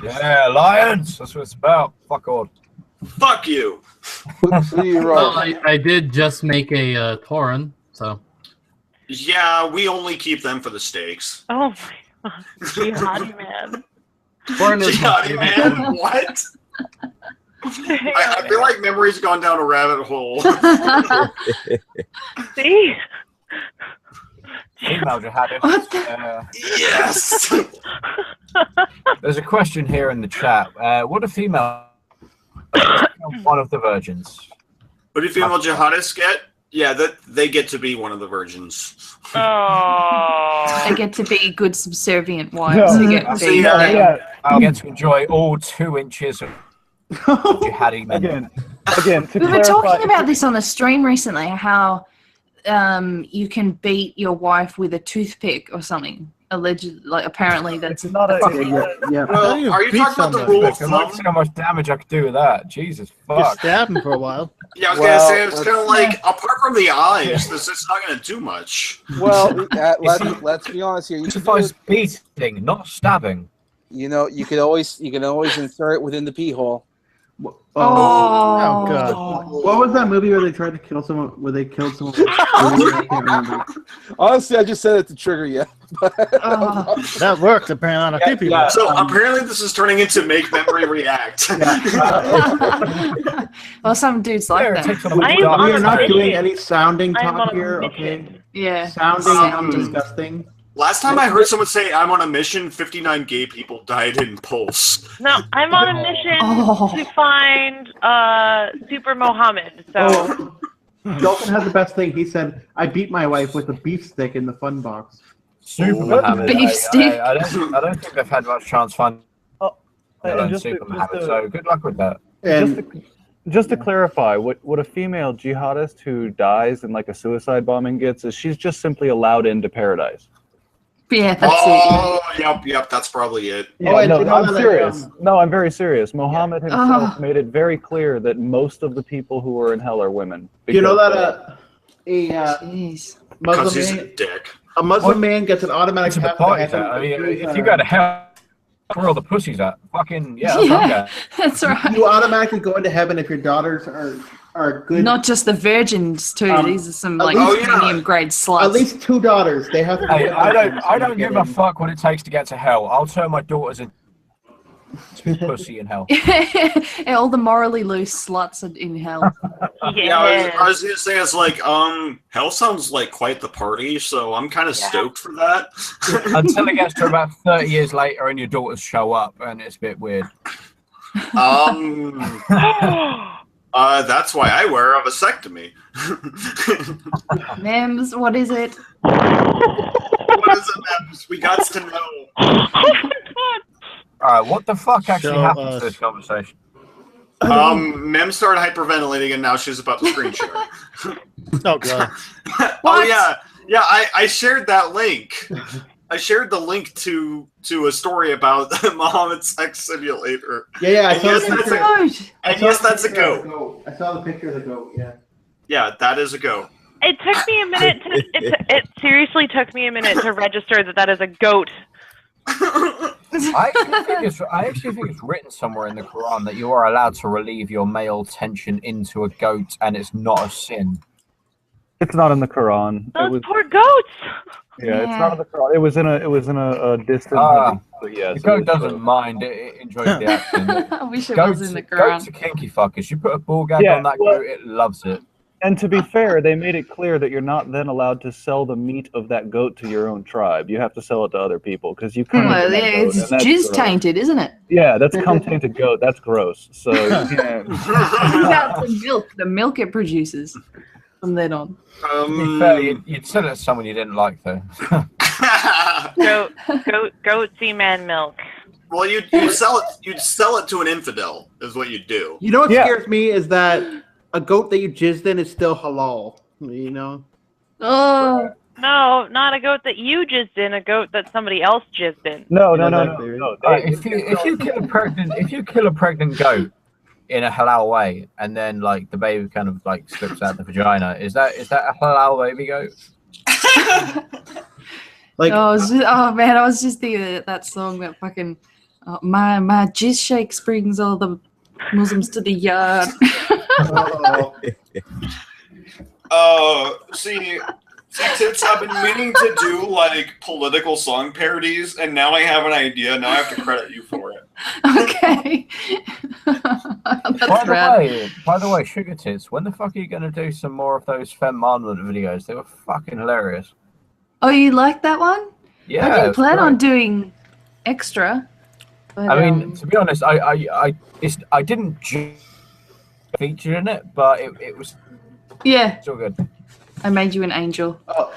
[SPEAKER 10] Yeah, Lions. That's what it's about. Fuck all.
[SPEAKER 1] Fuck you.
[SPEAKER 3] Well, I did just make a Tauren, so.
[SPEAKER 1] Yeah, we only keep them for the steaks.
[SPEAKER 9] Oh my god. Jihadi man.
[SPEAKER 3] Tauren is my
[SPEAKER 1] Jihadi
[SPEAKER 3] favorite.
[SPEAKER 1] man, what? I feel like Memory's gone down a rabbit hole.
[SPEAKER 9] See?
[SPEAKER 10] Female jihadist.
[SPEAKER 5] What the?
[SPEAKER 1] Yes.
[SPEAKER 10] There's a question here in the chat. What a female one of the virgins?
[SPEAKER 1] What do female jihadists get? Yeah, that they get to be one of the virgins.
[SPEAKER 9] Oh.
[SPEAKER 5] They get to be good subservient wives.
[SPEAKER 8] No.
[SPEAKER 5] They get to
[SPEAKER 1] See,
[SPEAKER 5] be,
[SPEAKER 10] I'll get to enjoy all 2 inches of jihadi men.
[SPEAKER 8] Again, to
[SPEAKER 5] We were
[SPEAKER 8] clarify,
[SPEAKER 5] talking about this on a stream recently, how you can beat your wife with a toothpick or something. Allegedly, like apparently that's
[SPEAKER 8] It's not a.
[SPEAKER 6] Yeah.
[SPEAKER 1] Well,
[SPEAKER 2] you
[SPEAKER 1] are you
[SPEAKER 2] beat
[SPEAKER 1] talking about the
[SPEAKER 2] somebody?
[SPEAKER 1] rule of
[SPEAKER 10] I'd like
[SPEAKER 1] thumb?
[SPEAKER 10] to see how much damage I could do with that. Jesus
[SPEAKER 2] Just
[SPEAKER 10] fuck.
[SPEAKER 2] stab him for a while.
[SPEAKER 1] Yeah, I was
[SPEAKER 7] Well,
[SPEAKER 1] gonna say it's kind of like apart from the eyes, it's not gonna do much.
[SPEAKER 7] Well, let's be honest here. You can,
[SPEAKER 10] Justifies beating, not stabbing.
[SPEAKER 7] you can always insert it within the pee hole.
[SPEAKER 2] Oh, God.
[SPEAKER 6] What was that movie where they tried to kill someone? Where they killed someone? I can't remember.
[SPEAKER 7] Honestly, I just said it to trigger you.
[SPEAKER 5] Oh.
[SPEAKER 2] That works apparently on a few people.
[SPEAKER 1] So apparently this is turning into make Memory react.
[SPEAKER 5] Well, some dudes like
[SPEAKER 10] There, it
[SPEAKER 5] that.
[SPEAKER 10] takes on a
[SPEAKER 9] I
[SPEAKER 10] dark
[SPEAKER 9] am on
[SPEAKER 6] We are
[SPEAKER 9] a
[SPEAKER 6] not
[SPEAKER 10] side.
[SPEAKER 6] doing any sounding
[SPEAKER 9] I'm
[SPEAKER 6] talk
[SPEAKER 9] on a
[SPEAKER 6] here,
[SPEAKER 9] mission.
[SPEAKER 6] okay?
[SPEAKER 5] Yeah.
[SPEAKER 6] Sounding disgusting.
[SPEAKER 1] Last time I heard someone say I'm on a mission, 59 gay people died in Pulse.
[SPEAKER 9] No, I'm on a mission
[SPEAKER 5] Oh.
[SPEAKER 9] to find Super Mohammed. So
[SPEAKER 6] Oh, Dolphin has the best thing. He said, "I beat my wife with a beef stick in the fun box."
[SPEAKER 10] Super
[SPEAKER 2] Oh,
[SPEAKER 10] Mohammed.
[SPEAKER 5] beef stick.
[SPEAKER 10] I don't think they've had much chance finding
[SPEAKER 8] And just
[SPEAKER 10] Super
[SPEAKER 8] to-
[SPEAKER 10] Mohammed, so good luck with that.
[SPEAKER 6] And
[SPEAKER 8] Just to clarify, what a female jihadist who dies in like a suicide bombing gets is she's just simply allowed into paradise.
[SPEAKER 5] Yeah, that's it.
[SPEAKER 1] Oh, yep, that's probably it.
[SPEAKER 6] Oh, and
[SPEAKER 8] no,
[SPEAKER 6] you know
[SPEAKER 8] I'm
[SPEAKER 6] that,
[SPEAKER 8] serious. No, I'm very serious. Muhammad himself made it very clear that most of the people who are in hell are women.
[SPEAKER 6] you know
[SPEAKER 8] because-
[SPEAKER 6] that
[SPEAKER 5] Jeez.
[SPEAKER 1] Because he's
[SPEAKER 6] Muslim
[SPEAKER 1] a
[SPEAKER 6] man,
[SPEAKER 1] dick.
[SPEAKER 6] a Muslim man gets an automatic
[SPEAKER 10] It's a
[SPEAKER 6] path to
[SPEAKER 10] party.
[SPEAKER 6] heaven.
[SPEAKER 10] I mean, if you go to hell, where all the pussies at? Fucking yeah.
[SPEAKER 5] Yeah.
[SPEAKER 10] Okay.
[SPEAKER 5] That's right.
[SPEAKER 6] You automatically go into heaven if your daughters are good.
[SPEAKER 5] Not just the virgins too. These are some like
[SPEAKER 1] oh, yeah.
[SPEAKER 5] premium grade sluts.
[SPEAKER 6] At least 2 daughters. They have to.
[SPEAKER 10] Hey, I don't give a fuck what it takes to get to hell. I'll turn my daughters into pussy in hell.
[SPEAKER 5] Yeah, all the morally loose sluts are in hell.
[SPEAKER 1] Yeah, I was gonna say it's like hell sounds like quite the party, so I'm kind of stoked for that.
[SPEAKER 10] Until it gets to about 30 years later and your daughters show up and it's a bit weird.
[SPEAKER 1] That's why I wear a vasectomy.
[SPEAKER 5] Mems, what is it?
[SPEAKER 1] What is it, Mems? We got to know.
[SPEAKER 9] Oh my god.
[SPEAKER 10] Alright, what the fuck actually
[SPEAKER 2] Show
[SPEAKER 10] happened
[SPEAKER 2] us.
[SPEAKER 10] to this conversation?
[SPEAKER 1] Mem started hyperventilating and now she's about to screen share.
[SPEAKER 2] Oh, God.
[SPEAKER 1] Oh yeah, Yeah, I shared that link. I shared the link to a story about Muhammad's sex simulator.
[SPEAKER 6] Yeah, I
[SPEAKER 1] And
[SPEAKER 6] saw
[SPEAKER 1] yes,
[SPEAKER 6] the
[SPEAKER 1] that's
[SPEAKER 6] picture.
[SPEAKER 1] and yes, that's a goat.
[SPEAKER 6] I saw the picture of the goat. Yeah.
[SPEAKER 1] Yeah, that is a goat.
[SPEAKER 9] It took me a minute to. It seriously took me a minute to register that is a goat.
[SPEAKER 10] I actually think it's written somewhere in the Quran that you are allowed to relieve your male tension into a goat, and it's not a sin.
[SPEAKER 8] It's not in the Quran.
[SPEAKER 9] Those poor goats.
[SPEAKER 8] Yeah, it's not in the Quran. It was in a distant. But yes,
[SPEAKER 10] the goat doesn't mind. It enjoys the action.
[SPEAKER 5] I wish it was in the Quran.
[SPEAKER 10] Goats are kinky fuckers. You put a ball gag on that goat, it loves it.
[SPEAKER 8] And to be fair, they made it clear that you're not then allowed to sell the meat of that goat to your own tribe. You have to sell it to other people because you can't.
[SPEAKER 5] Well, it's jizz tainted, isn't it?
[SPEAKER 8] Yeah, that's cum tainted goat. That's gross. So you can't.
[SPEAKER 5] Without the milk it produces from then on.
[SPEAKER 10] To be fair, you'd sell it to someone you didn't like, though.
[SPEAKER 9] Goat semen milk.
[SPEAKER 1] Well, you'd sell it to an infidel, is what you'd do.
[SPEAKER 6] You know what scares me is that a goat that you jizzed in is still halal. You know?
[SPEAKER 5] Oh.
[SPEAKER 9] No, not a goat that you jizzed in. A goat that somebody else jizzed in.
[SPEAKER 8] No.
[SPEAKER 10] If you kill a pregnant goat in a halal way, and then like the baby kind of like slips out the vagina, is that a halal baby goat?
[SPEAKER 6] Like,
[SPEAKER 5] oh man, I was just thinking that song that fucking my jizz shakes brings all the Muslims to the yard.
[SPEAKER 1] See, Tits, I've been meaning to do like political song parodies, and now I have an idea. Now I have to credit you for it.
[SPEAKER 5] Okay.
[SPEAKER 10] By the way, Sugartits, when the fuck are you gonna do some more of those Femme videos? They were fucking hilarious.
[SPEAKER 5] Oh, you like that one?
[SPEAKER 10] Yeah.
[SPEAKER 5] I didn't plan on doing extra. But,
[SPEAKER 10] I mean, to be honest, I didn't feature in it, but it was still good.
[SPEAKER 5] I made you an angel.
[SPEAKER 6] Oh,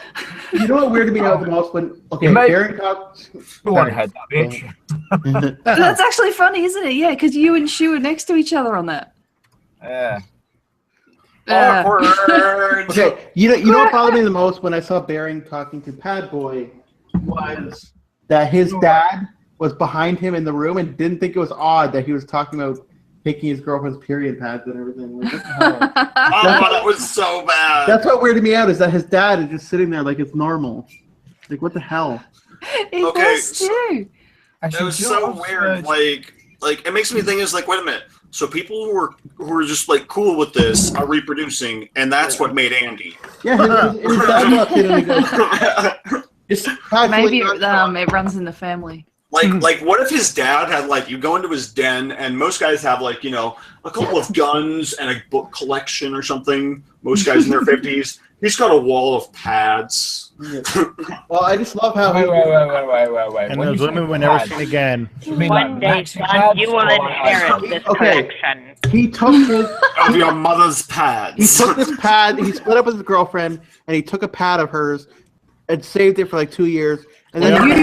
[SPEAKER 6] you know what weirded me out the most when Darren talks.
[SPEAKER 10] One head, that bitch.
[SPEAKER 5] That's actually funny, isn't it? Yeah, because you and Shu are next to each other on that.
[SPEAKER 10] Yeah.
[SPEAKER 1] Awkward.
[SPEAKER 6] Okay, you know what bothered me the most when I saw Baring talking to Pad Boy was that his dad was behind him in the room and didn't think it was odd that he was talking about taking his girlfriend's period pads and everything. Like,
[SPEAKER 1] that was so bad.
[SPEAKER 6] That's what weirded me out is that his dad is just sitting there like it's normal. Like what the hell?
[SPEAKER 5] It was too.
[SPEAKER 1] It was so weird. Like it makes me think is like, wait a minute. So people who are just like cool with this are reproducing, and that's what made Andy.
[SPEAKER 6] Yeah, his dad walked in and he goes,
[SPEAKER 5] maybe it runs in the family.
[SPEAKER 1] Like what if his dad had like, you go into his den and most guys have like, you know, a couple of guns and a book collection or something. Most guys in their 50s. He's got a wall of pads.
[SPEAKER 6] Well, I just love how
[SPEAKER 10] wait.
[SPEAKER 2] And those women were never seen again.
[SPEAKER 9] One day, son, you will inherit this collection.
[SPEAKER 6] He took
[SPEAKER 1] of your mother's pads.
[SPEAKER 6] He took this pad. He split up with his girlfriend, and he took a pad of hers and saved it for like 2 years. And then
[SPEAKER 9] a year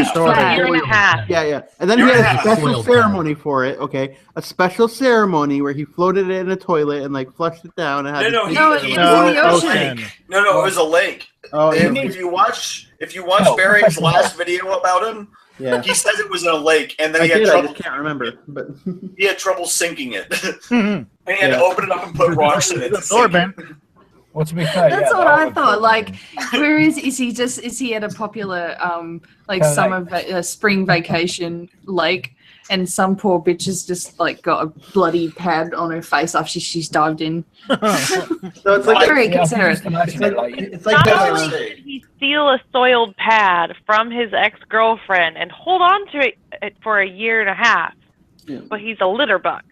[SPEAKER 9] and a half.
[SPEAKER 6] Yeah. And then he had a special ceremony for it. Okay, a special ceremony where he floated it in a toilet and like flushed it down. And
[SPEAKER 1] No, it was a lake.
[SPEAKER 6] Oh,
[SPEAKER 1] if you watch Baring's last video about him, he says it was in a lake, and then he had trouble.
[SPEAKER 6] I just can't remember, but
[SPEAKER 1] he had trouble sinking it, and he had to open it up and put rocks in it.
[SPEAKER 10] Well, to be fair,
[SPEAKER 5] that's what I thought. Like, where is he? Is he at a popular summer spring vacation lake, and some poor bitch has just like got a bloody pad on her face after she's dived in?
[SPEAKER 6] So it's like
[SPEAKER 5] very considerate.
[SPEAKER 6] It's
[SPEAKER 9] like not only did he steal a soiled pad from his ex-girlfriend and hold on to it for a year and a half, but he's a litter bug.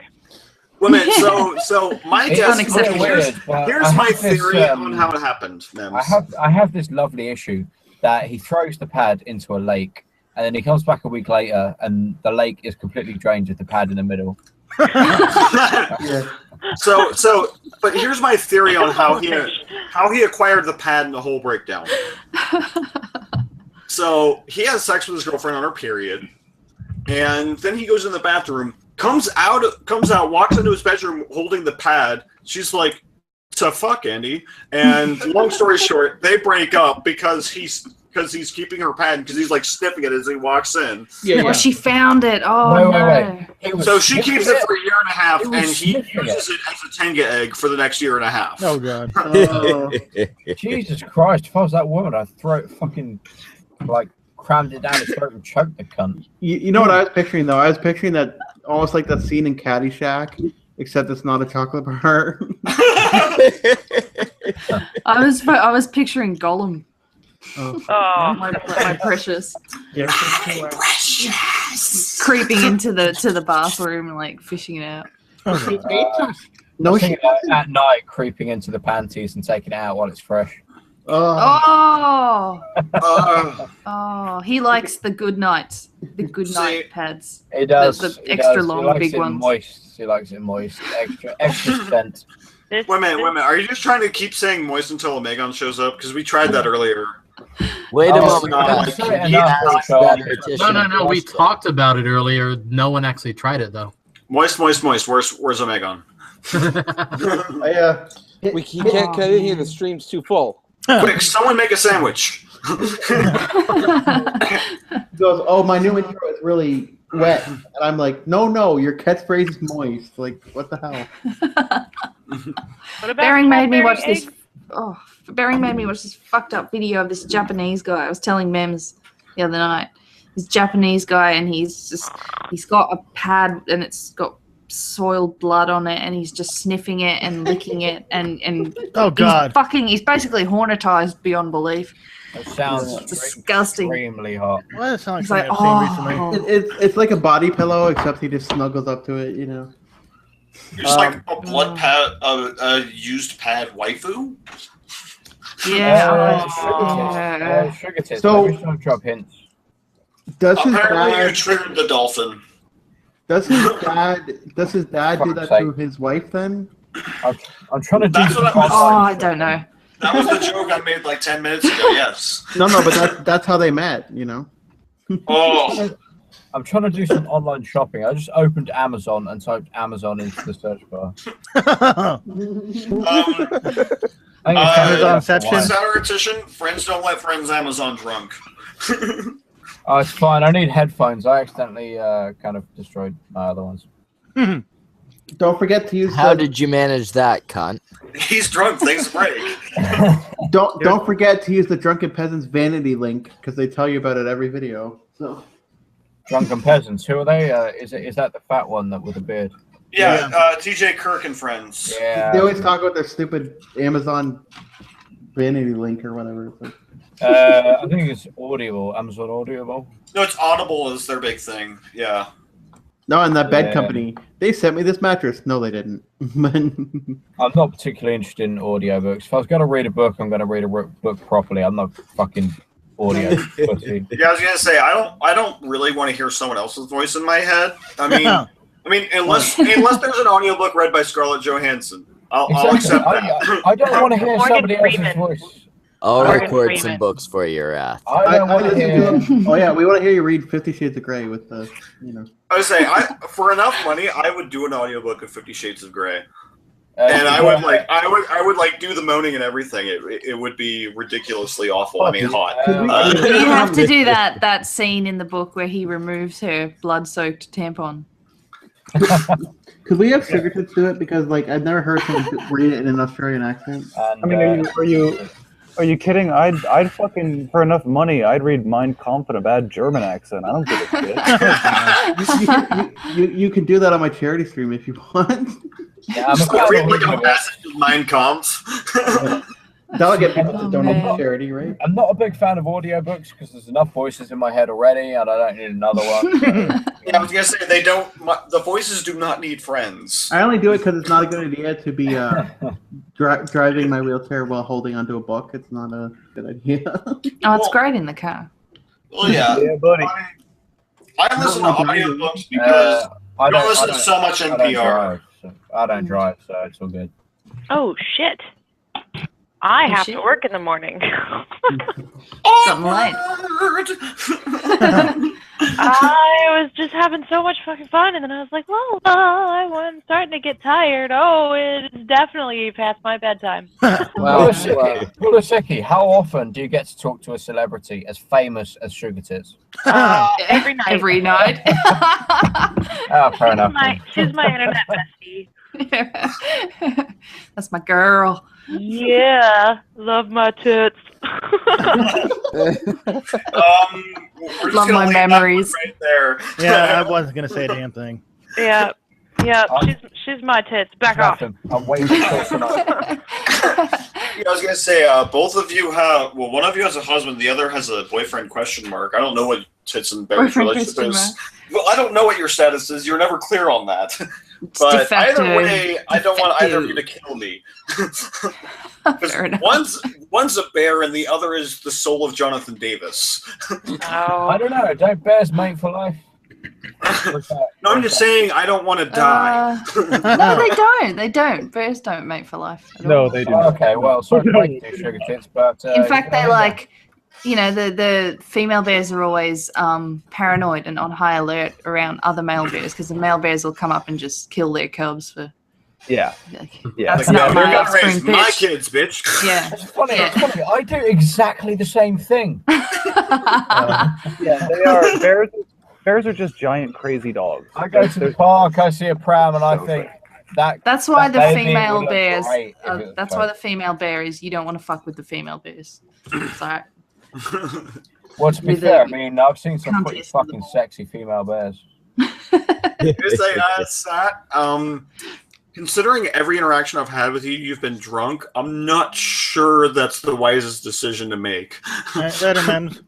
[SPEAKER 1] Women, so my guess here's my theory on how it happened.
[SPEAKER 10] I have this lovely issue that he throws the pad into a lake, and then he comes back a week later, and the lake is completely drained with the pad in the middle.
[SPEAKER 1] But here's my theory on how he acquired the pad and the whole breakdown. So he has sex with his girlfriend on her period, and then he goes in the bathroom. Comes out, walks into his bedroom holding the pad. She's like, to fuck Andy, and long story short, they break up because he's keeping her pad because he's like sniffing it as he walks in.
[SPEAKER 5] Well, she found it. Oh no!
[SPEAKER 1] So she keeps it for a year and a half, and he uses it as a Tenga egg for the next year and a half.
[SPEAKER 2] Oh god!
[SPEAKER 10] Jesus Christ! If I was that woman, I'd throw it fucking like crammed it down his throat and choked the cunt.
[SPEAKER 6] You know what I was picturing though? I was picturing that almost like that scene in Caddyshack, except it's not a chocolate bar.
[SPEAKER 5] I was picturing Gollum.
[SPEAKER 9] Oh,
[SPEAKER 5] my precious.
[SPEAKER 2] Yeah.
[SPEAKER 5] Creeping into the bathroom and like fishing it out.
[SPEAKER 6] No,
[SPEAKER 10] at night, creeping into the panties and taking it out while it's fresh.
[SPEAKER 5] Oh, he likes the good night pads.
[SPEAKER 10] He does.
[SPEAKER 5] The extra long, big ones.
[SPEAKER 10] Moist. He likes it moist. Extra scent.
[SPEAKER 1] Wait a minute. Are you just trying to keep saying moist until Omegon shows up? Because we tried that earlier.
[SPEAKER 4] Wait a moment.
[SPEAKER 3] No. We talked about it earlier. No one actually tried it though.
[SPEAKER 1] Moist. Where's Omegon?
[SPEAKER 7] We can't cut in here. The stream's too full.
[SPEAKER 1] Quick, someone make a sandwich.
[SPEAKER 6] He goes, "Oh, my new intro is really wet," and I'm like, "No, your catchphrase is moist." Like, what the hell?
[SPEAKER 9] What about
[SPEAKER 5] Bering made me watch
[SPEAKER 9] eggs?
[SPEAKER 5] this. Oh, Bering made me watch this fucked up video of this Japanese guy. I was telling Mems the other night. This Japanese guy, and he's got a pad, and it's got soiled blood on it, and he's just sniffing it and licking it, and
[SPEAKER 2] oh god,
[SPEAKER 5] he's basically hornetized beyond belief.
[SPEAKER 10] It sounds
[SPEAKER 5] disgusting.
[SPEAKER 10] Extremely hot.
[SPEAKER 2] Why does it sound
[SPEAKER 5] It's
[SPEAKER 2] like
[SPEAKER 5] like,
[SPEAKER 2] something I've seen recently?
[SPEAKER 6] It's like a body pillow, except he just snuggles up to it, you know.
[SPEAKER 1] You're just like a blood pad, a used pad waifu.
[SPEAKER 5] Yeah.
[SPEAKER 10] Sugartits.
[SPEAKER 6] So-
[SPEAKER 10] Maybe don't drop hints.
[SPEAKER 6] Does his
[SPEAKER 1] Apparently, you
[SPEAKER 6] dad?
[SPEAKER 1] triggered the dolphin.
[SPEAKER 6] Does his dad do
[SPEAKER 10] Fuck's
[SPEAKER 6] that
[SPEAKER 10] sake.
[SPEAKER 6] to his wife then?
[SPEAKER 10] I'm trying to do
[SPEAKER 1] That's
[SPEAKER 10] the
[SPEAKER 1] what I was-
[SPEAKER 5] Oh, I don't know.
[SPEAKER 1] That was the joke I made like 10 minutes ago. Yes.
[SPEAKER 6] No, but that's how they met, you know.
[SPEAKER 1] Oh,
[SPEAKER 10] I'm trying to do some online shopping. I just opened Amazon and typed Amazon into the search bar. I think it's
[SPEAKER 2] Amazonception.
[SPEAKER 1] Satiratician, friends don't let friends Amazon drunk.
[SPEAKER 10] Oh, it's fine. I need headphones. I accidentally kind of destroyed my other ones.
[SPEAKER 6] Don't forget to use.
[SPEAKER 4] How did you manage that, cunt?
[SPEAKER 1] He's drunk. Things break.
[SPEAKER 6] Don't forget to use the Drunken Peasants vanity link because they tell you about it every video. So.
[SPEAKER 10] Drunken peasants. Who are they? Is that the fat one that with the beard?
[SPEAKER 1] Yeah, TJ Kirk and friends.
[SPEAKER 10] Yeah.
[SPEAKER 6] They always talk about their stupid Amazon vanity link or whatever.
[SPEAKER 10] I think it's Audible. Amazon Audible.
[SPEAKER 1] No, it's Audible is their big thing. Yeah.
[SPEAKER 6] No, and that bed company, they sent me this mattress. No, they didn't.
[SPEAKER 10] I'm not particularly interested in audiobooks. If I was going to read a book, I'm going to read a book properly. I'm not fucking audio pussy.
[SPEAKER 1] Yeah, I was gonna say I don't really want to hear someone else's voice in my head. I mean, unless there's an audiobook read by Scarlett Johansson, I'll accept that.
[SPEAKER 10] I don't want to hear
[SPEAKER 9] Morgan
[SPEAKER 10] somebody else's
[SPEAKER 9] Freeman.
[SPEAKER 10] voice.
[SPEAKER 4] I'll
[SPEAKER 9] Morgan
[SPEAKER 4] record
[SPEAKER 9] Freeman.
[SPEAKER 4] some books for you, Wrath.
[SPEAKER 10] I don't want to hear.
[SPEAKER 6] Oh yeah, we want to hear you read 50 Shades of Grey with the, you know.
[SPEAKER 1] I would say for enough money, I would do an audiobook of 50 Shades of Grey. And I would do the moaning and everything. It would be ridiculously awful. I mean, hot.
[SPEAKER 5] You have to do that scene in the book where he removes her blood-soaked tampon.
[SPEAKER 6] Could we have Sugartits do it? Because I've never heard someone read it in an Australian accent.
[SPEAKER 10] And,
[SPEAKER 8] I mean, are you kidding? I'd fucking for enough money, I'd read Mein Kampf in a bad German accent. I don't give a shit.
[SPEAKER 6] You can do that on my charity stream if you want.
[SPEAKER 10] yeah, I'm
[SPEAKER 1] Just read like a passage of Mein Kampf.
[SPEAKER 6] That'll get people to donate to charity, right?
[SPEAKER 10] I'm not a big fan of audiobooks because there's enough voices in my head already, and I don't need another one.
[SPEAKER 1] Yeah, I was gonna say the voices do not need friends.
[SPEAKER 6] I only do it because it's not a good idea to be driving my wheelchair while holding onto a book. It's not a good idea.
[SPEAKER 5] Oh, it's great in the car.
[SPEAKER 1] Well, yeah,
[SPEAKER 8] Yeah, buddy.
[SPEAKER 1] I listen to audiobooks because
[SPEAKER 10] I
[SPEAKER 1] don't listen to so much NPR.
[SPEAKER 10] I don't drive, so it's all good.
[SPEAKER 9] Oh shit! I
[SPEAKER 5] Is
[SPEAKER 9] have
[SPEAKER 5] she?
[SPEAKER 9] to work in the morning.
[SPEAKER 5] Something late.
[SPEAKER 9] I was just having so much fucking fun, and then I was like, well, I'm starting to get tired. Oh, it's definitely past my bedtime.
[SPEAKER 7] Well,
[SPEAKER 10] Pulisic, how often do you get to talk to a celebrity as famous as Sugartits?
[SPEAKER 9] Every night.
[SPEAKER 5] Every night.
[SPEAKER 10] Oh, fair enough.
[SPEAKER 9] She's my internet bestie.
[SPEAKER 5] That's my girl.
[SPEAKER 9] Yeah, love my tits.
[SPEAKER 1] We're just
[SPEAKER 5] Love
[SPEAKER 1] gonna
[SPEAKER 5] my
[SPEAKER 1] leave that
[SPEAKER 5] memories.
[SPEAKER 1] right there.
[SPEAKER 2] Yeah, I wasn't gonna say a damn thing.
[SPEAKER 9] Yeah, she's my tits. Back off.
[SPEAKER 10] I'm waiting for calls tonight.
[SPEAKER 1] Yeah, I was gonna say, both of you have. Well, one of you has a husband, the other has a boyfriend? Question mark. I don't know what tits and berries
[SPEAKER 5] Boyfriend
[SPEAKER 1] relationship
[SPEAKER 5] question
[SPEAKER 1] is.
[SPEAKER 5] mark.
[SPEAKER 1] Well, I don't know what your status is. You're never clear on that.
[SPEAKER 5] It's
[SPEAKER 1] But
[SPEAKER 5] de facto.
[SPEAKER 1] either way, I don't want either of you
[SPEAKER 5] Defecto.
[SPEAKER 1] to kill me.
[SPEAKER 5] Fair enough.
[SPEAKER 1] One's a bear and the other is the soul of Jonathan Davis.
[SPEAKER 10] I don't know. Don't bears mate for life?
[SPEAKER 1] No, I'm just saying I don't want to die.
[SPEAKER 5] No, they don't. They don't. Bears don't mate for life. At all.
[SPEAKER 8] No, they do.
[SPEAKER 10] Okay, well, sorry to break it to you, Sugartits, but
[SPEAKER 5] In fact, they like, the female bears are always paranoid and on high alert around other male bears because the male bears will come up and just kill their cubs for.
[SPEAKER 8] Yeah.
[SPEAKER 5] Yeah. That's
[SPEAKER 1] Like,
[SPEAKER 5] not
[SPEAKER 1] you're
[SPEAKER 5] my
[SPEAKER 1] gonna
[SPEAKER 5] offspring,
[SPEAKER 1] raise my
[SPEAKER 5] bitch.
[SPEAKER 1] kids, bitch.
[SPEAKER 5] Yeah.
[SPEAKER 10] It's funny. I do exactly the same thing.
[SPEAKER 8] Yeah, they are. Bears are just giant crazy dogs.
[SPEAKER 10] I go to the park, I see a pram, and I think
[SPEAKER 5] That's why the
[SPEAKER 10] baby
[SPEAKER 5] female
[SPEAKER 10] would look
[SPEAKER 5] bears.
[SPEAKER 10] great if it was
[SPEAKER 5] That's why the female bear is. You don't want to fuck with the female bears. Sorry.
[SPEAKER 10] Well, to be
[SPEAKER 5] With
[SPEAKER 10] fair, I
[SPEAKER 5] the
[SPEAKER 10] mean, I've seen some pretty
[SPEAKER 5] contest
[SPEAKER 10] fucking sexy female bears.
[SPEAKER 1] You say Sat, considering every interaction I've had with you, you've been drunk. I'm not sure that's the wisest decision to make.
[SPEAKER 2] All right, later, Mems.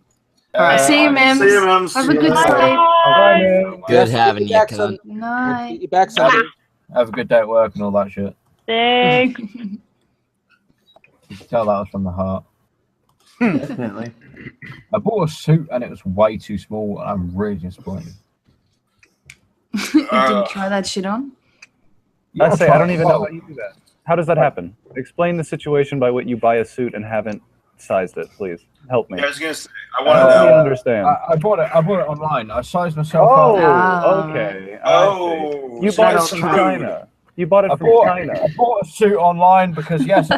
[SPEAKER 5] All right. See you, Mems.
[SPEAKER 1] See you, Mems.
[SPEAKER 5] Have a good
[SPEAKER 1] Bye.
[SPEAKER 5] sleep.
[SPEAKER 4] Good having you,
[SPEAKER 7] back
[SPEAKER 4] cunt.
[SPEAKER 5] Night.
[SPEAKER 7] You back Sunday.
[SPEAKER 10] Have a good day at work and all that shit.
[SPEAKER 9] Thanks.
[SPEAKER 10] You can tell that was from the heart.
[SPEAKER 6] Definitely.
[SPEAKER 10] I bought a suit and it was way too small, and I'm really disappointed.
[SPEAKER 5] You didn't try that shit on?
[SPEAKER 10] Yeah,
[SPEAKER 8] I say I don't
[SPEAKER 10] try-
[SPEAKER 8] even know how you do that. How does that happen? Explain the situation by what you buy a suit and haven't sized it, please. Help me.
[SPEAKER 1] Yeah, I was gonna say, I want to
[SPEAKER 8] I don't
[SPEAKER 1] know.
[SPEAKER 8] understand.
[SPEAKER 10] I bought it online. I sized myself
[SPEAKER 8] Oh,
[SPEAKER 10] up.
[SPEAKER 8] okay.
[SPEAKER 1] Oh,
[SPEAKER 8] You
[SPEAKER 1] so
[SPEAKER 8] bought it
[SPEAKER 1] that's
[SPEAKER 8] from
[SPEAKER 1] true.
[SPEAKER 8] China. You bought it
[SPEAKER 10] I
[SPEAKER 8] from China.
[SPEAKER 10] bought a suit online because yes,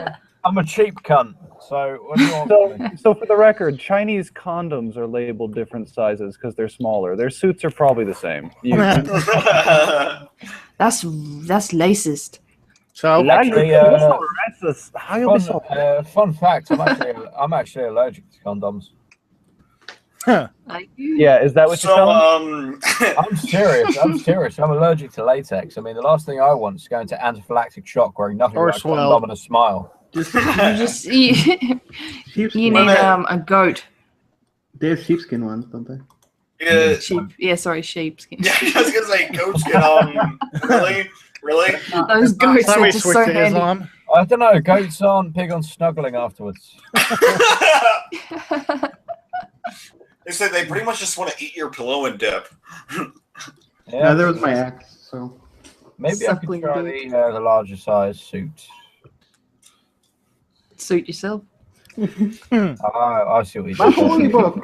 [SPEAKER 10] I'm a cheap cunt. So what do you want from me?
[SPEAKER 8] So for the record, Chinese condoms are labeled different sizes because they're smaller. Their suits are probably the same.
[SPEAKER 5] That's racist.
[SPEAKER 2] So
[SPEAKER 10] Actually,
[SPEAKER 8] how you be so
[SPEAKER 10] fun fact: I'm actually allergic to condoms.
[SPEAKER 8] Yeah, is that what you're telling?
[SPEAKER 10] I'm serious. I'm allergic to latex. I mean, the last thing I want is going to anaphylactic shock wearing nothing
[SPEAKER 2] Or
[SPEAKER 10] but a
[SPEAKER 2] swell.
[SPEAKER 10] condom and a smile.
[SPEAKER 5] You need a goat.
[SPEAKER 6] They have sheepskin ones, don't they?
[SPEAKER 1] Yeah,
[SPEAKER 5] Sheep. Yeah, sorry, sheepskin.
[SPEAKER 1] yeah, I was gonna say goatskin. Really?
[SPEAKER 5] Those goats
[SPEAKER 2] Thought
[SPEAKER 5] are
[SPEAKER 2] we
[SPEAKER 5] just
[SPEAKER 2] switched
[SPEAKER 5] so
[SPEAKER 2] to
[SPEAKER 5] handy.
[SPEAKER 2] Islam.
[SPEAKER 10] I don't know. Goats aren't big on snuggling afterwards.
[SPEAKER 1] They say they pretty much just want to eat your pillow and dip.
[SPEAKER 10] Yeah,
[SPEAKER 6] There was my ex, so.
[SPEAKER 10] maybe I
[SPEAKER 5] Suckling
[SPEAKER 10] could try
[SPEAKER 5] dick.
[SPEAKER 10] the larger size suit.
[SPEAKER 5] Suit yourself.
[SPEAKER 10] I see what you
[SPEAKER 6] My holy
[SPEAKER 10] did.
[SPEAKER 6] book.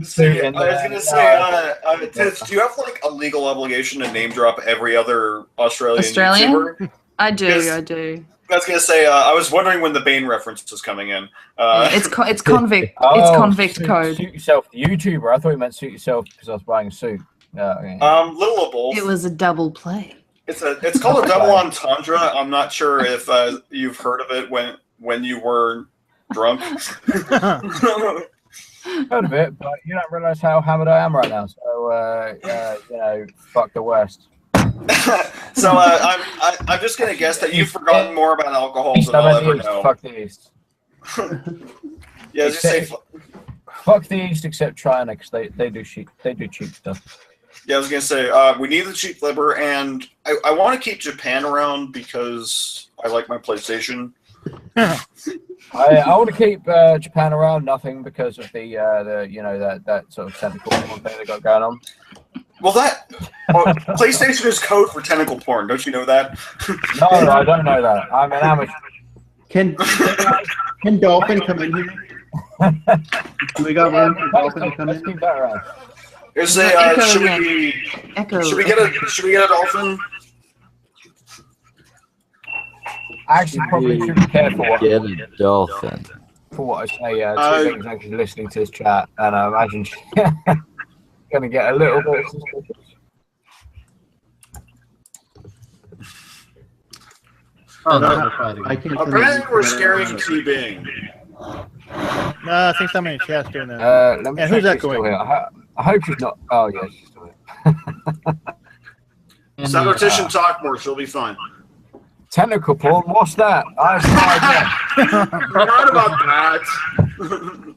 [SPEAKER 1] See, I was gonna say, Tits, do you have like a legal obligation to name drop every other Australian YouTuber?
[SPEAKER 5] I do.
[SPEAKER 1] Yes.
[SPEAKER 5] I do.
[SPEAKER 1] I was gonna say, I was wondering when the Bane reference was coming in.
[SPEAKER 5] It's convict.
[SPEAKER 10] Oh,
[SPEAKER 5] It's convict code.
[SPEAKER 10] Suit yourself, the YouTuber. I thought you meant suit yourself because I was buying a suit. Okay.
[SPEAKER 1] Little of both.
[SPEAKER 5] It was a double play.
[SPEAKER 1] It's called a double entendre. I'm not sure if you've heard of it when you were drunk.
[SPEAKER 10] Heard of it, but you don't realise how hammered I am right now. So fuck the West.
[SPEAKER 1] So I'm just gonna guess that you've forgotten more about alcohol
[SPEAKER 10] East,
[SPEAKER 1] than I'll
[SPEAKER 10] I meant
[SPEAKER 1] ever
[SPEAKER 10] the East.
[SPEAKER 1] know.
[SPEAKER 10] Fuck the East.
[SPEAKER 1] Yeah, just say.
[SPEAKER 10] Fuck the East except China because they do cheap stuff.
[SPEAKER 1] Yeah, I was gonna say we need the cheap liver, and I want to keep Japan around because I like my PlayStation.
[SPEAKER 10] I want to keep Japan around, nothing because of the that sort of tentacle thing they got going on.
[SPEAKER 1] Well, PlayStation is code for tentacle porn. Don't you know that?
[SPEAKER 10] No, I don't know that. I'm an amateur.
[SPEAKER 6] Can Dolphin come in here? Do we got room for Dolphin to come in?
[SPEAKER 1] Here's a should we get a dolphin?
[SPEAKER 10] I actually probably should be careful what
[SPEAKER 4] Get a dolphin.
[SPEAKER 10] for what I say. Two things actually listening to this chat, and I imagine she's gonna get a little bit suspicious.
[SPEAKER 3] Oh, no,
[SPEAKER 6] I can't.
[SPEAKER 1] Apparently, we're scaring T Bing.
[SPEAKER 2] No, I think somebody in chat's doing that.
[SPEAKER 10] Let me
[SPEAKER 2] And
[SPEAKER 10] check
[SPEAKER 2] who's that
[SPEAKER 10] she's still
[SPEAKER 2] going?
[SPEAKER 10] here. I hope she's not. Oh yeah, she's still here.
[SPEAKER 1] Satiratician talk more. She'll be fine.
[SPEAKER 10] Tentacle porn. What's that? I have no idea.
[SPEAKER 1] I heard about that.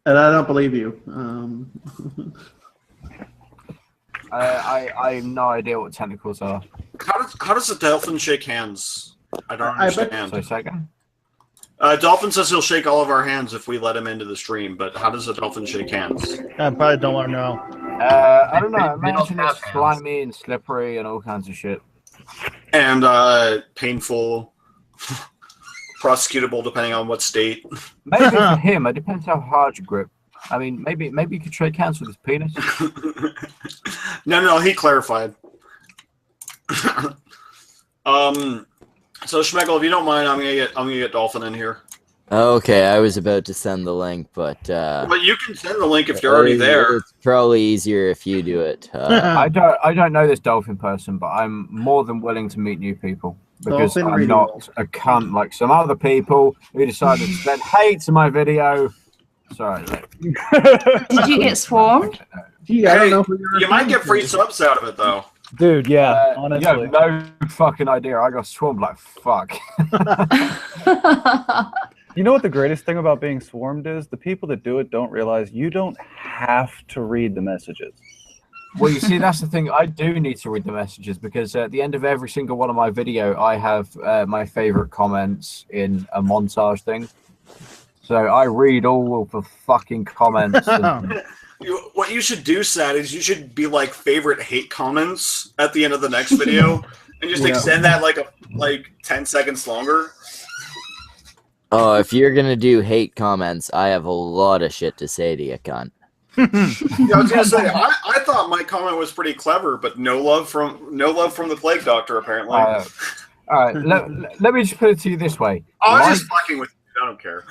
[SPEAKER 6] And I don't believe you.
[SPEAKER 10] I have no idea what tentacles are.
[SPEAKER 1] How does a dolphin shake hands? I don't understand.
[SPEAKER 10] So second.
[SPEAKER 1] Dolphin says he'll shake all of our hands if we let him into the stream, but how does a dolphin shake hands?
[SPEAKER 2] I probably don't want to know.
[SPEAKER 10] I don't know. Imagine it's slimy and slippery and all kinds of shit.
[SPEAKER 1] And painful, prosecutable depending on what state.
[SPEAKER 10] Maybe for him, it depends how hard you grip. I mean, maybe you could shake hands with his penis.
[SPEAKER 1] No, he clarified. So Schmeckle, if you don't mind, I'm gonna get Dolphin in here.
[SPEAKER 4] Okay, I was about to send the link, but
[SPEAKER 1] But you can send the link if you're already there.
[SPEAKER 4] It's probably easier if you do it.
[SPEAKER 10] I don't know this dolphin person, but I'm more than willing to meet new people because
[SPEAKER 6] Dolphin
[SPEAKER 10] I'm not a cunt like some other people who decided to send hate to my video. Sorry.
[SPEAKER 5] Did you get swarmed?
[SPEAKER 6] Gee, I don't know who you're
[SPEAKER 1] You might get free subs out of it though.
[SPEAKER 8] Dude, yeah,
[SPEAKER 10] You
[SPEAKER 8] honestly.
[SPEAKER 10] have no fucking idea. I got swarmed like fuck.
[SPEAKER 8] You know what the greatest thing about being swarmed is? The people that do it don't realize you don't have to read the messages.
[SPEAKER 10] Well, you see, that's the thing. I do need to read the messages because at the end of every single one of my video, I have my favorite comments in a montage thing. So I read all of the fucking comments. And...
[SPEAKER 1] What you should do, Sad, is you should be like favorite hate comments at the end of the next video and just extend that like 10 seconds longer.
[SPEAKER 4] Oh, if you're gonna do hate comments, I have a lot of shit to say to you, cunt.
[SPEAKER 1] Yeah, I was gonna say I thought my comment was pretty clever, but no love from the Plague Doctor apparently.
[SPEAKER 10] all right, let me just put it to you this way.
[SPEAKER 1] I was just fucking with you. I don't care.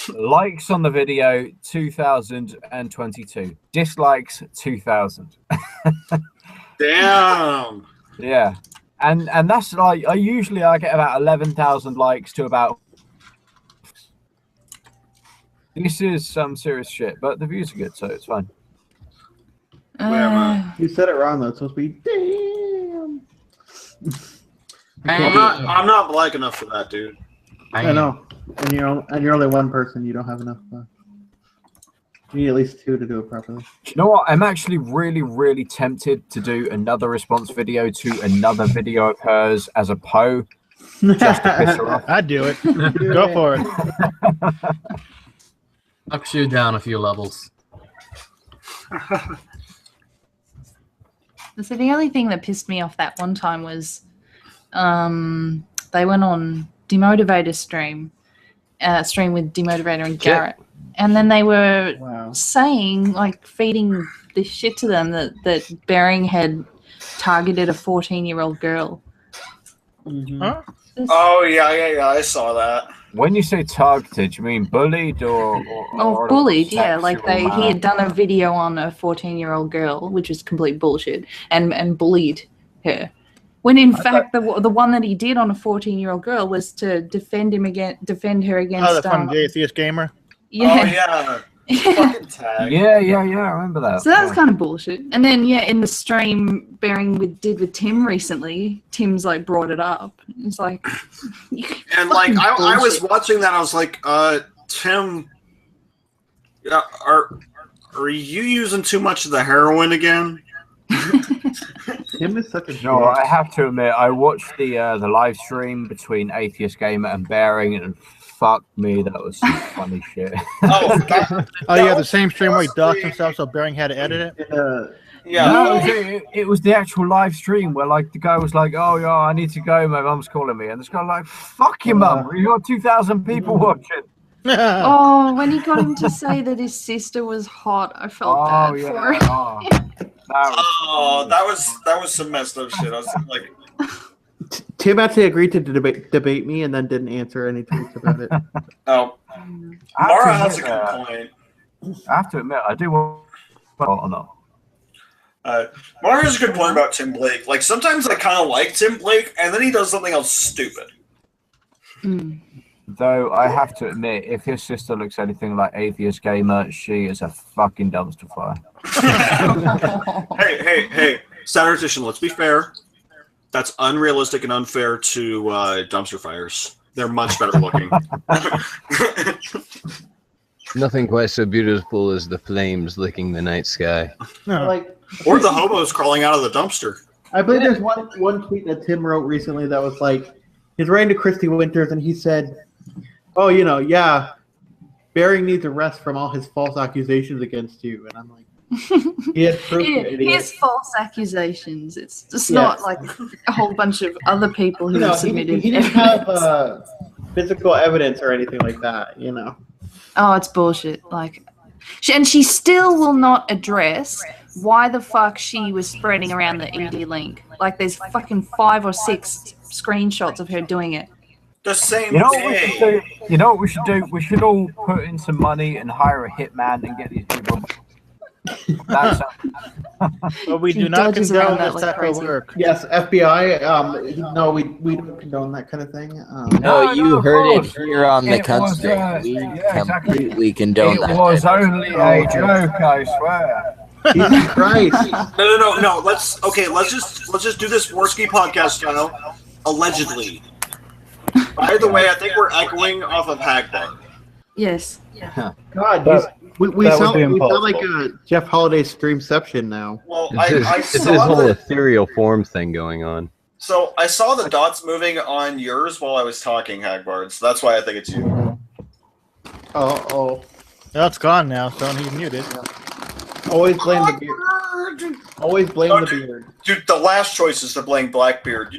[SPEAKER 10] Likes on the video 2022. Dislikes 2000.
[SPEAKER 1] Damn.
[SPEAKER 10] Yeah, and that's like I get about 11,000 likes to about. This is some serious shit, but the views are good, so it's fine.
[SPEAKER 6] You said it wrong though. It's supposed to be damn.
[SPEAKER 1] I'm not black enough for that, dude.
[SPEAKER 6] I know. And you're only one person. You don't have enough. You need at least two to do it properly.
[SPEAKER 10] You know what? I'm actually really, really tempted to do another response video to another video of hers as a Poe, just to piss her off.
[SPEAKER 2] I'd do it. Go for it.
[SPEAKER 3] Knocks you down a few levels.
[SPEAKER 5] So the only thing that pissed me off that one time was they went on Demotivator stream with Demotivator and Garrett. And then they were saying, like, feeding this shit to them that Bering had targeted a 14-year-old girl.
[SPEAKER 6] Mm-hmm.
[SPEAKER 2] Huh?
[SPEAKER 1] Oh yeah, I saw that.
[SPEAKER 10] When you say targeted, you mean bullied or
[SPEAKER 5] bullied? Yeah, like
[SPEAKER 10] sexual,
[SPEAKER 5] he had done a video on a 14-year-old girl, which is complete bullshit, and bullied her. When in fact the one that he did on a 14-year-old girl was to defend her against.
[SPEAKER 2] Oh, from the Atheist Gamer.
[SPEAKER 5] Yeah.
[SPEAKER 1] Oh yeah. Fucking tag.
[SPEAKER 10] Yeah, I remember that.
[SPEAKER 5] So that was kind of bullshit. And then in the stream Bering did with Tim recently, Tim's like brought it up. It's like,
[SPEAKER 1] and like I was watching that, I was like, Tim, are you using too much of the heroin again?
[SPEAKER 6] Tim is such a
[SPEAKER 10] No, I have to admit, I watched the live stream between Atheist Gamer and Bering, and fuck me, that was some funny shit.
[SPEAKER 2] Oh, yeah, the same stream where he doxed himself, so Bering had to edit it.
[SPEAKER 1] Yeah.
[SPEAKER 10] No, it was the actual live stream where like the guy was like, "Oh yeah, I need to go. My mum's calling me," and this guy like, "Fuck your mum. You got 2,000 people watching."
[SPEAKER 5] Oh, when he got him to say that his sister was hot, I felt bad for him.
[SPEAKER 1] That was some messed up shit. I was like,
[SPEAKER 6] Tim actually agreed to debate me and then didn't answer any tweets about it.
[SPEAKER 1] oh, Mara has a good point.
[SPEAKER 10] I have to admit, I do want or not.
[SPEAKER 1] Mara has a good point about Tim Blake. Like sometimes I kind of like Tim Blake, and then he does something else stupid.
[SPEAKER 10] Though I have to admit, if his sister looks anything like Atheist Gamer, she is a fucking dumpster fire.
[SPEAKER 1] Hey, Satiratician, let's be fair. That's unrealistic and unfair to dumpster fires. They're much better looking.
[SPEAKER 11] Nothing quite so beautiful as the flames licking the night sky.
[SPEAKER 1] Or the hobos crawling out of the dumpster.
[SPEAKER 6] I believe there's one tweet that Tim wrote recently that was like, he's writing to Christy Winters and he said, "Oh, yeah, Bering needs a rest from all his false accusations against you." And I'm like, he had proof.
[SPEAKER 5] He has false accusations. It's just not like a whole bunch of other people who have submitted.
[SPEAKER 6] He didn't have physical evidence or anything like that,
[SPEAKER 5] Oh, it's bullshit. And she still will not address why the fuck she was spreading around the ED link. Like, there's fucking 5 or 6 screenshots of her doing it.
[SPEAKER 1] The same
[SPEAKER 10] You know
[SPEAKER 1] day.
[SPEAKER 10] what we should do? You know what we should do? We should all put in some money and hire a hitman and get these people. That's
[SPEAKER 2] But we do not condone this type of work.
[SPEAKER 6] Yes, FBI. No, we don't condone that kind of thing.
[SPEAKER 4] No, you
[SPEAKER 10] of
[SPEAKER 4] heard it
[SPEAKER 10] course.
[SPEAKER 4] here on the
[SPEAKER 10] It was,
[SPEAKER 4] Cuntstream. We
[SPEAKER 10] exactly.
[SPEAKER 4] completely condone that.
[SPEAKER 10] It was
[SPEAKER 4] type of
[SPEAKER 10] only a joke, I swear.
[SPEAKER 6] Jesus Christ!
[SPEAKER 1] No. Let's just do this Worski podcast style. Allegedly. By the way, I think we're echoing off of Hagbard.
[SPEAKER 5] Yes.
[SPEAKER 6] God, we sound like
[SPEAKER 8] impossible.
[SPEAKER 6] a Jeff Holiday streamception now.
[SPEAKER 1] Well,
[SPEAKER 11] It's this whole ethereal form thing going on.
[SPEAKER 1] So I saw the dots moving on yours while I was talking, Hagbard. So that's why I think it's you.
[SPEAKER 6] Oh.
[SPEAKER 2] That's gone now, so he's muted.
[SPEAKER 6] Always blame the beard. Always blame the beard.
[SPEAKER 1] Dude, the last choice is to blame Blackbeard.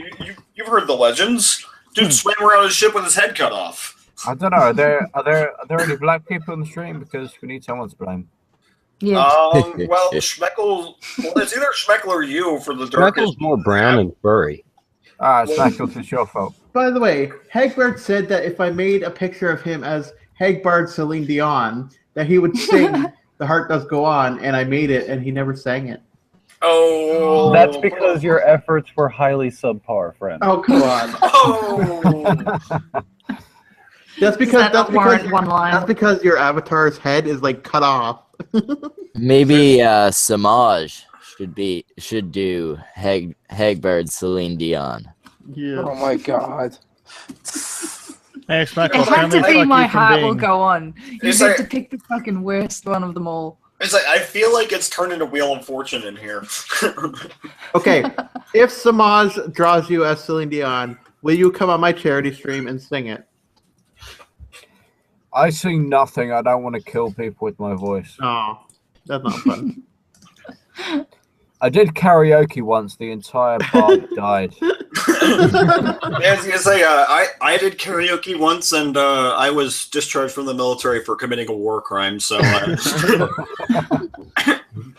[SPEAKER 1] You've heard the legends. Dude swam around his ship with his head cut off.
[SPEAKER 10] I don't know. Are there any black people in the stream? Because we need someone to blame.
[SPEAKER 5] Yeah.
[SPEAKER 1] Well, Schmeckle. Well, it's either Schmeckle or you for the darkest.
[SPEAKER 11] Schmeckle's more brown and furry.
[SPEAKER 10] Schmeckle, it's your fault.
[SPEAKER 6] By the way, Hagbard said that if I made a picture of him as Hagbard Celine Dion, that he would sing "The Heart Does Go On," and I made it, and he never sang it.
[SPEAKER 1] Oh.
[SPEAKER 8] That's because your efforts were highly subpar, friend.
[SPEAKER 6] Oh, come on.
[SPEAKER 1] Oh.
[SPEAKER 6] That's
[SPEAKER 5] because
[SPEAKER 6] because your avatar's head is like cut off.
[SPEAKER 4] Maybe Samaj should do Hagbard Celine Dion.
[SPEAKER 6] Yeah.
[SPEAKER 7] Oh my god.
[SPEAKER 2] Thanks, Michael.
[SPEAKER 5] It had to be My Heart Will
[SPEAKER 2] Bing.
[SPEAKER 5] Go On. You
[SPEAKER 1] It's
[SPEAKER 5] get
[SPEAKER 1] like-
[SPEAKER 5] to pick the fucking worst one of them all.
[SPEAKER 1] It's like I feel like it's turned into Wheel of Fortune in here.
[SPEAKER 6] Okay, if Samaj draws you as Celine Dion, will you come on my charity stream and sing it?
[SPEAKER 10] I sing nothing. I don't want to kill people with my voice.
[SPEAKER 6] Oh, that's not fun.
[SPEAKER 10] I did karaoke once. The entire bar died.
[SPEAKER 1] I was gonna say, I did karaoke once, and I was discharged from the military for committing a war crime. So,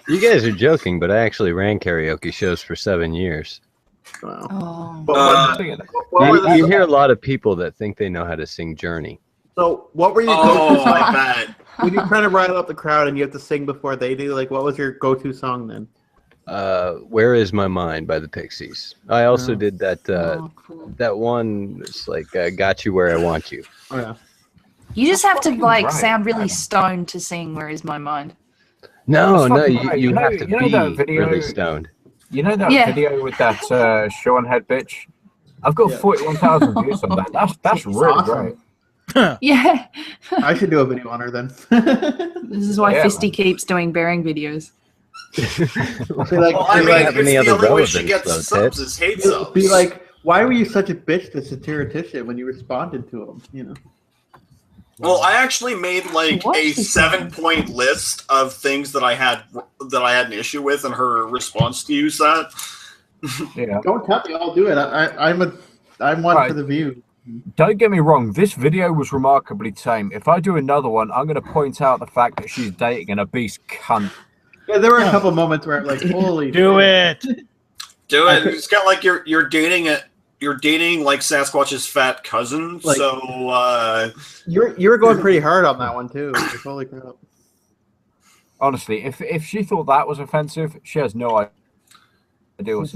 [SPEAKER 11] You guys are joking, but I actually ran karaoke shows for 7 years.
[SPEAKER 6] Wow.
[SPEAKER 5] Oh.
[SPEAKER 11] You hear a lot of people that think they know how to sing Journey.
[SPEAKER 6] So, what were your
[SPEAKER 1] oh,
[SPEAKER 6] go-to
[SPEAKER 1] I
[SPEAKER 6] songs?
[SPEAKER 1] bet.
[SPEAKER 6] When you try to rile up the crowd and you have to sing before they do, like, what was your go-to song then?
[SPEAKER 11] Where Is My Mind by the Pixies. I also
[SPEAKER 6] Oh.
[SPEAKER 11] did that
[SPEAKER 5] Cool.
[SPEAKER 11] that one. It's like Got You Where I Want You.
[SPEAKER 6] Oh yeah.
[SPEAKER 5] You just have to
[SPEAKER 10] right.
[SPEAKER 5] sound really stoned to sing "Where Is My Mind."
[SPEAKER 11] No,
[SPEAKER 10] That's fucking
[SPEAKER 11] you
[SPEAKER 10] right.
[SPEAKER 11] you
[SPEAKER 10] You know-
[SPEAKER 11] have to
[SPEAKER 10] you know that
[SPEAKER 11] be
[SPEAKER 10] video-
[SPEAKER 11] really stoned.
[SPEAKER 10] You know that
[SPEAKER 5] Yeah.
[SPEAKER 10] video with that Sean head bitch? I've got 41,000 views on that. That's really
[SPEAKER 6] awesome.
[SPEAKER 10] great.
[SPEAKER 5] Yeah.
[SPEAKER 6] I should do a video on her then.
[SPEAKER 5] This is why
[SPEAKER 10] Yeah,
[SPEAKER 5] Fisty keeps doing bearing videos.
[SPEAKER 6] Be like,
[SPEAKER 1] Well, I
[SPEAKER 11] Do you
[SPEAKER 1] mean,
[SPEAKER 11] have
[SPEAKER 1] it's
[SPEAKER 11] any
[SPEAKER 1] the
[SPEAKER 11] other
[SPEAKER 1] only way she
[SPEAKER 11] relevance,
[SPEAKER 1] gets
[SPEAKER 11] though,
[SPEAKER 1] subs
[SPEAKER 11] Ted?
[SPEAKER 1] is hate subs.
[SPEAKER 6] be like, why were you such a bitch to Satiratician when you responded to him? You know.
[SPEAKER 1] Well, I actually made like
[SPEAKER 5] What
[SPEAKER 1] a
[SPEAKER 5] is
[SPEAKER 1] 7-point list of things that I had an issue with, and her response to use that.
[SPEAKER 10] Yeah.
[SPEAKER 6] Don't tell me, I'll do it. I'm one for the view.
[SPEAKER 10] Don't get me wrong, this video was remarkably tame. If I do another one, I'm going to point out the fact that she's dating an obese cunt.
[SPEAKER 6] Yeah, there were a couple moments where I'm like, holy
[SPEAKER 2] Do it.
[SPEAKER 1] Do it. It's got like you're dating like Sasquatch's fat cousin.
[SPEAKER 6] Like-
[SPEAKER 1] So
[SPEAKER 6] you were going pretty hard on that one too. Holy crap.
[SPEAKER 10] Honestly, if she thought that was offensive, she has no idea what's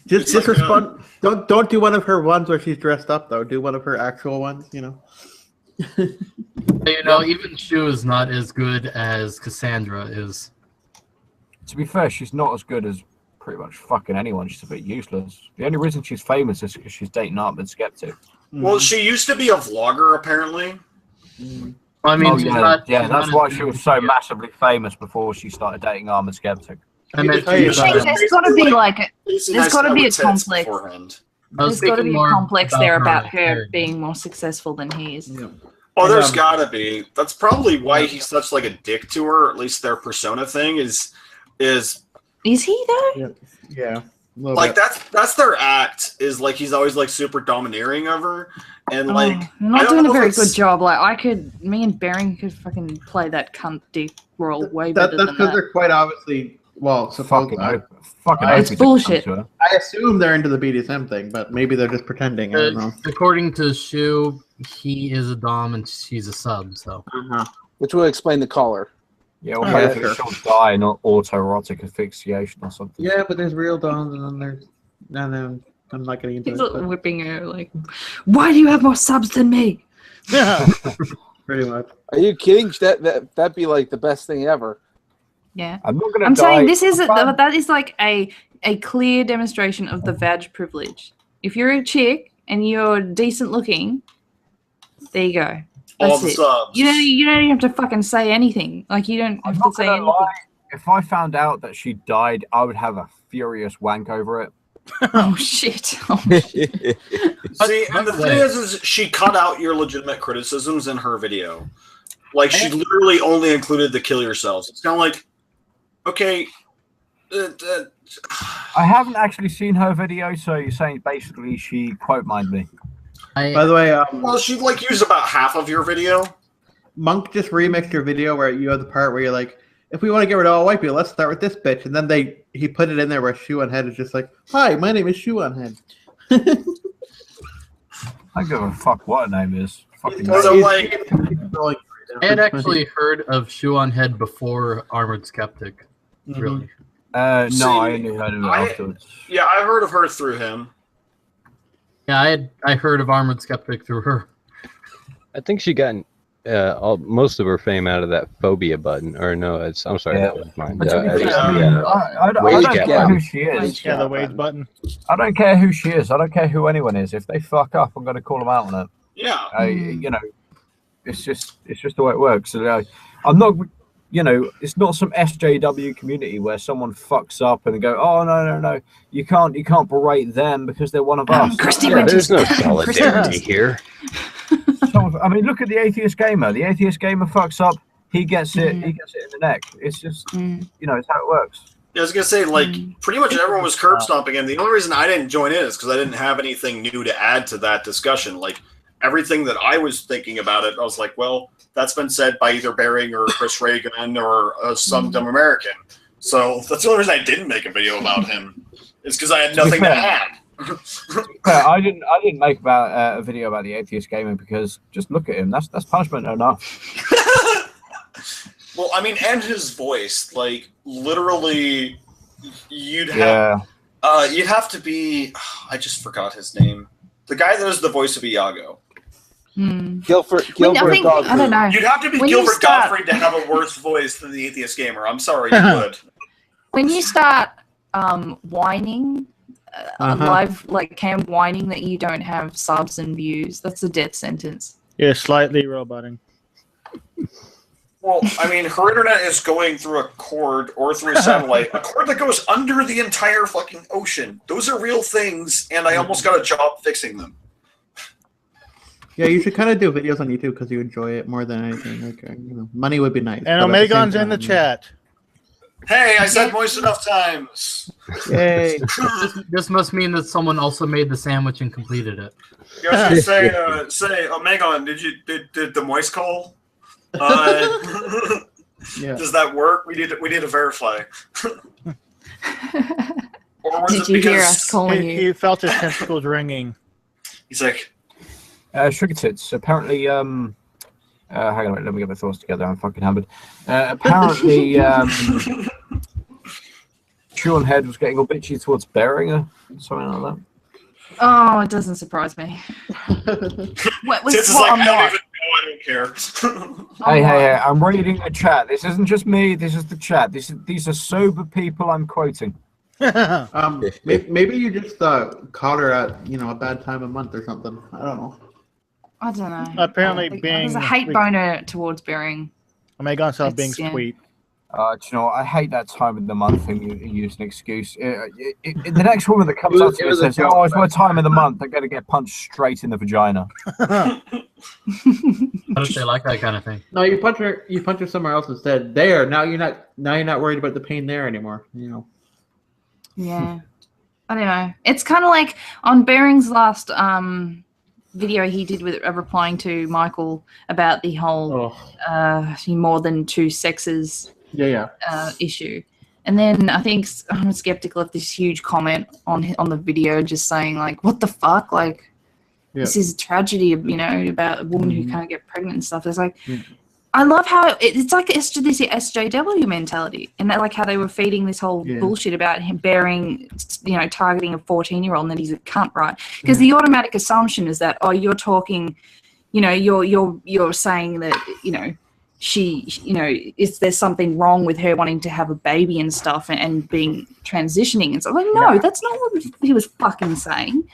[SPEAKER 6] Just
[SPEAKER 1] like
[SPEAKER 6] respond. Don't do one of her ones where she's dressed up though. Do one of her actual ones. You know.
[SPEAKER 3] You know, even Shu is not as good as Cassandra is.
[SPEAKER 10] To be fair, she's not as good as pretty much fucking anyone. She's a bit useless. The only reason she's famous is because she's dating Artman Skeptic.
[SPEAKER 1] well, she used to be a vlogger apparently.
[SPEAKER 3] I mean,
[SPEAKER 10] Oh,
[SPEAKER 3] she's
[SPEAKER 10] yeah,
[SPEAKER 3] not,
[SPEAKER 10] yeah,
[SPEAKER 3] she's
[SPEAKER 10] that's
[SPEAKER 3] not
[SPEAKER 10] why
[SPEAKER 3] as
[SPEAKER 10] she
[SPEAKER 3] good
[SPEAKER 10] was
[SPEAKER 3] as
[SPEAKER 10] so
[SPEAKER 3] you.
[SPEAKER 10] massively famous before she started dating Artman Skeptic.
[SPEAKER 3] I meant
[SPEAKER 6] Hey,
[SPEAKER 3] to,
[SPEAKER 5] I think there's got to be like there's got to be a complex.
[SPEAKER 1] beforehand.
[SPEAKER 5] There's got to be a
[SPEAKER 3] more
[SPEAKER 5] complex there about her
[SPEAKER 3] character.
[SPEAKER 5] being more successful than he is.
[SPEAKER 6] Yeah.
[SPEAKER 1] Oh, there's
[SPEAKER 6] And,
[SPEAKER 1] gotta be. That's probably why he's such like a dick to her. At least their persona thing is
[SPEAKER 5] Is he though?
[SPEAKER 6] Yeah.
[SPEAKER 1] like that's their act. Is like he's always like super domineering of her, and like
[SPEAKER 5] I'm
[SPEAKER 1] I
[SPEAKER 5] not
[SPEAKER 1] don't
[SPEAKER 5] doing
[SPEAKER 1] know
[SPEAKER 5] a
[SPEAKER 1] if
[SPEAKER 5] very
[SPEAKER 1] it's-
[SPEAKER 5] good job. Like me and Bering could fucking play that cunt dick role way better
[SPEAKER 6] That's
[SPEAKER 5] than
[SPEAKER 6] because
[SPEAKER 5] that.
[SPEAKER 6] they're quite obviously
[SPEAKER 10] Fucking
[SPEAKER 6] I
[SPEAKER 10] hope
[SPEAKER 5] It's
[SPEAKER 10] he's a cunt
[SPEAKER 5] bullshit.
[SPEAKER 10] to her.
[SPEAKER 6] I assume they're into the BDSM thing, but maybe they're just pretending. I don't know.
[SPEAKER 3] According to Shu, he is a dom and she's a sub. So
[SPEAKER 7] Which will explain the collar.
[SPEAKER 10] Yeah, well,
[SPEAKER 6] Yeah,
[SPEAKER 10] hopefully
[SPEAKER 6] sure.
[SPEAKER 10] she'll die in autoerotic asphyxiation or something.
[SPEAKER 6] Yeah, but there's real dons, and then there's I'm not getting into
[SPEAKER 5] He's
[SPEAKER 6] it. But
[SPEAKER 5] whipping her like, why do you have more subs than me?
[SPEAKER 2] Yeah.
[SPEAKER 6] pretty much.
[SPEAKER 7] Are you kidding? That'd be like the best thing ever.
[SPEAKER 5] Yeah.
[SPEAKER 10] I'm not gonna
[SPEAKER 5] I'm
[SPEAKER 10] die.
[SPEAKER 5] saying this is that is like a clear demonstration of the vag privilege. If you're a chick and you're decent looking, there you go.
[SPEAKER 1] all
[SPEAKER 5] That's
[SPEAKER 1] the
[SPEAKER 5] it.
[SPEAKER 1] subs.
[SPEAKER 5] You don't even have to fucking say anything. Like you don't
[SPEAKER 10] I'm
[SPEAKER 5] have to
[SPEAKER 10] not
[SPEAKER 5] say
[SPEAKER 10] gonna
[SPEAKER 5] anything.
[SPEAKER 10] lie. If I found out that she died, I would have a furious wank over it.
[SPEAKER 5] Oh shit. Oh,
[SPEAKER 1] See, and the thing is she cut out your legitimate criticisms in her video. Like she literally only included the kill yourselves. It's kind of like, okay.
[SPEAKER 10] I haven't actually seen her video, so you're saying basically she quote mined me.
[SPEAKER 6] By the way,
[SPEAKER 1] well, she like used about half of your video.
[SPEAKER 6] Monk just remixed your video where you have the part where you're like, if we want to get rid of all white people, let's start with this bitch. And then he put it in there where Shoe on Head is just like, hi, my name is Shoe on Head.
[SPEAKER 10] I don't give a fuck what her name is. Fucking
[SPEAKER 1] So like,
[SPEAKER 3] I had actually heard of Shu on Head before Armored Skeptic. Really?
[SPEAKER 10] no,
[SPEAKER 1] See,
[SPEAKER 10] I only heard of it afterwards.
[SPEAKER 1] yeah, I heard of her through him.
[SPEAKER 3] Yeah, I heard of Armored Skeptic through her.
[SPEAKER 11] I think she got most of her fame out of that phobia button. Or no, I'm sorry,
[SPEAKER 10] Yeah.
[SPEAKER 11] that was mine.
[SPEAKER 10] But to be fair,
[SPEAKER 11] yeah.
[SPEAKER 10] I don't
[SPEAKER 11] Wage
[SPEAKER 10] care
[SPEAKER 11] gap.
[SPEAKER 10] who she is.
[SPEAKER 2] Yeah, the wage button.
[SPEAKER 10] I don't care who she is. I don't care who anyone is. If they fuck up, I'm going to call them out on it.
[SPEAKER 1] Yeah.
[SPEAKER 10] You know, it's just the way it works. So, I'm not, it's not some SJW community where someone fucks up and they go, oh no, you can't berate them because they're one of us.
[SPEAKER 5] Christy
[SPEAKER 11] Yeah,
[SPEAKER 5] went
[SPEAKER 11] there's
[SPEAKER 5] to
[SPEAKER 11] no solidarity here.
[SPEAKER 10] I mean, look at the atheist gamer. The atheist gamer fucks up. He gets it. He gets it in the neck. It's just, it's how it works.
[SPEAKER 1] Yeah, I was gonna say, like, pretty much everyone was curb stomping him. The only reason I didn't join in is because I didn't have anything new to add to that discussion. Like, everything that I was thinking about it, I was like, well, that's been said by either Bering or Chris Reagan or some dumb American. So that's the only reason I didn't make a video about him. Is because I had nothing to add.
[SPEAKER 10] I didn't make a video about the atheist gamer because just look at him. That's punishment enough.
[SPEAKER 1] Well, I mean, and his voice, like, literally, you'd
[SPEAKER 10] Yeah.
[SPEAKER 1] have to be. I just forgot his name. The guy that is the voice of Iago.
[SPEAKER 7] Gilbert
[SPEAKER 5] I don't know.
[SPEAKER 1] You'd have to be
[SPEAKER 5] When you
[SPEAKER 1] Gilbert
[SPEAKER 5] start-
[SPEAKER 1] Gottfried to have a worse voice than the atheist gamer. I'm sorry, you would.
[SPEAKER 5] When you start whining, live like cam whining that you don't have subs and views, that's a death sentence.
[SPEAKER 2] Yeah, slightly roboting.
[SPEAKER 1] Well, I mean, her internet is going through a cord or through a satellite, a cord that goes under the entire fucking ocean. Those are real things, and I almost got a job fixing them.
[SPEAKER 6] Yeah, you should kind of do videos on YouTube because you enjoy it more than anything. Like, money would be nice.
[SPEAKER 2] And
[SPEAKER 6] but at the same
[SPEAKER 2] Omegon's in the
[SPEAKER 6] time-
[SPEAKER 2] chat.
[SPEAKER 1] Hey, I said moist enough times.
[SPEAKER 6] Yay!
[SPEAKER 3] This must mean that someone also made the sandwich and completed it.
[SPEAKER 1] You guys say, Omegon, did the moist call?
[SPEAKER 6] Yeah.
[SPEAKER 1] Does that work? We need to verify. Or was
[SPEAKER 5] Did
[SPEAKER 1] it
[SPEAKER 5] you hear
[SPEAKER 1] because
[SPEAKER 5] us calling you?
[SPEAKER 2] He felt his testicles ringing.
[SPEAKER 1] he's like,
[SPEAKER 10] Sugartits. Apparently, hang on a minute, let me get my thoughts together. I'm fucking hammered. Apparently, Sean Head was getting all bitchy towards Beringer, something like that.
[SPEAKER 5] Oh, it doesn't surprise me. What was
[SPEAKER 1] Tits is
[SPEAKER 5] what
[SPEAKER 1] like,
[SPEAKER 5] I'm
[SPEAKER 1] I don't
[SPEAKER 5] not?
[SPEAKER 1] even know, I don't care.
[SPEAKER 10] Hey, I'm reading the chat. This isn't just me. This is the chat. These are sober people I'm quoting.
[SPEAKER 6] Maybe you just caught her at a bad time of month or something. I don't know.
[SPEAKER 5] I don't know.
[SPEAKER 2] Apparently
[SPEAKER 5] There's a hate boner towards Bering.
[SPEAKER 2] Omegon saw
[SPEAKER 5] It's-
[SPEAKER 2] Bing's
[SPEAKER 5] yeah.
[SPEAKER 2] tweet.
[SPEAKER 10] Do you know what? I hate that time of the month and you use an excuse. The next woman that comes up to me and says, "Oh, it's my time of the month," they're going to get punched straight in the vagina.
[SPEAKER 3] How does they like that kind of thing?
[SPEAKER 6] No, you punch her somewhere else instead. There, now you're not worried about the pain there anymore.
[SPEAKER 5] Yeah. I don't know. It's kind of like on Bering's last video he did with replying to Michael about the whole more than two sexes issue. And then I think I'm skeptical of this huge comment on the video just saying like, what the fuck? Like, this is a tragedy, about a woman who can't get pregnant and stuff. It's like, I love how it's like this SJW mentality, and that, like how they were feeding this whole bullshit about him Bering, targeting a 14-year-old, and that he's a cunt, right? Because the automatic assumption is that you're talking, you're saying that she, there's something wrong with her wanting to have a baby and stuff and being transitioning and stuff. Like, no, that's not what he was fucking saying.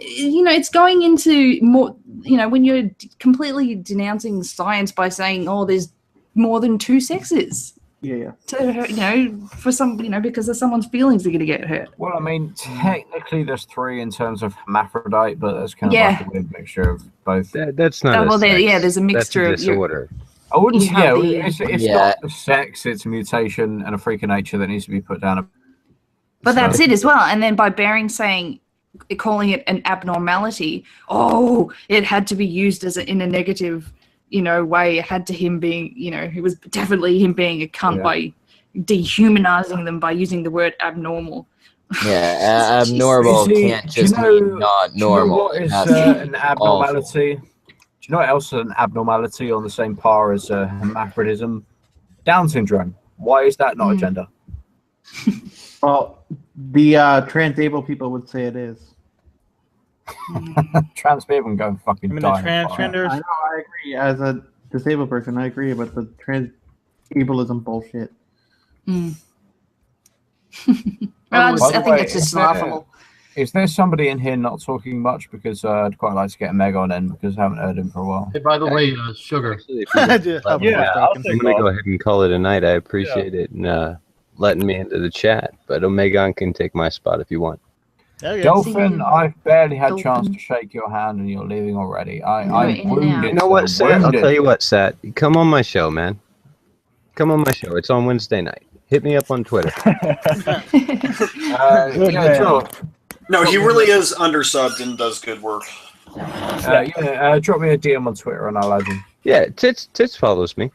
[SPEAKER 5] It's going into more, when you're completely denouncing science by saying, there's more than two sexes.
[SPEAKER 6] Yeah.
[SPEAKER 5] To, for some, because of someone's feelings are going to get hurt.
[SPEAKER 10] Well, I mean, technically there's three in terms of hermaphrodite, but that's kind of like a weird mixture of both.
[SPEAKER 11] That's not.
[SPEAKER 5] There's a mixture
[SPEAKER 11] That's a disorder.
[SPEAKER 10] I wouldn't.
[SPEAKER 5] You have the-
[SPEAKER 10] It's not the sex. It's a mutation and a freak of nature that needs to be put down.
[SPEAKER 5] But that's it as well. And then by Bering calling it an abnormality, it had to be used in a negative, way. It had to him being, it was definitely him being a cunt by dehumanizing them by using the word abnormal.
[SPEAKER 4] Yeah, abnormal can't just mean not normal.
[SPEAKER 10] Do you know what is an abnormality? Do you know what else is an abnormality on the same par as hermaphrodism? Down syndrome. Why is that not a gender?
[SPEAKER 6] Well, the trans-able people would say it is.
[SPEAKER 10] Trans people can go and fucking die.
[SPEAKER 2] The transgenders?
[SPEAKER 6] I know, I agree. As a disabled person, I agree, but the trans-ableism bullshit.
[SPEAKER 5] I think it's just laughable.
[SPEAKER 10] Is there somebody in here not talking much? Because I'd quite like to get Omegon in because I haven't heard him for a while.
[SPEAKER 3] Hey, by the way, Sugar.
[SPEAKER 11] I'm gonna go ahead and call it a night. I appreciate it and letting me into the chat. But Omegon can take my spot if you want.
[SPEAKER 10] Dolphin, I've barely had a chance to shake your hand and you're leaving already. I'm wounded.
[SPEAKER 11] You know what, Sat? I'll tell you what, Sat. Come on my show, man. Come on my show. It's on Wednesday night. Hit me up on Twitter.
[SPEAKER 1] No, he really is undersubbed and does good work.
[SPEAKER 10] Drop me a DM on Twitter and I'll add him.
[SPEAKER 11] Yeah, Tits follows me.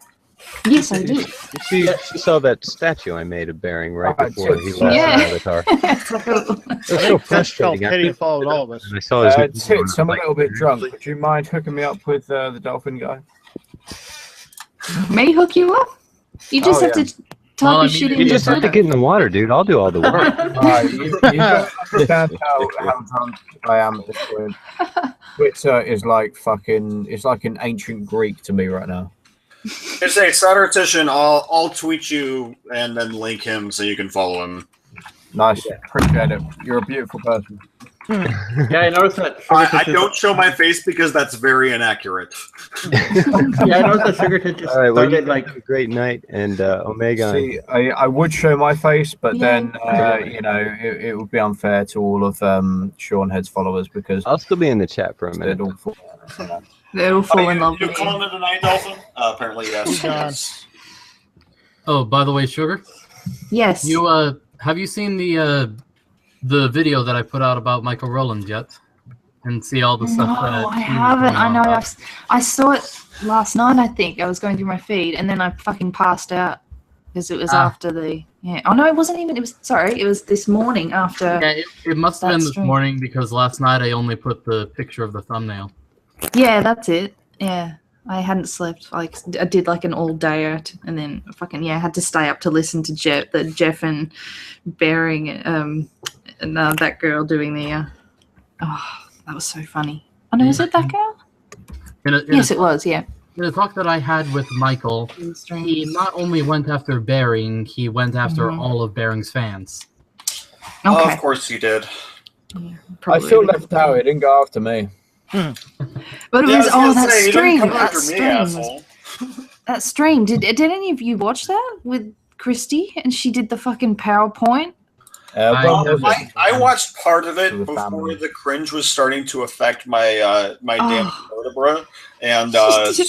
[SPEAKER 5] Yes, I do.
[SPEAKER 11] She saw that statue I made of Bering right before he lost an avatar. It was so frustrating.
[SPEAKER 2] He followed all of us.
[SPEAKER 11] I saw his
[SPEAKER 10] Tits, I'm a little bit drunk. Would you mind hooking me up with the dolphin guy?
[SPEAKER 5] May hook you up? You just have to type your shit in.
[SPEAKER 11] You just have to get in the water, dude. I'll do all the work.
[SPEAKER 10] You don't understand how drunk I am at this point. Twitter is like fucking. It's like an ancient Greek to me right now.
[SPEAKER 1] Just say Satiratician. I'll tweet you and then link him so you can follow him.
[SPEAKER 10] Nice, appreciate it. You're a beautiful person.
[SPEAKER 6] Yeah, I noticed that.
[SPEAKER 1] I don't show my face because that's very inaccurate.
[SPEAKER 6] Yeah, I noticed that Sugartits just
[SPEAKER 11] All right, well, you
[SPEAKER 6] started
[SPEAKER 11] have a great night, and Omegon.
[SPEAKER 10] See, I would show my face, but
[SPEAKER 5] Yeah.
[SPEAKER 10] then you know it would be unfair to all of Sean Head's followers because
[SPEAKER 11] I'll still be in the chat for a minute.
[SPEAKER 10] they'd all fall, you know.
[SPEAKER 5] They all fall in love
[SPEAKER 1] You
[SPEAKER 5] with
[SPEAKER 1] calling
[SPEAKER 5] you.
[SPEAKER 1] it a night, Dolphin? Apparently, yes. yes.
[SPEAKER 3] Oh, by the way, Sugar,
[SPEAKER 5] Yes.
[SPEAKER 3] you have you seen the video that I put out about Michael Rowland yet? And see all the stuff.
[SPEAKER 5] No, I haven't. I know. I saw it last night. I think I was going through my feed, and then I fucking passed out because it was after the. Yeah. Oh no, it wasn't even. It was sorry. It was this morning after.
[SPEAKER 3] Yeah, it must have been this
[SPEAKER 5] stream.
[SPEAKER 3] morning because last night I only put the picture of the thumbnail.
[SPEAKER 5] Yeah, that's it. Yeah, I hadn't slept. Like I did like an all-dayer, and then fucking had to stay up to listen to Jeff and Bering and that girl doing the. Oh, that was so funny. Oh no, was it that girl? Yes, it was. Yeah.
[SPEAKER 3] In a talk that I had with Michael, he not only went after Bering, he went after all of Bering's fans.
[SPEAKER 1] Oh, of course he did.
[SPEAKER 10] I feel left out. He didn't go after me.
[SPEAKER 5] But it was that
[SPEAKER 1] say,
[SPEAKER 5] stream.
[SPEAKER 1] come
[SPEAKER 5] That
[SPEAKER 1] after me,
[SPEAKER 5] stream.
[SPEAKER 1] asshole.
[SPEAKER 5] That stream. Did any of you watch that with Christy? And she did the fucking PowerPoint.
[SPEAKER 1] I watched part of it before the cringe was starting to affect my my damn vertebra, and
[SPEAKER 5] she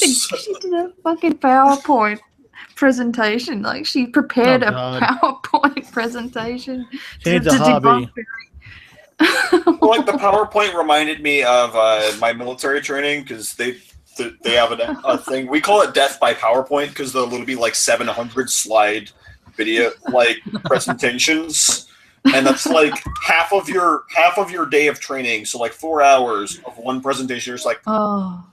[SPEAKER 5] did a fucking PowerPoint presentation. Like she prepared a PowerPoint presentation.
[SPEAKER 2] She needs a hobby.
[SPEAKER 1] Well, like the PowerPoint reminded me of my military training because they have a thing. We call it death by PowerPoint because there'll be like 700 slide video like presentations. And that's like half of your day of training. So like 4 hours of one presentation. You're just like, for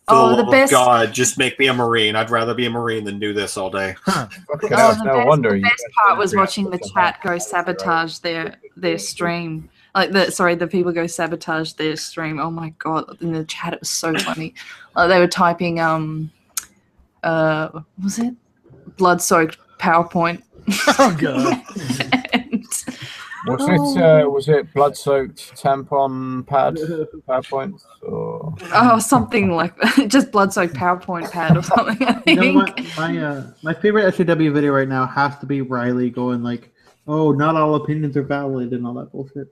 [SPEAKER 1] the love of God, just make me a Marine. I'd rather be a Marine than do this all day.
[SPEAKER 5] The best part was watching the chat go sabotage their stream. Like the people go sabotage their stream. Oh my God! In the chat, it was so funny. They were typing was it blood-soaked PowerPoint?
[SPEAKER 2] Oh God.
[SPEAKER 10] Was it blood-soaked tampon pad PowerPoint or
[SPEAKER 5] something like that? Just blood-soaked PowerPoint pad or something. I think.
[SPEAKER 6] You know what? My favorite SJW video right now has to be Riley going like, "Oh, not all opinions are valid" and all that bullshit.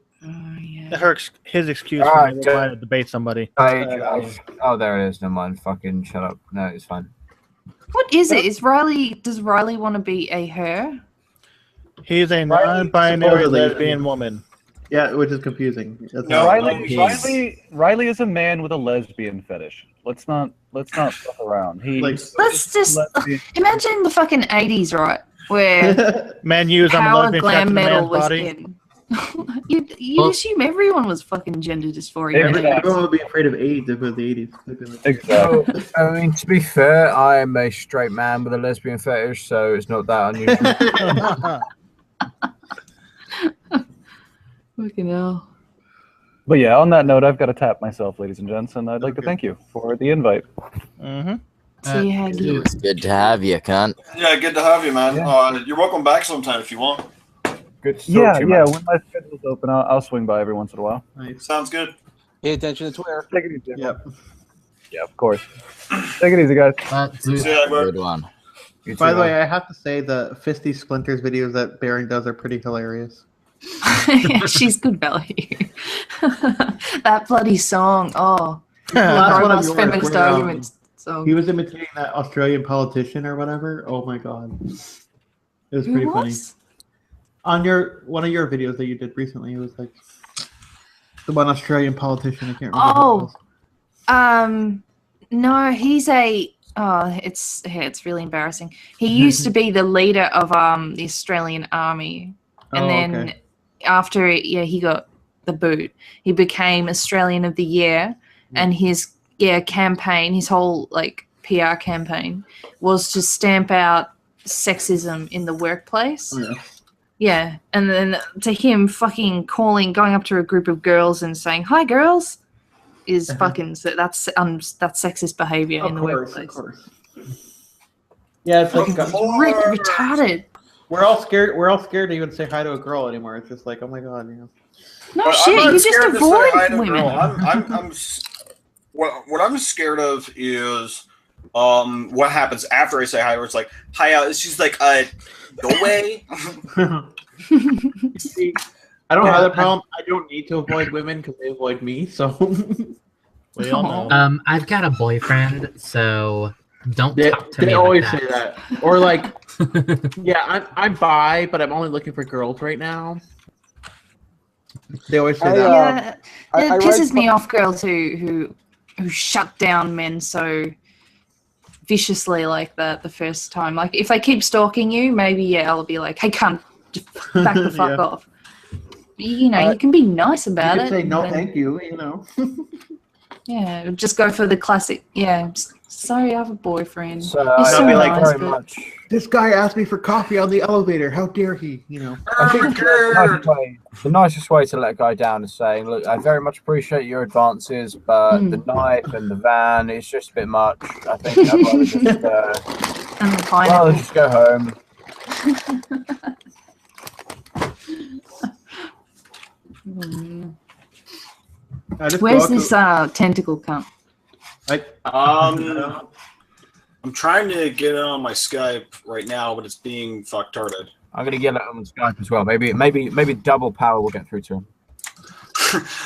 [SPEAKER 2] His excuse for trying to debate somebody.
[SPEAKER 10] Oh, there it is. Never mind. Fucking shut up. No, it's fine.
[SPEAKER 5] What is it? Does Riley want to be a her?
[SPEAKER 2] He's a non-binary lesbian woman.
[SPEAKER 6] Yeah, which is confusing.
[SPEAKER 8] Riley is a man with a lesbian fetish. Let's not fuck around.
[SPEAKER 5] Let's just imagine the fucking 80s, right? Where
[SPEAKER 2] men use
[SPEAKER 5] power glam metal was in. You'd assume everyone was fucking gender dysphoria.
[SPEAKER 6] Everyone would be afraid of AIDS if it was the 80s.
[SPEAKER 10] Exactly. I mean, to be fair, I am a straight man with a lesbian fetish, so it's not that unusual.
[SPEAKER 5] Fucking hell.
[SPEAKER 8] But yeah, on that note, I've got to tap myself, ladies and gents, and I'd like to thank you for the invite.
[SPEAKER 5] See you, Haggy.
[SPEAKER 4] It's good to have you, cunt.
[SPEAKER 1] Yeah, good to have you, man. You're welcome back sometime if you want.
[SPEAKER 8] Good to talk to you, man. When my schedule's open, I'll swing by every once in a while.
[SPEAKER 1] Sounds good.
[SPEAKER 7] Pay attention to Twitter.
[SPEAKER 8] Take it easy. Yep. Yeah, of course. Take it easy, guys.
[SPEAKER 4] Good one.
[SPEAKER 6] By the way, I have to say the Fisty Splinters videos that Bering does are pretty hilarious.
[SPEAKER 5] Yeah, she's good value. That bloody song. Oh,
[SPEAKER 6] Last
[SPEAKER 5] feminist arguments. So
[SPEAKER 6] he was imitating that Australian politician or whatever. Oh my God, it was pretty funny. On one of your videos that you did recently, it was like the one Australian politician. I can't remember.
[SPEAKER 5] Oh, no, he's a. Oh, it's really embarrassing. He used to be the leader of the Australian Army, and then after he got the boot, he became Australian of the Year, and his campaign, his whole like PR campaign, was to stamp out sexism in the workplace.
[SPEAKER 6] Oh,
[SPEAKER 5] yeah, and then to him fucking going up to a group of girls and saying, "Hi, girls," is fucking that's sexist behavior in the workplace. Of course.
[SPEAKER 6] Yeah, it's like
[SPEAKER 5] retarded.
[SPEAKER 6] We're all scared. We're all scared to even say hi to a girl anymore. It's just like, oh my God,
[SPEAKER 5] No
[SPEAKER 1] But
[SPEAKER 5] shit,
[SPEAKER 1] I'm not
[SPEAKER 5] you just
[SPEAKER 1] scared to say hi
[SPEAKER 5] avoid
[SPEAKER 1] to a
[SPEAKER 5] women.
[SPEAKER 1] girl. What I'm scared of is what happens after I say hi. Where it's like hi, she's like go away.
[SPEAKER 6] See, I don't have that problem. I don't need to avoid women because they avoid me. So
[SPEAKER 2] We all know.
[SPEAKER 3] I've got a boyfriend, so don't
[SPEAKER 6] they,
[SPEAKER 3] talk to
[SPEAKER 6] they
[SPEAKER 3] me
[SPEAKER 6] always
[SPEAKER 3] like
[SPEAKER 6] say that. Or like, yeah, I'm bi, but I'm only looking for girls right now. They always say that.
[SPEAKER 5] Yeah, it
[SPEAKER 7] I
[SPEAKER 5] pisses
[SPEAKER 7] write-
[SPEAKER 5] me off, girls who shut down men so viciously like that the first time. Like, if they keep stalking you, maybe I'll be like, "Hey, cunt, just back the fuck
[SPEAKER 6] Yeah.
[SPEAKER 5] off." You know, you can be nice
[SPEAKER 6] You
[SPEAKER 5] about
[SPEAKER 6] can
[SPEAKER 5] it.
[SPEAKER 6] say no,
[SPEAKER 5] and-
[SPEAKER 6] thank you. You know.
[SPEAKER 5] Yeah, just go for the classic. Yeah, sorry, I have a boyfriend.
[SPEAKER 10] So
[SPEAKER 5] You're so
[SPEAKER 10] thank you
[SPEAKER 5] nice,
[SPEAKER 10] very
[SPEAKER 5] but-
[SPEAKER 10] much.
[SPEAKER 6] This guy asked me for coffee on the elevator. How dare he? You know.
[SPEAKER 10] I think the nicest way to let a guy down is saying, look, I very much appreciate your advances, but the knife and the van is just a bit much. I think I'd rather just,
[SPEAKER 5] And the pineapple.
[SPEAKER 10] rather just go home.
[SPEAKER 5] Where's this tentacle cunt?
[SPEAKER 1] I'm trying to get it on my Skype right now, but it's being fucktarded.
[SPEAKER 10] I'm gonna get it on Skype as well. Maybe double power will get through to him.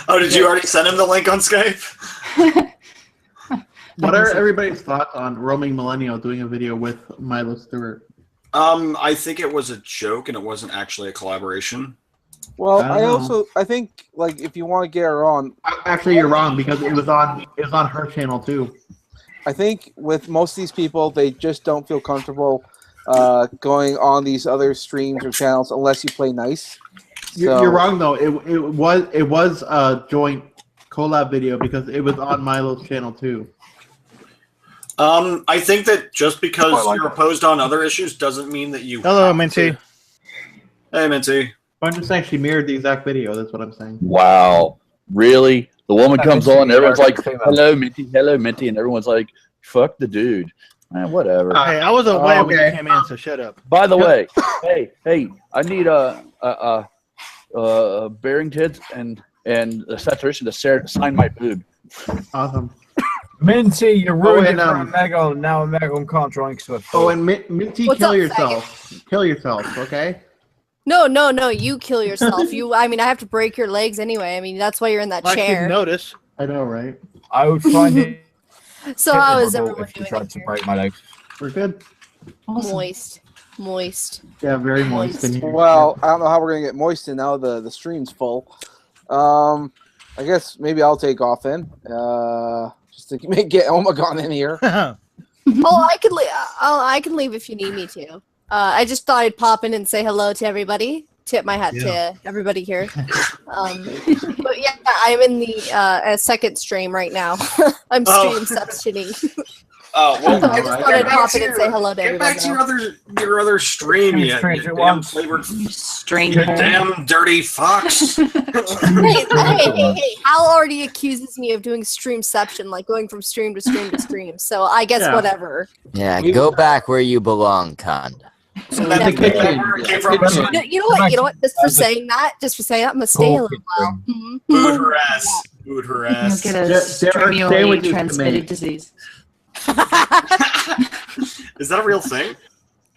[SPEAKER 1] Oh, did you already send him the link on Skype?
[SPEAKER 6] What are everybody's thoughts on roaming millennial doing a video with Milo Stewart?
[SPEAKER 1] I think it was a joke and it wasn't actually a collaboration.
[SPEAKER 7] Well,
[SPEAKER 6] I don't know.
[SPEAKER 7] I think like if you want to get her on,
[SPEAKER 6] Actually, you're wrong because it was on her channel too.
[SPEAKER 7] I think with most of these people, they just don't feel comfortable going on these other streams or channels unless you play nice.
[SPEAKER 6] You're wrong though. It was a joint collab video because it was on Milo's channel too.
[SPEAKER 1] I think that just because you're opposed on other issues doesn't mean that you.
[SPEAKER 2] Hello, Minty.
[SPEAKER 1] Hey, Minty.
[SPEAKER 6] I'm just saying she mirrored the exact video. That's what I'm saying.
[SPEAKER 12] Wow, really? The woman
[SPEAKER 10] Yeah,
[SPEAKER 12] comes
[SPEAKER 10] Minty,
[SPEAKER 12] on, everyone's like,
[SPEAKER 10] American
[SPEAKER 12] hello, Minty, and everyone's like, fuck the dude. Whatever.
[SPEAKER 2] Hey, I was away when
[SPEAKER 6] okay.
[SPEAKER 2] you came in, so shut up.
[SPEAKER 12] By the way, hey, I need Barrington and a Satiratician to sign my boob.
[SPEAKER 6] Awesome.
[SPEAKER 10] Minty, you ruined
[SPEAKER 6] and,
[SPEAKER 10] it for Omegon. Now Omegon can't join Swift.
[SPEAKER 6] Oh, and Minty,
[SPEAKER 13] What's
[SPEAKER 6] kill
[SPEAKER 13] up,
[SPEAKER 6] yourself. Kill yourself, okay?
[SPEAKER 13] No, you kill yourself. I mean, I have to break your legs anyway. I mean, that's why you're in that
[SPEAKER 2] I
[SPEAKER 13] chair.
[SPEAKER 2] didn't notice.
[SPEAKER 6] I know, right?
[SPEAKER 10] I would find it.
[SPEAKER 13] So how is
[SPEAKER 10] terrible
[SPEAKER 13] everyone
[SPEAKER 10] if you
[SPEAKER 13] doing?
[SPEAKER 10] tried to break my legs?
[SPEAKER 6] We're good.
[SPEAKER 13] Moist.
[SPEAKER 6] Yeah, very moist in here.
[SPEAKER 7] Well, I don't know how we're gonna get moist in now. The stream's full. I guess maybe I'll take off then. Just to get Omegon in here.
[SPEAKER 13] Oh, I could leave. I can leave if you need me to. I just thought I'd pop in and say hello to everybody. Tip my hat to everybody here. But yeah, I'm in the second stream right now. I'm stream substituting.
[SPEAKER 1] Oh, well,
[SPEAKER 13] I just thought I'd pop in and say hello to
[SPEAKER 1] Get
[SPEAKER 13] everybody.
[SPEAKER 1] back to your other stream, you damn flavored
[SPEAKER 5] Stream.
[SPEAKER 1] you damn dirty fox.
[SPEAKER 13] Hey, Al already accuses me of doing streamception, like going from stream to stream to stream. So I guess whatever.
[SPEAKER 4] Yeah, go back where you belong, Con.
[SPEAKER 1] So that's the came from.
[SPEAKER 13] You know what? Just for saying that, I'm gonna stay a little while.
[SPEAKER 1] Food harass. Food
[SPEAKER 5] You'll
[SPEAKER 1] harass.
[SPEAKER 5] get a
[SPEAKER 6] There are
[SPEAKER 5] streamally
[SPEAKER 6] sandwiches to
[SPEAKER 5] transmitted
[SPEAKER 6] make.
[SPEAKER 5] disease.
[SPEAKER 1] Is that a real thing?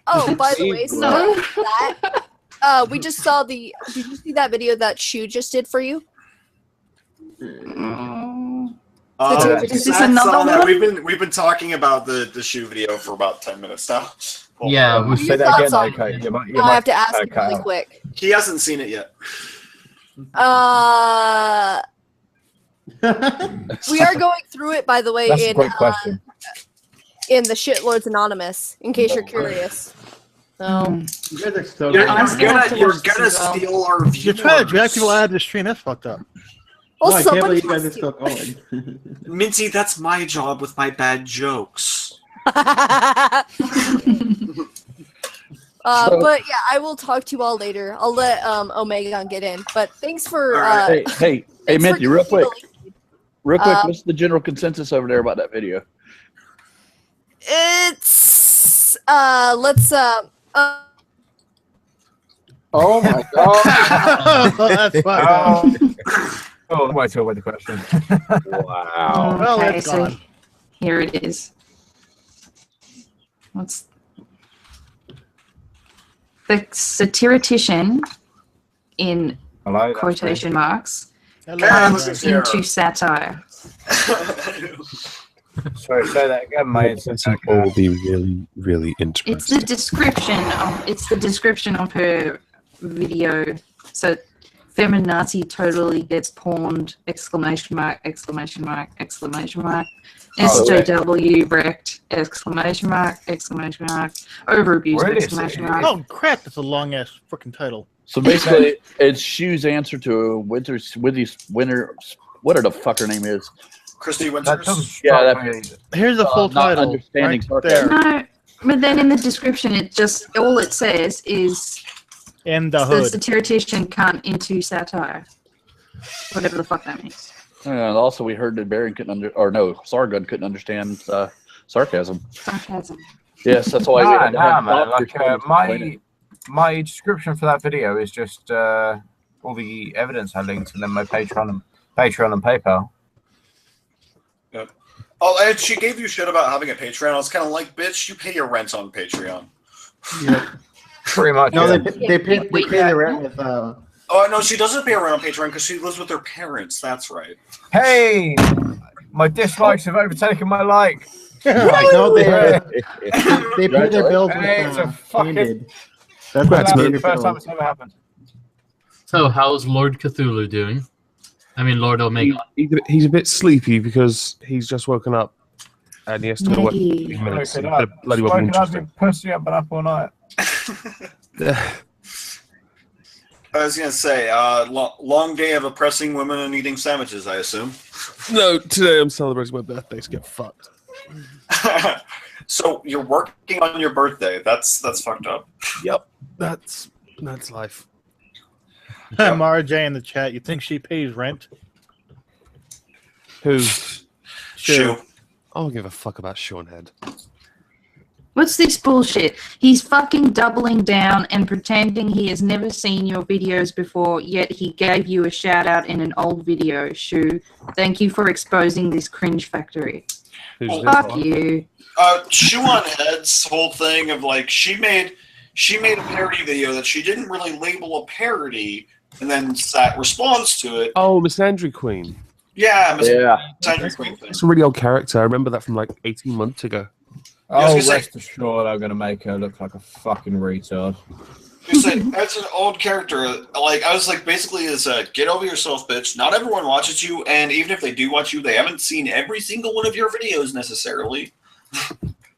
[SPEAKER 13] Oh, by the way, so that we just saw the. Did you see that video that Shu just did for you?
[SPEAKER 5] Is this another one?
[SPEAKER 1] We've been talking about the shoe video for about 10 minutes now.
[SPEAKER 3] Yeah,
[SPEAKER 10] We'll say that again, okay?
[SPEAKER 13] No, I have to ask you really quick.
[SPEAKER 1] He hasn't seen it yet.
[SPEAKER 13] We are going through it, by the way,
[SPEAKER 10] That's a great question.
[SPEAKER 13] in the Shitlords Anonymous, in case you're curious. So,
[SPEAKER 6] You guys are so
[SPEAKER 1] You're
[SPEAKER 6] good.
[SPEAKER 1] gonna steal our viewers.
[SPEAKER 2] You're trying to drag people out of the stream. That's fucked up.
[SPEAKER 13] well,
[SPEAKER 6] No, I can't
[SPEAKER 13] somebody
[SPEAKER 6] believe you guys are
[SPEAKER 13] has
[SPEAKER 6] still
[SPEAKER 13] to.
[SPEAKER 6] going.
[SPEAKER 1] Minty, that's my job with my bad jokes.
[SPEAKER 13] But yeah, I will talk to you all later. I'll let Omegon get in. But thanks for
[SPEAKER 12] Hey, Minty, real quick. What's the general consensus over there about that video?
[SPEAKER 13] it's let's
[SPEAKER 7] Oh my god.
[SPEAKER 2] That's fine.
[SPEAKER 10] Oh, wait till with the question.
[SPEAKER 11] Wow.
[SPEAKER 2] Well,
[SPEAKER 5] Okay,
[SPEAKER 2] it's
[SPEAKER 5] so
[SPEAKER 2] gone.
[SPEAKER 5] here it is. What's the Satiratician in
[SPEAKER 10] Hello, that's
[SPEAKER 5] quotation marks
[SPEAKER 1] Hello.
[SPEAKER 5] comes into satire.
[SPEAKER 10] Sorry, say that again, mate.
[SPEAKER 14] This will all be really, really interesting.
[SPEAKER 5] It's the description of her video. So feminazi totally gets pawned, exclamation mark, exclamation mark, exclamation mark. SJW wrecked, exclamation mark, exclamation mark, over abuse, exclamation mark.
[SPEAKER 2] Oh crap, that's a long ass freaking title.
[SPEAKER 12] So basically, it's Shu's answer to Winter. What the fuck her name is?
[SPEAKER 1] Christy Winters.
[SPEAKER 12] Yeah,
[SPEAKER 2] Here's the full
[SPEAKER 12] not
[SPEAKER 2] title.
[SPEAKER 12] understanding
[SPEAKER 2] Right there.
[SPEAKER 5] No, but then in the description, all it says is
[SPEAKER 2] In the
[SPEAKER 5] the
[SPEAKER 2] hood.
[SPEAKER 5] Satiratician cunt into satire. Whatever the fuck that means.
[SPEAKER 12] And also, we heard that Baron Sargon couldn't understand sarcasm.
[SPEAKER 5] Sarcasm.
[SPEAKER 12] Yes, that's why we had to have
[SPEAKER 10] man.
[SPEAKER 12] doctors
[SPEAKER 10] Like,
[SPEAKER 12] explain it.
[SPEAKER 10] my description for that video is just all the evidence I linked, and then my Patreon and PayPal.
[SPEAKER 1] Yep. Oh, and she gave you shit about having a Patreon. I was kind of like, bitch, you pay your rent on Patreon.
[SPEAKER 6] Yep.
[SPEAKER 10] Pretty much.
[SPEAKER 6] No,
[SPEAKER 10] yeah.
[SPEAKER 6] they pay their rent with.
[SPEAKER 1] Oh, no, she doesn't pay her rent on Patreon because she lives with her parents. That's right.
[SPEAKER 10] Hey, my dislikes have overtaken my like.
[SPEAKER 6] No, they pay their bills
[SPEAKER 10] Hey, it's a
[SPEAKER 6] with
[SPEAKER 10] fucking.
[SPEAKER 6] Handed. That's
[SPEAKER 10] That's
[SPEAKER 6] what
[SPEAKER 10] the first time it's ever happened.
[SPEAKER 3] So, how's Lord Cthulhu doing? I mean, Lord Omega.
[SPEAKER 14] He's a bit sleepy because he's just woken up and he has to go to work in
[SPEAKER 5] Maybe.
[SPEAKER 14] 15 minutes.
[SPEAKER 10] Smoking
[SPEAKER 14] It's
[SPEAKER 10] up.
[SPEAKER 14] bloody well
[SPEAKER 10] Smoking up,
[SPEAKER 14] interesting.
[SPEAKER 10] been pussy up and up all night.
[SPEAKER 1] I was going to say, long day of oppressing women and eating sandwiches, I assume.
[SPEAKER 14] No, today I'm celebrating my birthday, so get fucked.
[SPEAKER 1] So you're working on your birthday. That's fucked up.
[SPEAKER 14] Yep, that's life.
[SPEAKER 2] Mara J in the chat. You think she pays rent?
[SPEAKER 14] Who?
[SPEAKER 1] Shu.
[SPEAKER 14] I don't give a fuck about Sean Head.
[SPEAKER 5] What's this bullshit? He's fucking doubling down and pretending he has never seen your videos before, yet he gave you a shout out in an old video. Shu, thank you for exposing this cringe factory. Fuck you.
[SPEAKER 1] Shu on Head's whole thing of like she made a parody video that she didn't really label a parody, and then Sat responds to it.
[SPEAKER 14] Oh, Miss Andrew Queen.
[SPEAKER 1] Yeah, Miss
[SPEAKER 12] Yeah.
[SPEAKER 1] Andrew Queen thing.
[SPEAKER 14] It's a really old character. I remember that from like 18 months ago.
[SPEAKER 1] I was
[SPEAKER 10] Oh,
[SPEAKER 1] gonna say-
[SPEAKER 10] rest assured, I'm gonna make her look like a fucking retard.
[SPEAKER 1] You say that's an old character. Like I was like, basically, is get over yourself, bitch. Not everyone watches you, and even if they do watch you, they haven't seen every single one of your videos necessarily.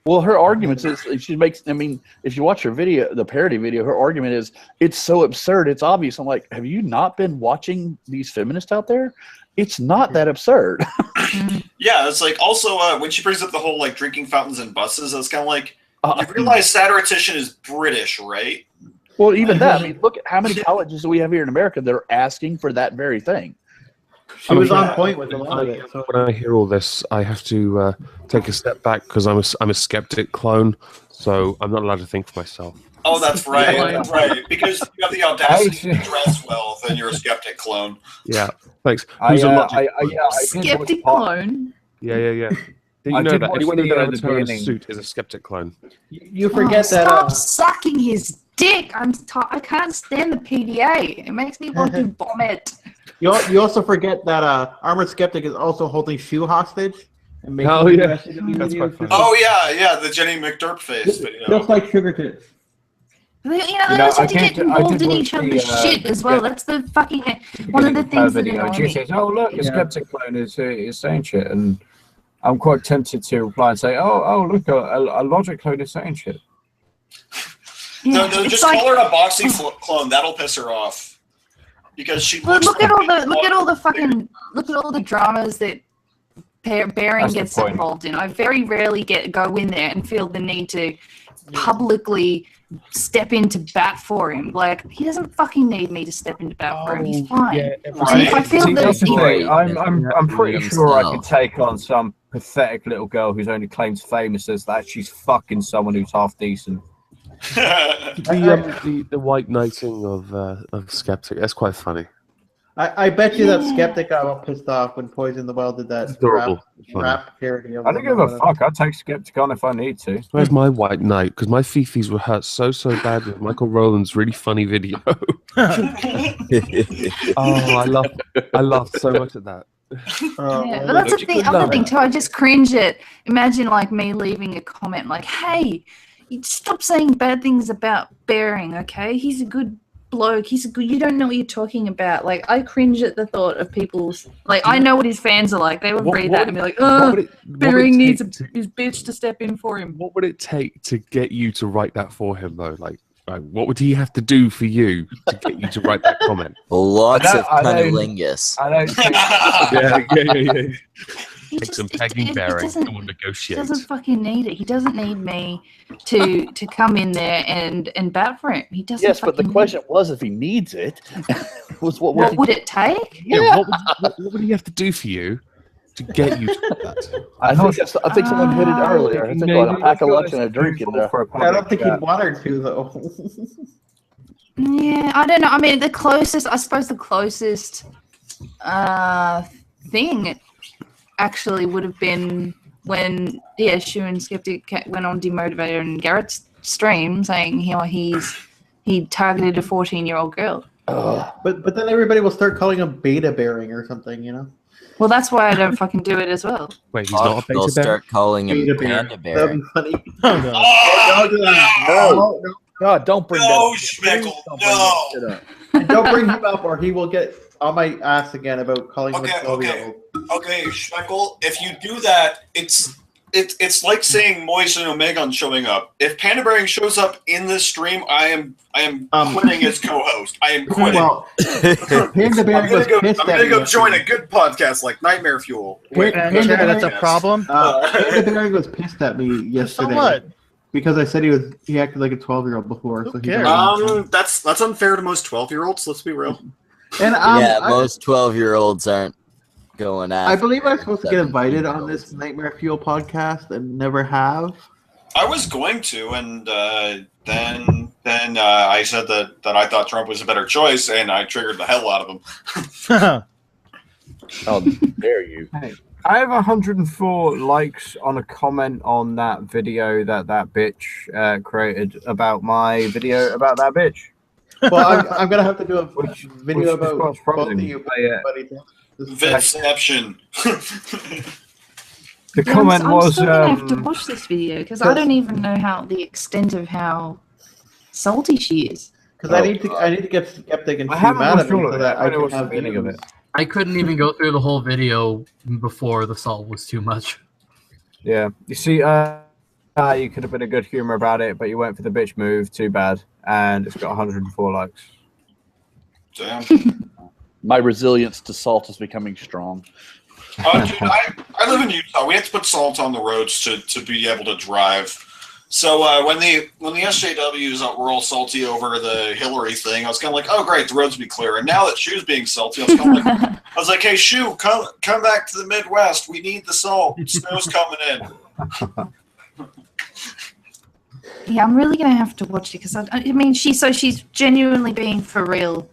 [SPEAKER 12] Well, her argument is she makes. I mean, if you watch her video, the parody video, her argument is it's so absurd, it's obvious. I'm like, have you not been watching these feminists out there? It's not that absurd.
[SPEAKER 1] Yeah, it's like also when she brings up the whole like drinking fountains and buses, I was kind of like, you realize Satiratician is British, right?
[SPEAKER 12] Well, even that. I mean, look at how many colleges do we have here in America that are asking for that very thing.
[SPEAKER 6] She was on point with a lot of it. So.
[SPEAKER 14] When I hear all this, I have to take a step back because I'm a skeptic clone, so I'm not allowed to think for myself.
[SPEAKER 1] Oh, that's right. That's right. Because you have the audacity to dress well, then you're a skeptic clone.
[SPEAKER 14] Yeah, thanks. Who's a logic?
[SPEAKER 5] Skeptic clone.
[SPEAKER 14] Yeah. Did you
[SPEAKER 10] I
[SPEAKER 14] know
[SPEAKER 10] did
[SPEAKER 14] that
[SPEAKER 10] watch
[SPEAKER 14] anyone
[SPEAKER 10] the,
[SPEAKER 14] who
[SPEAKER 10] the
[SPEAKER 14] wears a
[SPEAKER 10] beginning.
[SPEAKER 14] suit is a skeptic clone?
[SPEAKER 6] You forget that.
[SPEAKER 5] Stop sucking his dick. I can't stand the PDA. It makes me want to vomit.
[SPEAKER 6] You also forget that Armored Skeptic is also holding Shu hostage. And making
[SPEAKER 14] Oh, yeah.
[SPEAKER 6] SJW
[SPEAKER 14] That's quite
[SPEAKER 6] videos.
[SPEAKER 14] funny.
[SPEAKER 1] Oh yeah, the Jenny McDurp face video.
[SPEAKER 6] Just like Sugartits.
[SPEAKER 5] They also
[SPEAKER 10] I
[SPEAKER 5] to get
[SPEAKER 10] did- I
[SPEAKER 5] involved
[SPEAKER 10] did
[SPEAKER 5] in
[SPEAKER 10] watch
[SPEAKER 5] each other's
[SPEAKER 10] the,
[SPEAKER 5] shit as well.
[SPEAKER 10] yeah.
[SPEAKER 5] That's the fucking one of the things that
[SPEAKER 10] video.
[SPEAKER 5] annoy
[SPEAKER 10] She
[SPEAKER 5] me.
[SPEAKER 10] says, "Oh look, a
[SPEAKER 6] Yeah.
[SPEAKER 10] skeptic clone is saying shit," and I'm quite tempted to reply and say, "Oh look, a logic clone is saying shit."
[SPEAKER 1] No,
[SPEAKER 5] Yeah, it's
[SPEAKER 1] just
[SPEAKER 5] like-
[SPEAKER 1] call her a boxing clone. That'll piss her off. Because she
[SPEAKER 5] Well,
[SPEAKER 1] looks
[SPEAKER 5] look at all the dramas that Baron
[SPEAKER 10] That's the
[SPEAKER 5] gets
[SPEAKER 10] point.
[SPEAKER 5] involved in. I very rarely go in there and feel the need to publicly step into bat for him. Like he doesn't fucking need me to step into bat for him. He's fine.
[SPEAKER 14] yeah,
[SPEAKER 5] And if I feel
[SPEAKER 10] See,
[SPEAKER 5] that
[SPEAKER 10] that's the
[SPEAKER 5] he-
[SPEAKER 10] thing. I'm pretty sure I could
[SPEAKER 4] himself.
[SPEAKER 10] take on some pathetic little girl who's only claims famous as that she's fucking someone who's half decent.
[SPEAKER 14] The white knighting of Skeptic. That's quite funny.
[SPEAKER 6] I bet you that Skeptic got all pissed off when Poison the Well did that rap parody of
[SPEAKER 10] I don't give a fuck. I'd take Skeptic on if I need to.
[SPEAKER 14] Where's my white knight? Because my fifis were hurt so bad with Michael Rowland's really funny video. I laughed so much at that.
[SPEAKER 5] Yeah, but that's the other thing too. I just cringe at. Imagine like me leaving a comment like, "Hey, you stop saying bad things about Bearing, okay? He's a good bloke. He's a good. You don't know what you're talking about." Like, I cringe at the thought of people's. Like, I know what his fans are like. They would read that and be like, "Oh, Bearing needs his bitch to step in for him."
[SPEAKER 14] What would it take to get you to write that for him, though? Like, what would he have to do for you to get you to write that comment?
[SPEAKER 4] Lots of cunnilingus.
[SPEAKER 10] I don't
[SPEAKER 14] yeah. Take some pegging Bearing.
[SPEAKER 5] He
[SPEAKER 14] negotiate.
[SPEAKER 5] doesn't fucking need it. He doesn't need me to come in there and bat for him. He doesn't.
[SPEAKER 12] Yes, but the question was, if he needs it, was what
[SPEAKER 5] would it take?
[SPEAKER 14] Yeah. What would he have to do for you to get you to that?
[SPEAKER 12] I think someone hit it earlier. I think a pack of lunch and a drink in there.
[SPEAKER 6] I don't think he'd want her to though.
[SPEAKER 5] Yeah, I don't know. I mean, I suppose the closest thing actually would have been when Shu and Skeptic went on Demotivator and Garrett's stream saying he targeted a 14-year-old girl.
[SPEAKER 6] But then everybody will start calling him Beta Bearing or something, you know?
[SPEAKER 5] Well, that's why I don't fucking do it as well.
[SPEAKER 14] Wait, he's not a Beta
[SPEAKER 4] They'll
[SPEAKER 14] Bearing?
[SPEAKER 4] start calling him Panda Bearing.
[SPEAKER 6] That'd be funny.
[SPEAKER 12] No. God, don't bring that up.
[SPEAKER 1] Schmeckle, no.
[SPEAKER 6] And don't bring him up or he will get on my ass again about calling him a 12-year-old.
[SPEAKER 1] Okay, Schmeckle, if you do that, it's like saying Moise and Omegon showing up. If Panda Bearing shows up in this stream, I am quitting as co-host. I am quitting.
[SPEAKER 6] Well, Panda Bearing was pissed
[SPEAKER 1] I'm gonna go join a good podcast like Nightmare Fuel.
[SPEAKER 2] That's a problem.
[SPEAKER 6] Panda Bearing was pissed at me yesterday.
[SPEAKER 2] So what?
[SPEAKER 6] Because I said he acted like a 12-year-old before.
[SPEAKER 2] Who
[SPEAKER 6] so
[SPEAKER 2] cares?
[SPEAKER 1] That's unfair to most 12-year-olds. Let's be real.
[SPEAKER 6] And
[SPEAKER 4] most 12-year-olds aren't going after.
[SPEAKER 6] I believe I'm supposed to get invited on this Nightmare Fuel podcast and never have.
[SPEAKER 1] I was going to, and then I said that I thought Trump was a better choice, and I triggered the hell out of him.
[SPEAKER 12] How dare you?
[SPEAKER 10] Hey, I have 104 likes on a comment on that video that bitch created about my video about that bitch.
[SPEAKER 6] Well, I'm gonna have to do a video about both of you.
[SPEAKER 1] Vinception.
[SPEAKER 10] The comment
[SPEAKER 5] I'm
[SPEAKER 10] was.
[SPEAKER 5] still gonna have to watch this video because I don't even know the extent of how salty she is.
[SPEAKER 6] Because I need to get Skeptic and Stu mad at me so that I can have
[SPEAKER 3] beginning of it. I couldn't even go through the whole video before the salt was too much.
[SPEAKER 10] Yeah, you see, you could have been a good humor about it, but you went for the bitch move. Too bad, and it's got 104 likes.
[SPEAKER 1] Damn.
[SPEAKER 12] My resilience to salt is becoming strong.
[SPEAKER 1] Dude, I live in Utah. We have to put salt on the roads to be able to drive. So when the SJWs were all salty over the Hillary thing, I was kind of like, oh great, the roads will be clear. And now that Shu's being salty, I was like, hey Shu, come back to the Midwest. We need the salt. Snow's coming in.
[SPEAKER 5] Yeah, I'm really gonna have to watch it because I mean, she's genuinely being for real.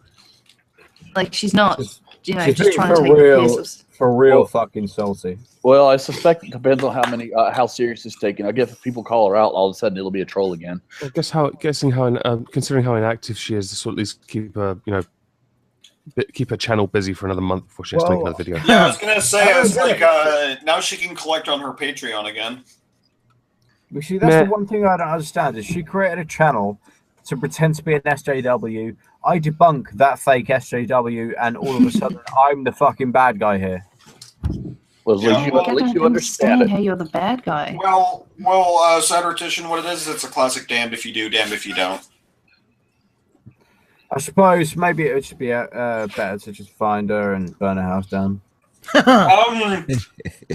[SPEAKER 5] Like she's not,
[SPEAKER 10] She's
[SPEAKER 5] just trying to take
[SPEAKER 10] real,
[SPEAKER 5] the piss of.
[SPEAKER 10] for real fucking salty.
[SPEAKER 12] Well, I suspect it depends on how serious it's taken. I guess if people call her out, all of a sudden it'll be a troll again.
[SPEAKER 14] I guess considering how inactive she is, this will at least keep her, keep her channel busy for another month before she has to make another video.
[SPEAKER 1] Yeah, I was gonna say, now she can collect on her Patreon again.
[SPEAKER 10] You see, that's the one thing I don't understand is she created a channel to pretend to be an SJW. I debunk that fake SJW, and all of a sudden I'm the fucking bad guy here.
[SPEAKER 12] Well, at least you understand it.
[SPEAKER 5] How you're the bad guy.
[SPEAKER 1] Well, Satiratician, what it is, it's a classic damned if you do, damned if you don't.
[SPEAKER 10] I suppose maybe it would just be better to just find her and burn her house down.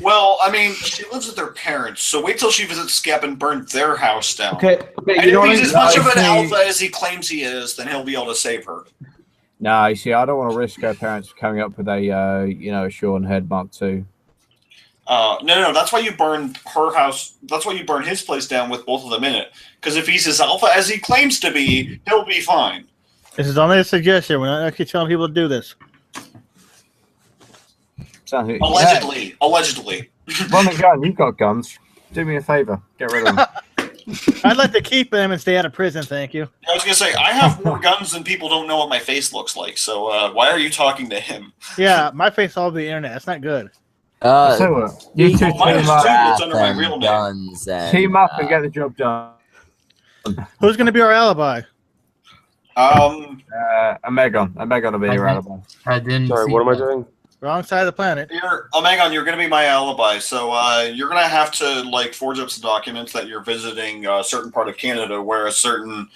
[SPEAKER 1] Well, I mean, she lives with her parents, so wait till she visits Skep and burn their house down.
[SPEAKER 6] Okay,
[SPEAKER 1] and if he's as much of an alpha as he claims he is, then he'll be able to save her.
[SPEAKER 10] No, you see, I don't want to risk her parents coming up with a, a shorn head Mark II.
[SPEAKER 1] No. That's why you burn her house. That's why you burn his place down with both of them in it. Because if he's as alpha as he claims to be, he'll be fine.
[SPEAKER 2] This is only a suggestion. We're not actually telling people to do this.
[SPEAKER 1] Allegedly.
[SPEAKER 10] Omegon, you've got guns. Do me a favor. Get rid of them.
[SPEAKER 2] I'd like to keep them and stay out of prison, thank you.
[SPEAKER 1] I was gonna say I have more guns than people don't know what my face looks like. So why are you talking to him?
[SPEAKER 2] Yeah, my face all over the internet. That's not good.
[SPEAKER 10] You two team up.
[SPEAKER 1] It's under my real name.
[SPEAKER 10] Team up and get the job done.
[SPEAKER 2] Who's going to be our alibi?
[SPEAKER 10] Omegon. Omegon will be your alibi.
[SPEAKER 3] I didn't.
[SPEAKER 14] Sorry, what am I doing?
[SPEAKER 2] Wrong side of the planet.
[SPEAKER 1] Omegon, you're going to be my alibi. So you're going to have to like forge up some documents that you're visiting a certain part of Canada where a certain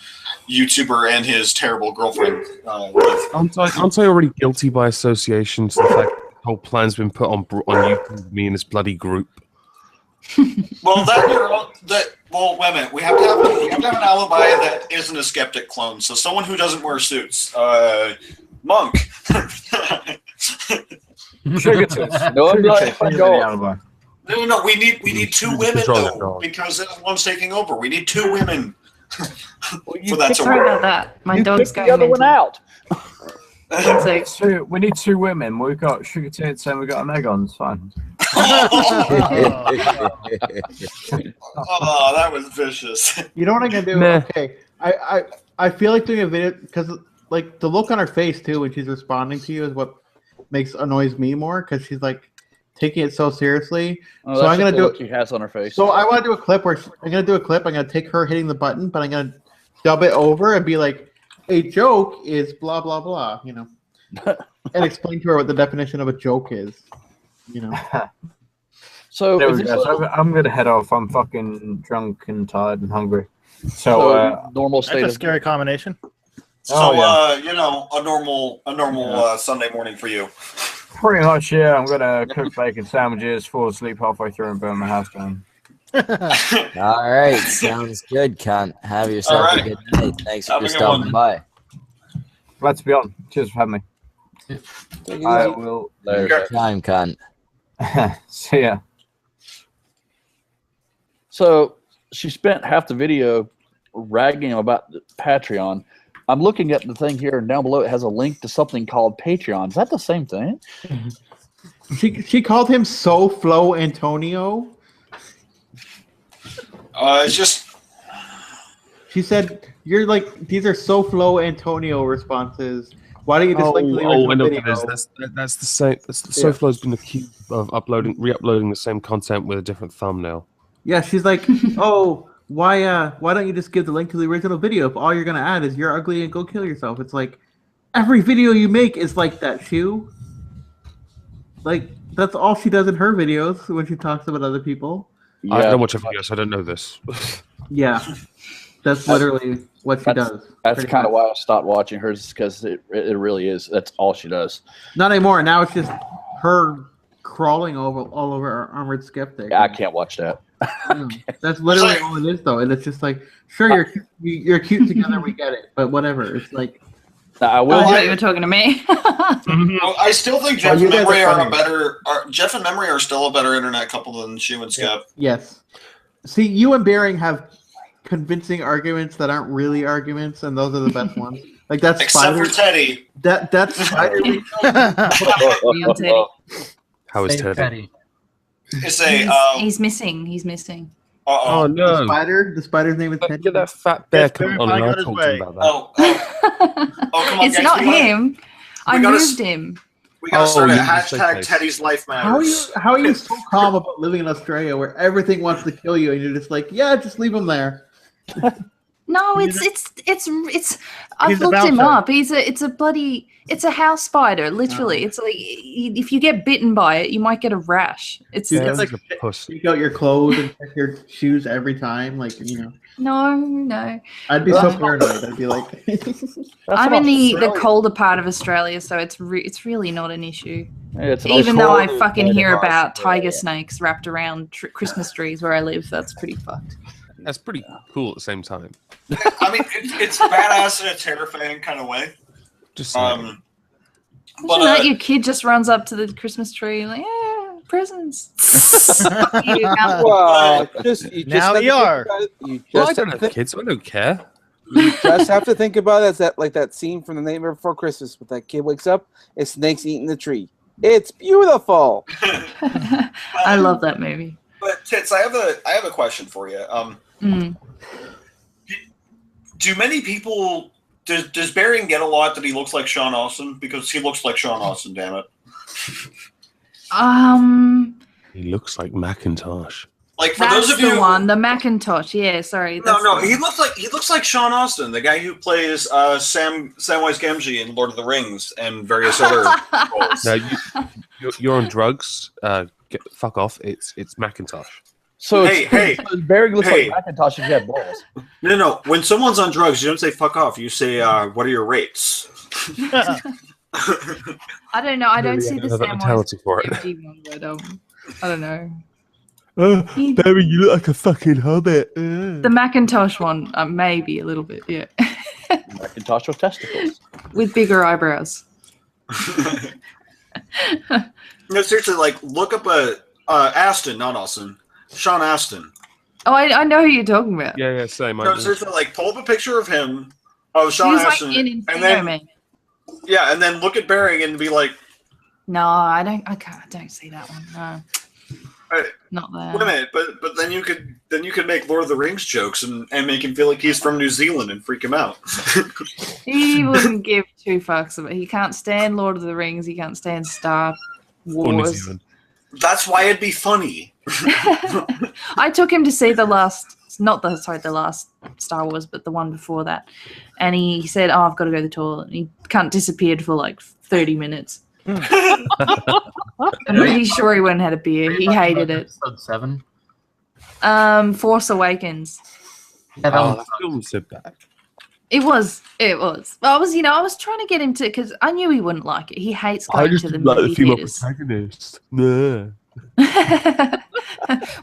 [SPEAKER 1] YouTuber and his terrible girlfriend live.
[SPEAKER 14] Aren't I already guilty by association to the fact that the whole plan's been put on YouTube, me and this bloody group?
[SPEAKER 1] Well, well, wait a minute. We have to have an alibi that isn't a skeptic clone. So someone who doesn't wear suits. Monk.
[SPEAKER 12] Sugartits. No,
[SPEAKER 1] We need two women though, because one's taking over. We need two women. For that to
[SPEAKER 5] Sorry
[SPEAKER 1] work.
[SPEAKER 5] about that. My dog's going
[SPEAKER 12] the other one out.
[SPEAKER 10] We need two women. We've got Sugartits and we've got Omegon. It's fine.
[SPEAKER 1] Oh, that was vicious.
[SPEAKER 6] You know what I'm gonna do?
[SPEAKER 14] Meh.
[SPEAKER 6] Okay, I feel like doing a video because like the look on her face too when she's responding to you is what annoys me more because she's like taking it so seriously.
[SPEAKER 12] Oh,
[SPEAKER 6] so I'm gonna do
[SPEAKER 12] it. She has on her face.
[SPEAKER 6] So I want to do a clip where I'm gonna take her hitting the button, but I'm gonna dub it over and be like, a joke is blah blah blah, you know, and explain to her what the definition of a joke is, you know.
[SPEAKER 12] So
[SPEAKER 10] I'm gonna head off. I'm fucking drunk and tired and hungry. So
[SPEAKER 12] normal state.
[SPEAKER 2] That's a scary combination.
[SPEAKER 1] So you know, a normal Sunday morning for you.
[SPEAKER 10] Pretty much, yeah. I'm gonna cook bacon sandwiches, fall asleep halfway through, and burn my house down.
[SPEAKER 4] All right, sounds good, cunt. Have yourself a good night. Thanks for stopping by.
[SPEAKER 10] Glad to be on. Cheers for having me. I will.
[SPEAKER 4] There's time, cunt.
[SPEAKER 10] See ya.
[SPEAKER 12] So she spent half the video ragging about Patreon. I'm looking at the thing here, and down below it has a link to something called Patreon. Is that the same thing?
[SPEAKER 6] She called him So Flow Antonio.
[SPEAKER 1] It's just.
[SPEAKER 6] She said, "You're like these are So Flow Antonio responses. Why don't you just link to the original
[SPEAKER 14] I know
[SPEAKER 6] video?"
[SPEAKER 14] what it is. That's the same. SoFlow's been accused of re-uploading the same content with a different thumbnail.
[SPEAKER 6] Yeah, she's like, "Oh, why don't you just give the link to the original video if all you're gonna add is you're ugly and go kill yourself?" It's like every video you make is like that, Shu. Like that's all she does in her videos when she talks about other people.
[SPEAKER 14] Yeah. I don't watch her videos, so I don't know this.
[SPEAKER 6] Yeah, that's literally what she does.
[SPEAKER 12] That's kind of why I stopped watching hers, because it really is. That's all she does.
[SPEAKER 6] Not anymore. Now it's just her crawling all over our Armored Skeptic.
[SPEAKER 12] Yeah, I can't watch that.
[SPEAKER 6] That's literally all it is, though, and it's just like, sure, you're cute together, we get it, but whatever. It's like,
[SPEAKER 12] I
[SPEAKER 5] thought you were talking to me.
[SPEAKER 1] Well, I still think Jeff and Memorie Jeff and Memorie are still a better internet couple than Shu and Skep.
[SPEAKER 6] Yes. See, you and Bearing have convincing arguments that aren't really arguments, and those are the best ones. Like that's
[SPEAKER 1] except for Teddy.
[SPEAKER 6] That's Spider.
[SPEAKER 14] How is Teddy?
[SPEAKER 5] He's missing. He's missing.
[SPEAKER 14] Oh no!
[SPEAKER 6] The spider's name is Teddy.
[SPEAKER 14] Get that fat bear coming on, and I'll talk to him about that.
[SPEAKER 1] Come on,
[SPEAKER 5] it's
[SPEAKER 1] guys,
[SPEAKER 5] not him. I moved him.
[SPEAKER 1] We gotta start a hashtag Teddy's Life Matters.
[SPEAKER 6] How are you so calm about living in Australia where everything wants to kill you and you're just like, yeah, just leave him there?
[SPEAKER 5] No, it's. I've looked him up. It's a house spider. Literally, it's like if you get bitten by it, you might get a rash. It's
[SPEAKER 6] like take out your clothes and check your shoes every time, like you know.
[SPEAKER 5] No.
[SPEAKER 6] I'd be so paranoid. I'd be like,
[SPEAKER 5] I'm in the colder part of Australia, so it's really not an issue.
[SPEAKER 12] Yeah,
[SPEAKER 5] even though I fucking hear about tiger snakes wrapped around Christmas trees where I live, that's pretty fucked.
[SPEAKER 14] That's pretty cool at the same time.
[SPEAKER 1] I mean, it's badass in a terrifying kind of way.
[SPEAKER 14] Just
[SPEAKER 5] Imagine that your kid just runs up to the Christmas tree like, presents.
[SPEAKER 7] Well, you just
[SPEAKER 2] Now
[SPEAKER 7] have
[SPEAKER 2] you
[SPEAKER 7] to think
[SPEAKER 2] are.
[SPEAKER 7] about it. You
[SPEAKER 14] Well, I
[SPEAKER 7] just
[SPEAKER 14] don't
[SPEAKER 7] have
[SPEAKER 14] have
[SPEAKER 7] to
[SPEAKER 14] kids. I don't care.
[SPEAKER 7] You just have to think about it as that scene from The Nightmare Before Christmas, with that kid wakes up, and snakes eating the tree. It's beautiful.
[SPEAKER 5] I love that movie.
[SPEAKER 1] But Tits, I have a question for you. Do many people does Bering get a lot that he looks like Sean Austin? Because he looks like Sean Austin, damn it.
[SPEAKER 14] He looks like Macintosh.
[SPEAKER 1] Like for
[SPEAKER 5] That's
[SPEAKER 1] those of you,
[SPEAKER 5] the one, the Macintosh. Yeah, sorry.
[SPEAKER 1] no, he looks like Sean Austin, the guy who plays Samwise Gamgee in Lord of the Rings and various other roles.
[SPEAKER 14] No, you're on drugs. Fuck off. It's Macintosh.
[SPEAKER 12] So
[SPEAKER 1] hey,
[SPEAKER 12] Bering looks like Macintosh if you had balls.
[SPEAKER 1] No. When someone's on drugs, you don't say "fuck off." You say, "What are your rates?"
[SPEAKER 5] I don't know. I don't see the
[SPEAKER 14] mentality for it.
[SPEAKER 5] One, but I don't know.
[SPEAKER 14] Barry, you look like a fucking hobbit.
[SPEAKER 5] The Macintosh one, maybe a little bit, yeah.
[SPEAKER 12] Macintosh with testicles.
[SPEAKER 5] With bigger eyebrows.
[SPEAKER 1] No, seriously, like look up Aston, not Austin. Sean Aston.
[SPEAKER 5] Oh, I know who you're talking about.
[SPEAKER 14] Yeah, same.
[SPEAKER 1] No, seriously, like pull up a picture of him, of Sean Aston,
[SPEAKER 5] like in
[SPEAKER 1] and then and then look at Bering and be like,
[SPEAKER 5] no, I don't see that one. No, not there.
[SPEAKER 1] Wait a minute, but then you could make Lord of the Rings jokes and make him feel like he's from New Zealand and freak him out.
[SPEAKER 5] He wouldn't give two fucks about it. He can't stand Lord of the Rings. He can't stand Star Wars.
[SPEAKER 1] That's why it'd be funny.
[SPEAKER 5] I took him to see the last Star Wars, but the one before that. And he said, "Oh, I've got to go to the toilet." And he disappeared for like 30 minutes. I'm pretty sure he went and had a beer. He hated it.
[SPEAKER 3] Episode 7.
[SPEAKER 5] Force Awakens.
[SPEAKER 3] Yeah,
[SPEAKER 14] that film's so bad.
[SPEAKER 5] It was. Well, I was trying to get him to, because I knew he wouldn't like it. He hates
[SPEAKER 14] I
[SPEAKER 5] going
[SPEAKER 14] just
[SPEAKER 5] to the
[SPEAKER 14] didn't like the
[SPEAKER 5] movie
[SPEAKER 14] female
[SPEAKER 5] theaters.
[SPEAKER 14] protagonist. Nah.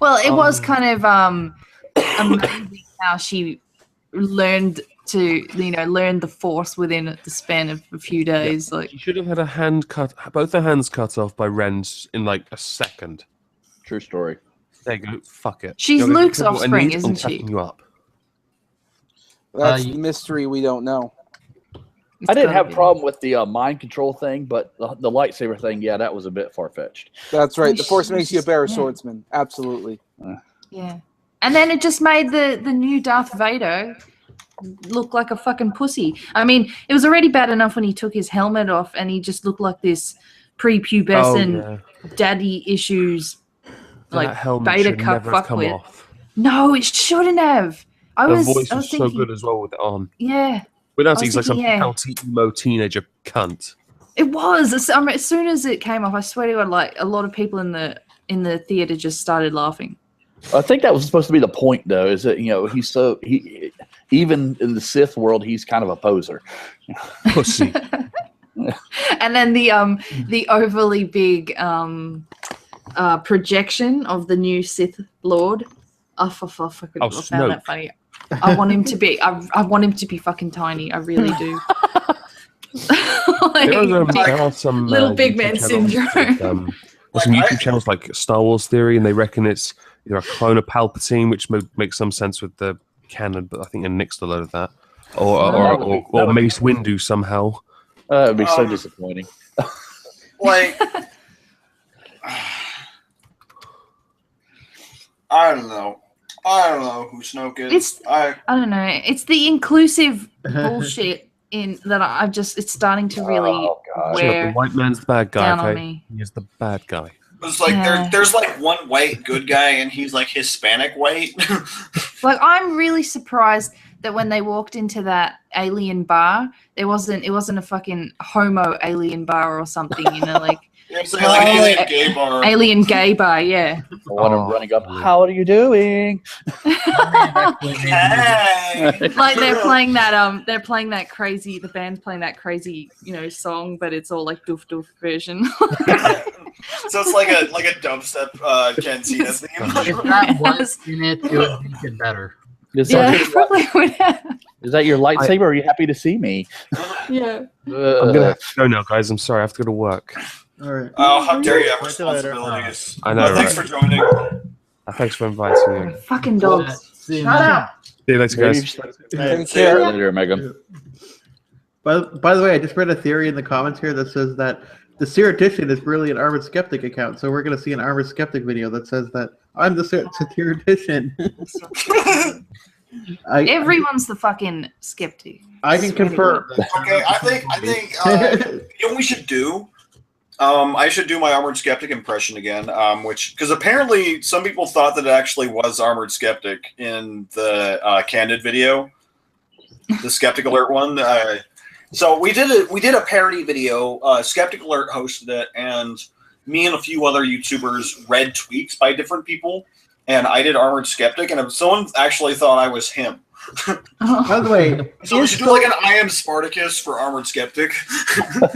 [SPEAKER 5] Well, it was kind of amazing how she learned to, learn the Force within the span of a few days. Like,
[SPEAKER 14] You should have had both her hands cut off by Ren's in like a second.
[SPEAKER 12] True story.
[SPEAKER 14] There you go. Fuck it.
[SPEAKER 5] She's
[SPEAKER 14] You're gonna
[SPEAKER 5] Luke's
[SPEAKER 14] get what I
[SPEAKER 5] offspring,
[SPEAKER 14] need,
[SPEAKER 5] isn't
[SPEAKER 14] I'm
[SPEAKER 5] she?
[SPEAKER 14] cutting you up.
[SPEAKER 7] That's the mystery we don't know.
[SPEAKER 12] I didn't have a problem with the mind control thing, but the lightsaber thing, yeah, that was a bit far-fetched.
[SPEAKER 7] That's right. The Force makes you a better swordsman. Absolutely.
[SPEAKER 5] yeah. And then it just made the new Darth Vader look like a fucking pussy. I mean, it was already bad enough when he took his helmet off and he just looked like this prepubescent daddy issues, like beta cup fuckwit.
[SPEAKER 14] Off.
[SPEAKER 5] No, it shouldn't have.
[SPEAKER 14] The voice was
[SPEAKER 5] thinking,
[SPEAKER 14] so good as well with it on.
[SPEAKER 5] Yeah.
[SPEAKER 14] Without he's like some pouty emo teenager cunt.
[SPEAKER 5] It was. As soon as it came off, I swear to God, like a lot of people in the theater just started laughing.
[SPEAKER 12] I think that was supposed to be the point, though, is that he's even in the Sith world, he's kind of a poser.
[SPEAKER 14] Pussy.
[SPEAKER 5] And then the overly big projection of the new Sith Lord. I found that funny. I want him to be. I want him to be fucking tiny. I really do.
[SPEAKER 14] There are some
[SPEAKER 5] little big man
[SPEAKER 14] YouTube
[SPEAKER 5] syndrome.
[SPEAKER 14] There's some YouTube channels like Star Wars Theory, and they reckon it's either a clone of Palpatine, which makes some sense with the canon, but I think they nixed a load of that, or Mace Windu somehow.
[SPEAKER 12] It'd be so disappointing.
[SPEAKER 1] Like, I don't know who Snoke is.
[SPEAKER 5] I don't know. It's the inclusive bullshit that it's starting to really wear
[SPEAKER 14] The white man's the bad guy.
[SPEAKER 5] down on
[SPEAKER 14] Okay,
[SPEAKER 5] me.
[SPEAKER 14] he is the bad guy.
[SPEAKER 1] It's like there's like one white good guy and he's like Hispanic white.
[SPEAKER 5] Like, I'm really surprised that when they walked into that alien bar, it wasn't a fucking homo alien bar or something, like.
[SPEAKER 1] It's like alien gay bar.
[SPEAKER 5] Alien gay bar, yeah.
[SPEAKER 12] I want him running up. How are you doing?
[SPEAKER 1] Hey.
[SPEAKER 5] Like they're playing that crazy. The band's playing that crazy, song, but it's all like doof doof version.
[SPEAKER 1] So it's like a dubstep Cantina theme.
[SPEAKER 3] If that was in it, it would make it better.
[SPEAKER 12] Is
[SPEAKER 5] probably would have.
[SPEAKER 12] Is that your lightsaber? Or are you happy to see me?
[SPEAKER 5] Yeah.
[SPEAKER 14] I'm gonna have to go now, guys. I'm sorry. I have to go to work.
[SPEAKER 6] All right.
[SPEAKER 1] Oh, how dare you have
[SPEAKER 2] Talk to you later.
[SPEAKER 1] responsibilities.
[SPEAKER 14] I know,
[SPEAKER 1] Thanks
[SPEAKER 14] right?
[SPEAKER 1] for joining.
[SPEAKER 14] Thanks for inviting me.
[SPEAKER 5] Fucking dogs.
[SPEAKER 3] See you,
[SPEAKER 5] Shut
[SPEAKER 3] man.
[SPEAKER 5] up.
[SPEAKER 14] See you later, guys.
[SPEAKER 7] Take
[SPEAKER 1] See ya.
[SPEAKER 7] care.
[SPEAKER 12] Later, Megan.
[SPEAKER 6] By the way, I just read a theory in the comments here that says that the Satiratician is really an Armored Skeptic account. So we're going to see an Armored Skeptic video that says that I'm the Satiratician.
[SPEAKER 5] Everyone's the fucking skeptic.
[SPEAKER 6] I can confirm.
[SPEAKER 1] Okay, I think you know what we should do? I should do my Armored Skeptic impression again, because apparently some people thought that it actually was Armored Skeptic in the Candid video, the Skeptic Alert one. So we did a parody video. Skeptic Alert hosted it, and me and a few other YouTubers read tweets by different people, and I did Armored Skeptic, and someone actually thought I was him.
[SPEAKER 6] By the way,
[SPEAKER 1] So we should do like an I am Spartacus for Armored Skeptic.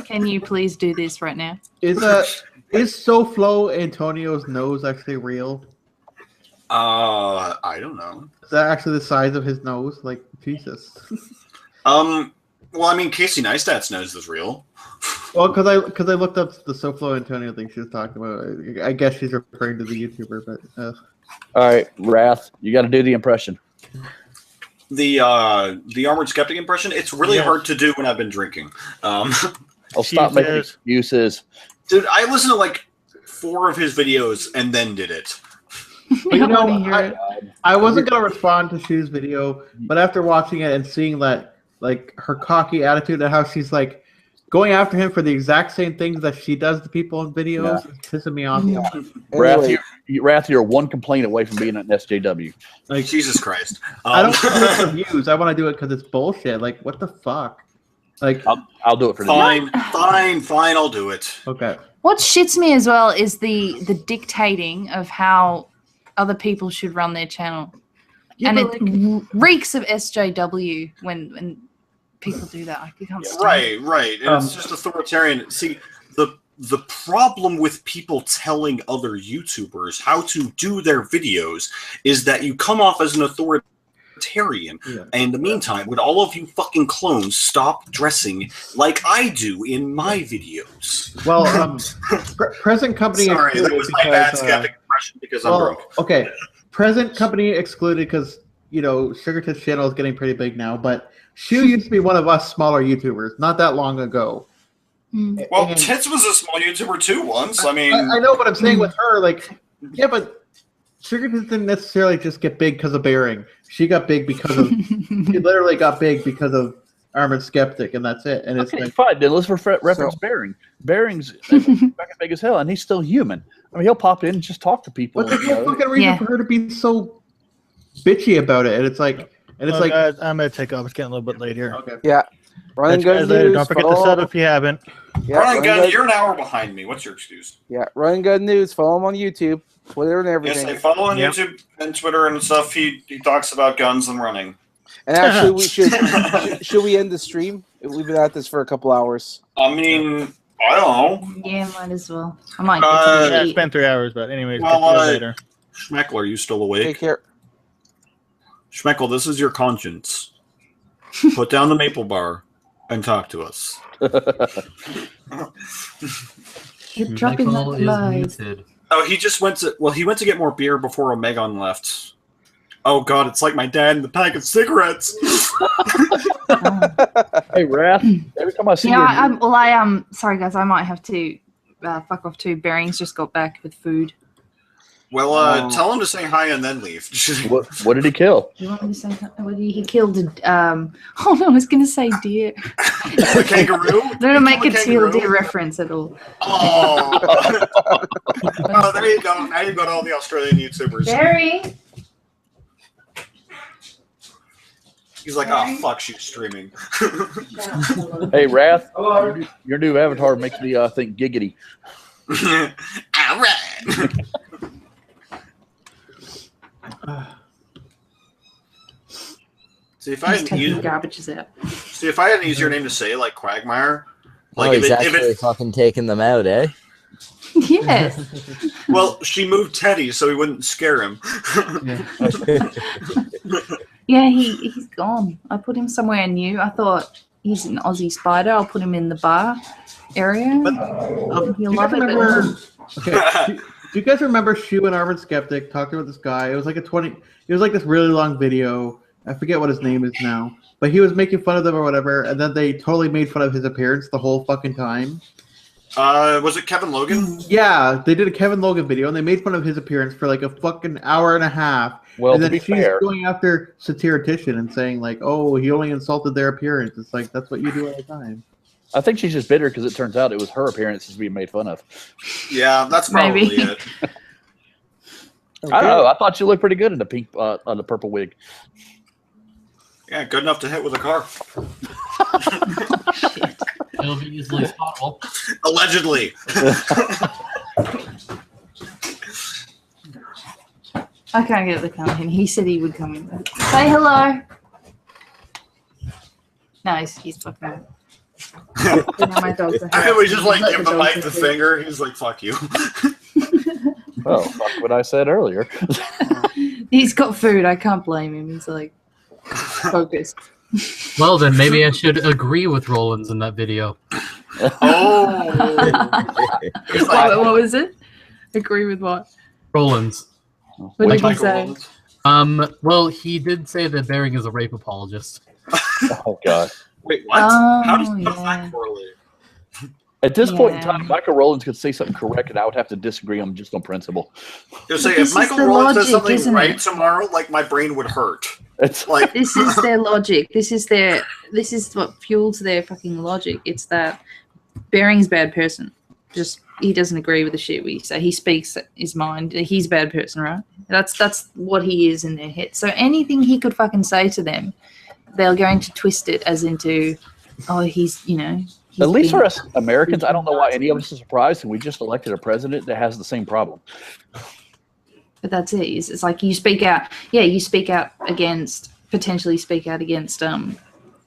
[SPEAKER 5] Can you please do this right now?
[SPEAKER 6] is SoFlo Antonio's nose actually real?
[SPEAKER 1] I don't know.
[SPEAKER 6] Is that actually the size of his nose? Like, Jesus.
[SPEAKER 1] Well, I mean, Casey Neistat's nose is real.
[SPEAKER 6] Well, because I looked up the SoFlo Antonio thing she was talking about. I guess she's referring to the YouTuber, but.
[SPEAKER 12] All right, Wrath, you got to do the impression.
[SPEAKER 1] The Armored Skeptic impression, it's really hard to do when I've been drinking.
[SPEAKER 12] I'll stop making excuses.
[SPEAKER 1] Dude, I listened to like 4 of his videos and then did it.
[SPEAKER 6] But, you know, I wasn't gonna respond to Shu's video, but after watching it and seeing that, like, her cocky attitude and how she's like going after him for the exact same things that she does to people in videos, it's pissing me off.
[SPEAKER 12] Wrath, you're one complaint away from being an SJW.
[SPEAKER 6] Like,
[SPEAKER 1] Jesus Christ.
[SPEAKER 6] I don't want to do it for views. I want to do it because it's bullshit. Like, what the fuck? Like,
[SPEAKER 12] I'll do it for
[SPEAKER 1] fine, fine, I'll do it.
[SPEAKER 6] Okay.
[SPEAKER 5] What shits me as well is the dictating of how other people should run their channel.
[SPEAKER 6] Yeah,
[SPEAKER 5] and
[SPEAKER 6] but
[SPEAKER 5] it reeks of SJW when people do that. I can't stand it.
[SPEAKER 1] Right. And it's just authoritarian. See, the problem with people telling other YouTubers how to do their videos is that you come off as an authoritarian.
[SPEAKER 6] Yeah.
[SPEAKER 1] And in the meantime, would all of you fucking clones stop dressing like I do in my videos?
[SPEAKER 6] Well, present company.
[SPEAKER 1] Sorry, that was my bad skeptic impression because I'm drunk.
[SPEAKER 6] Okay, present company excluded because, you know, Sugartits channel is getting pretty big now, but Shu used to be one of us smaller YouTubers not that long ago.
[SPEAKER 1] Well, Tits was a small YouTuber too once. I mean,
[SPEAKER 6] I know what I'm saying with her. Like, yeah, but Sugartits didn't necessarily just get big because of Bearing. She got big because of. She literally got big because of Armored Skeptic, and that's it. And it's like,
[SPEAKER 12] fine. Then let's reference Bearing. Bearing's fucking big as hell, and he's still human. I mean, he'll pop in and just talk to people.
[SPEAKER 6] But there's no fucking reason for her to be so bitchy about it. And it's like,
[SPEAKER 2] guys, I'm gonna take off. It's getting a little bit late here.
[SPEAKER 6] Okay.
[SPEAKER 7] Yeah. Run and gun news.
[SPEAKER 2] Don't forget to sub if you haven't.
[SPEAKER 7] Yeah,
[SPEAKER 1] Run and gun, you're an hour behind me. What's your excuse?
[SPEAKER 7] Yeah, Run and Gun News. Follow him on YouTube, Twitter, and everything.
[SPEAKER 1] Yes, I follow on YouTube and Twitter and stuff. He talks about guns and running.
[SPEAKER 7] And actually, we should we end the stream? We've been at this for a couple hours.
[SPEAKER 1] I mean, I don't know.
[SPEAKER 5] Yeah, might as well. I might get to
[SPEAKER 2] it's been 3 hours, but anyways,
[SPEAKER 1] Well,
[SPEAKER 2] later.
[SPEAKER 1] Schmeckle, are you still awake?
[SPEAKER 7] Take care.
[SPEAKER 1] Schmeckle, this is your conscience. Put down the maple bar and talk to us.
[SPEAKER 5] You're dropping that lies.
[SPEAKER 1] Oh, he just went to. Well, he went to get more beer before Omegon left. Oh God, it's like my dad and the pack of cigarettes.
[SPEAKER 12] Hey, Wrath. Every time I see you,
[SPEAKER 5] Sorry guys, I might have to fuck off too. Bearings just got back with food.
[SPEAKER 1] Well, tell him to say hi and then leave.
[SPEAKER 12] what did he kill?
[SPEAKER 5] Do you want me to say what he killed? Oh no, I was gonna say deer.
[SPEAKER 1] A kangaroo?
[SPEAKER 5] Don't make a teal deer reference at all.
[SPEAKER 1] Oh. Oh, there you go. Now you've got all the Australian YouTubers.
[SPEAKER 5] Barry.
[SPEAKER 1] He's like, oh fuck, she's streaming.
[SPEAKER 12] Hey, Wrath. Your new avatar makes me think giggity.
[SPEAKER 1] All right. See if I had an easier name to say, like Quagmire. Like
[SPEAKER 4] he's actually fucking taking them out, eh?
[SPEAKER 5] Yes.
[SPEAKER 1] Well, she moved Teddy so he wouldn't scare him.
[SPEAKER 5] Yeah, he's gone. I put him somewhere new. I thought he's an Aussie spider. I'll put him in the bar area. He'll love it.
[SPEAKER 6] Okay. Do you guys remember Shu and Arvin Skeptic talking about this guy? It was like it was like this really long video. I forget what his name is now. But he was making fun of them or whatever, and then they totally made fun of his appearance the whole fucking time.
[SPEAKER 1] Was it Kevin Logan?
[SPEAKER 6] Yeah, they did a Kevin Logan video, and they made fun of his appearance for like a fucking hour and a half.
[SPEAKER 12] Well,
[SPEAKER 6] and
[SPEAKER 12] to
[SPEAKER 6] then
[SPEAKER 12] be
[SPEAKER 6] she's
[SPEAKER 12] fair,
[SPEAKER 6] going after Satiratician and saying like, "Oh, he only insulted their appearance." It's like that's what you do all the time.
[SPEAKER 12] I think she's just bitter because it turns out it was her appearance that's being made fun of.
[SPEAKER 1] Yeah, that's probably it.
[SPEAKER 12] I don't know. I thought you looked pretty good in the pink, on the purple wig.
[SPEAKER 1] Yeah, good enough to hit with a car.
[SPEAKER 3] It'll be easily spottable.
[SPEAKER 1] Allegedly.
[SPEAKER 5] I can't get the comment in. He said he would come in. Say hello. No, he's fucking. My dogs are
[SPEAKER 1] I we just like give the mic the finger. He's like, "Fuck you."
[SPEAKER 12] Well, fuck what I said earlier.
[SPEAKER 5] He's got food. I can't blame him. He's like focused.
[SPEAKER 3] Well, then maybe I should agree with Rollins in that video.
[SPEAKER 5] What was it? Agree with what?
[SPEAKER 3] Rollins.
[SPEAKER 5] What did he say?
[SPEAKER 3] Well, he did say that Bering is a rape apologist.
[SPEAKER 12] Oh God.
[SPEAKER 1] Wait, what? How does that correlate?
[SPEAKER 12] At this point in time, Michael Rollins could say something correct, and I would have to disagree on just on principle.
[SPEAKER 1] You'll say if Michael Rollins says something right tomorrow, like my brain would hurt.
[SPEAKER 12] It's
[SPEAKER 1] like
[SPEAKER 5] this is their logic. This is what fuels their fucking logic. It's that Bering's a bad person. Just he doesn't agree with the shit we say. He speaks his mind. He's a bad person, right? That's what he is in their head. So anything he could fucking say to them, they're going to twist it as into, oh, he's
[SPEAKER 12] at least for us Americans, I don't know why any of us are surprised, and we just elected a president that has the same problem.
[SPEAKER 5] But that's it. It's like you speak out. Yeah, you potentially speak out against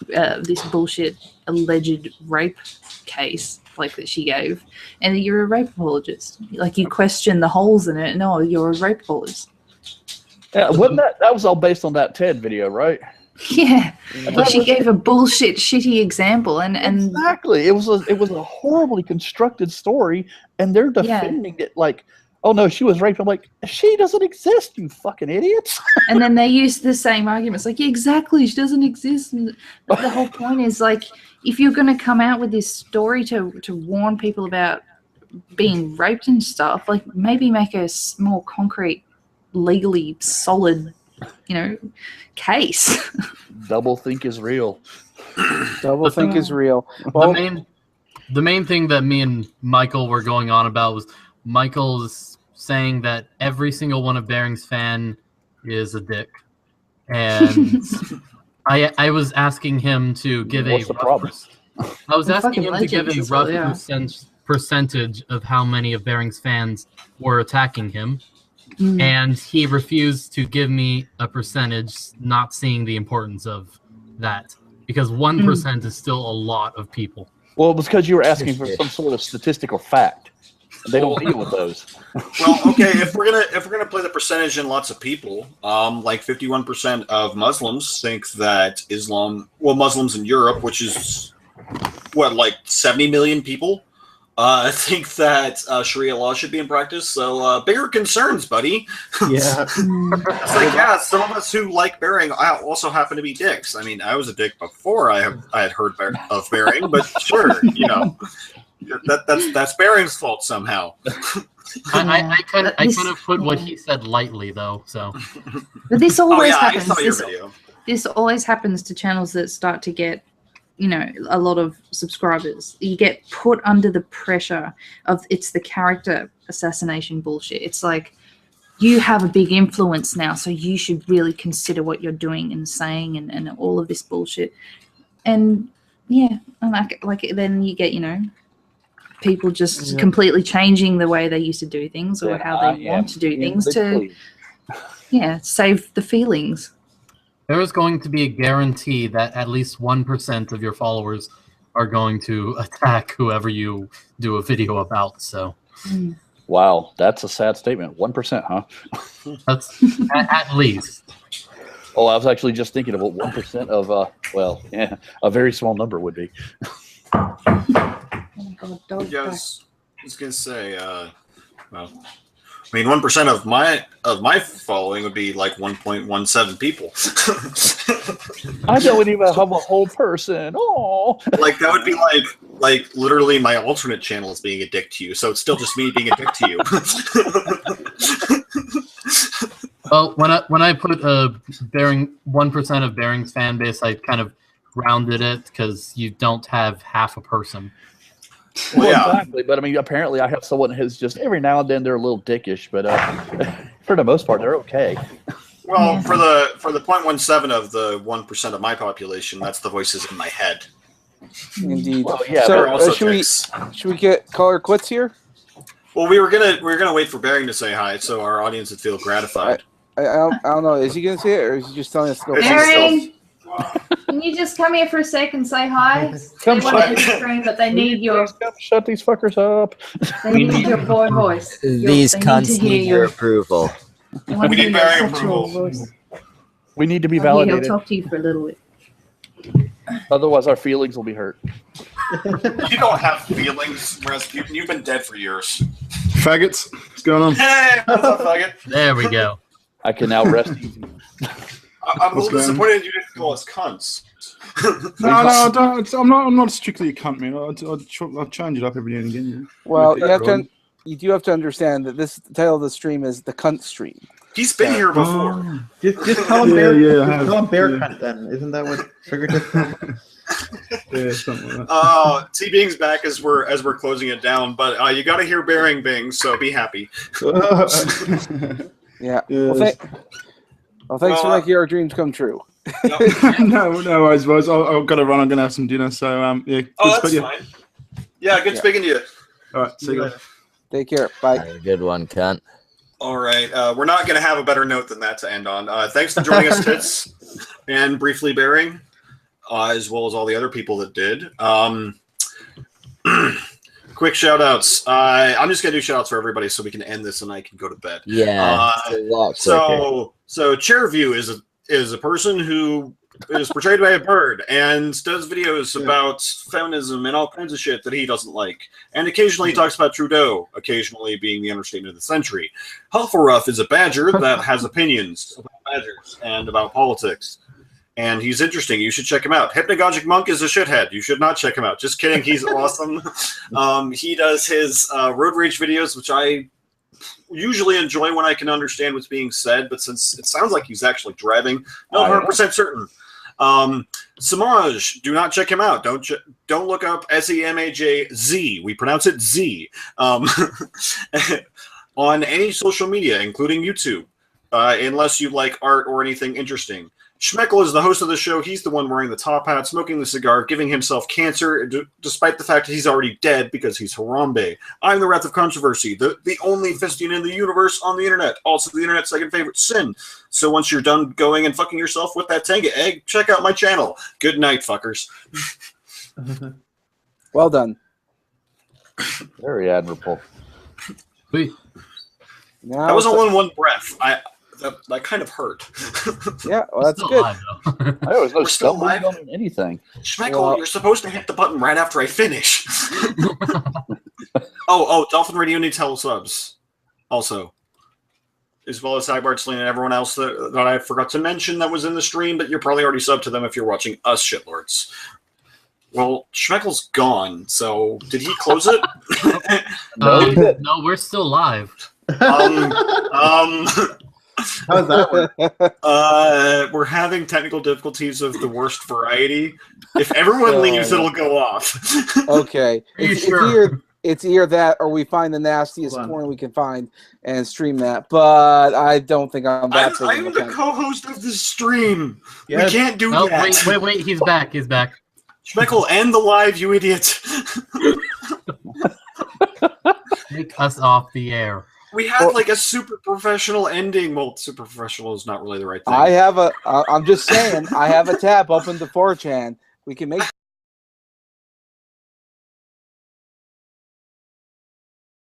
[SPEAKER 5] this bullshit alleged rape case like that she gave, and you're a rape apologist. Like you question the holes in it. No, you're a rape apologist.
[SPEAKER 12] Yeah, wasn't that was all based on that TED video, right?
[SPEAKER 5] Yeah, but she gave a bullshit, shitty example, and
[SPEAKER 12] exactly, it was a horribly constructed story, and they're defending it like, oh no, she was raped. I'm like, she doesn't exist, you fucking idiots.
[SPEAKER 5] And then they use the same arguments, like, yeah, exactly, she doesn't exist. But the whole point is like, if you're going to come out with this story to warn people about being raped and stuff, like maybe make a more concrete, legally solid, case.
[SPEAKER 12] Double think is real.
[SPEAKER 7] Double think is real. Well,
[SPEAKER 3] the main thing that me and Michael were going on about was Michael's saying that every single one of Bering's fan is a dick, and I was asking him to give a rough percentage of how many of Bering's fans were attacking him. And he refused to give me a percentage, not seeing the importance of that, because 1% is still a lot of people.
[SPEAKER 12] Well, it was because you were asking for some sort of statistical fact. They don't deal with those.
[SPEAKER 1] Well, okay, if we're gonna play the percentage in lots of people, like 51% of Muslims think that Muslims in Europe, which is like 70 million people, think that Sharia law should be in practice. So bigger concerns, buddy.
[SPEAKER 6] Yeah.
[SPEAKER 1] It's like, yeah, some of us who like Bering also happen to be dicks. I mean, I was a dick before I had heard of Bering, but sure, that's Bering's fault somehow.
[SPEAKER 3] I could have put what he said lightly though. So,
[SPEAKER 5] but this always happens.
[SPEAKER 1] I saw your video.
[SPEAKER 5] This always happens to channels that start to get a lot of subscribers. You get put under the pressure of it's the character assassination bullshit. It's like you have a big influence now, so you should really consider what you're doing and saying and all of this bullshit. And yeah, and like then you get people just completely changing the way they used to do things or how they want to do things to save the feelings.
[SPEAKER 3] There is going to be a guarantee that at least 1% of your followers are going to attack whoever you do a video about. So,
[SPEAKER 12] wow, that's a sad statement. 1%, huh?
[SPEAKER 3] That's at least.
[SPEAKER 12] Oh, I was actually just thinking of what 1% of, well, yeah, a very small number would be.
[SPEAKER 1] Yes, I was gonna say, well, I mean, 1% of my following would be like 1.17 people.
[SPEAKER 12] I don't even have a whole person. Oh,
[SPEAKER 1] like that would be like literally my alternate channel is being a dick to you, so it's still just me being a dick to you.
[SPEAKER 3] Well, when I put Bearing 1% of Bearing's fan base, I kind of rounded it because you don't have half a person.
[SPEAKER 12] Well, exactly. But I mean, apparently, I have someone who's just every now and then they're a little dickish, but for the most part, they're okay.
[SPEAKER 1] Well, for the 0.17 of the 1% of my population, that's the voices in my head.
[SPEAKER 7] Indeed.
[SPEAKER 12] Well, yeah,
[SPEAKER 7] so should we get caller quits here?
[SPEAKER 1] Well, we were gonna wait for Bearing to say hi, so our audience would feel gratified.
[SPEAKER 7] I don't know. Is he gonna say it, or is he just telling us to go?
[SPEAKER 5] Bearing, can you just come here for a sec and say hi? They want to end the stream, but they need your.
[SPEAKER 12] Shut these fuckers up.
[SPEAKER 5] They need your boy voice.
[SPEAKER 4] These cunts need your approval.
[SPEAKER 1] We need Bearing approval.
[SPEAKER 12] We need to be
[SPEAKER 5] He'll
[SPEAKER 12] validated.
[SPEAKER 5] talk to you for a little bit.
[SPEAKER 12] Otherwise, our feelings will be hurt.
[SPEAKER 1] You don't have feelings, Rasputin. You've been dead for years.
[SPEAKER 15] Faggots, what's going on?
[SPEAKER 1] Hey, what's up, faggot?
[SPEAKER 3] There we go.
[SPEAKER 12] I can now rest easy.
[SPEAKER 1] I'm a little disappointed you didn't call us cunts.
[SPEAKER 15] No, I don't. I'm not strictly a cunt, man. I'll change it up every now and again. Yeah.
[SPEAKER 7] Well, you do have to understand that this the title of the stream is the Cuntstream.
[SPEAKER 1] He's been here before.
[SPEAKER 6] Just call him Bear Cunt then. Isn't that what Sugartits?
[SPEAKER 15] Yeah, something like that.
[SPEAKER 1] T-Bing's back as we're closing it down, but you got to hear Bearing Bing, so be happy.
[SPEAKER 7] Yeah. Well, thanks for making our dreams come true.
[SPEAKER 15] no worries, boys. I've got to run. I'm going to have some dinner, so yeah.
[SPEAKER 1] That's fine. Yeah, good speaking to you.
[SPEAKER 15] All right, see you later.
[SPEAKER 7] Take care. Bye.
[SPEAKER 4] Have a good one, cunt.
[SPEAKER 1] All right, we're not going to have a better note than that to end on. Thanks for joining us, Tits, and briefly Bearing, as well as all the other people that did. Quick shout-outs. I'm just going to do shout-outs for everybody so we can end this and I can go to bed.
[SPEAKER 4] Yeah.
[SPEAKER 1] So Chairview is a person who is portrayed by a bird and does videos about feminism and all kinds of shit that he doesn't like. And occasionally he talks about Trudeau, occasionally being the understatement of the century. Hufflepuff is a badger that has opinions about badgers and about politics. And he's interesting. You should check him out. Hypnagogic Monk is a shithead. You should not check him out. Just kidding. He's awesome. He does his road rage videos, which I usually enjoy when I can understand what's being said. But since it sounds like he's actually driving, not 100% certain. Samaj, do not check him out. Don't look up SEMAJZ. We pronounce it Z. On any social media, including YouTube, unless you like art or anything interesting. Schmeckel is the host of the show. He's the one wearing the top hat, smoking the cigar, giving himself cancer, despite the fact that he's already dead because he's Harambe. I'm the Wrath of Controversy, the only Fistian in the universe on the internet, also the internet's second favorite sin. So once you're done going and fucking yourself with that Tenga egg, check out my channel. Good night, fuckers.
[SPEAKER 7] Well done.
[SPEAKER 12] Very admirable.
[SPEAKER 3] Sweet.
[SPEAKER 1] That was all in one breath. That kind of hurt.
[SPEAKER 7] Yeah, well, that's good.
[SPEAKER 12] I always know stumbling on anything.
[SPEAKER 1] Schmeckel, you're supposed to hit the button right after I finish. Dolphin Radio needs hell subs. Also. As well as Hagbard, Celine, and everyone else that I forgot to mention that was in the stream, but you're probably already subbed to them if you're watching us, shitlords. Well, Schmeckel's gone, so did he close it?
[SPEAKER 3] No, we're still live.
[SPEAKER 6] How's that work?
[SPEAKER 1] We're having technical difficulties of the worst variety. If everyone leaves, it'll go off.
[SPEAKER 7] Okay. It's either that or we find the nastiest porn we can find and stream that. But I don't think I'm that.
[SPEAKER 1] I'm the co-host of this stream. We can't do that.
[SPEAKER 3] Wait, he's back.
[SPEAKER 1] Schmeckel, end the live, you idiot.
[SPEAKER 3] Take us off the air.
[SPEAKER 1] We had like a super professional ending. Well, super professional is not really the right thing.
[SPEAKER 7] I'm just saying, I have a tab open to 4chan. We can make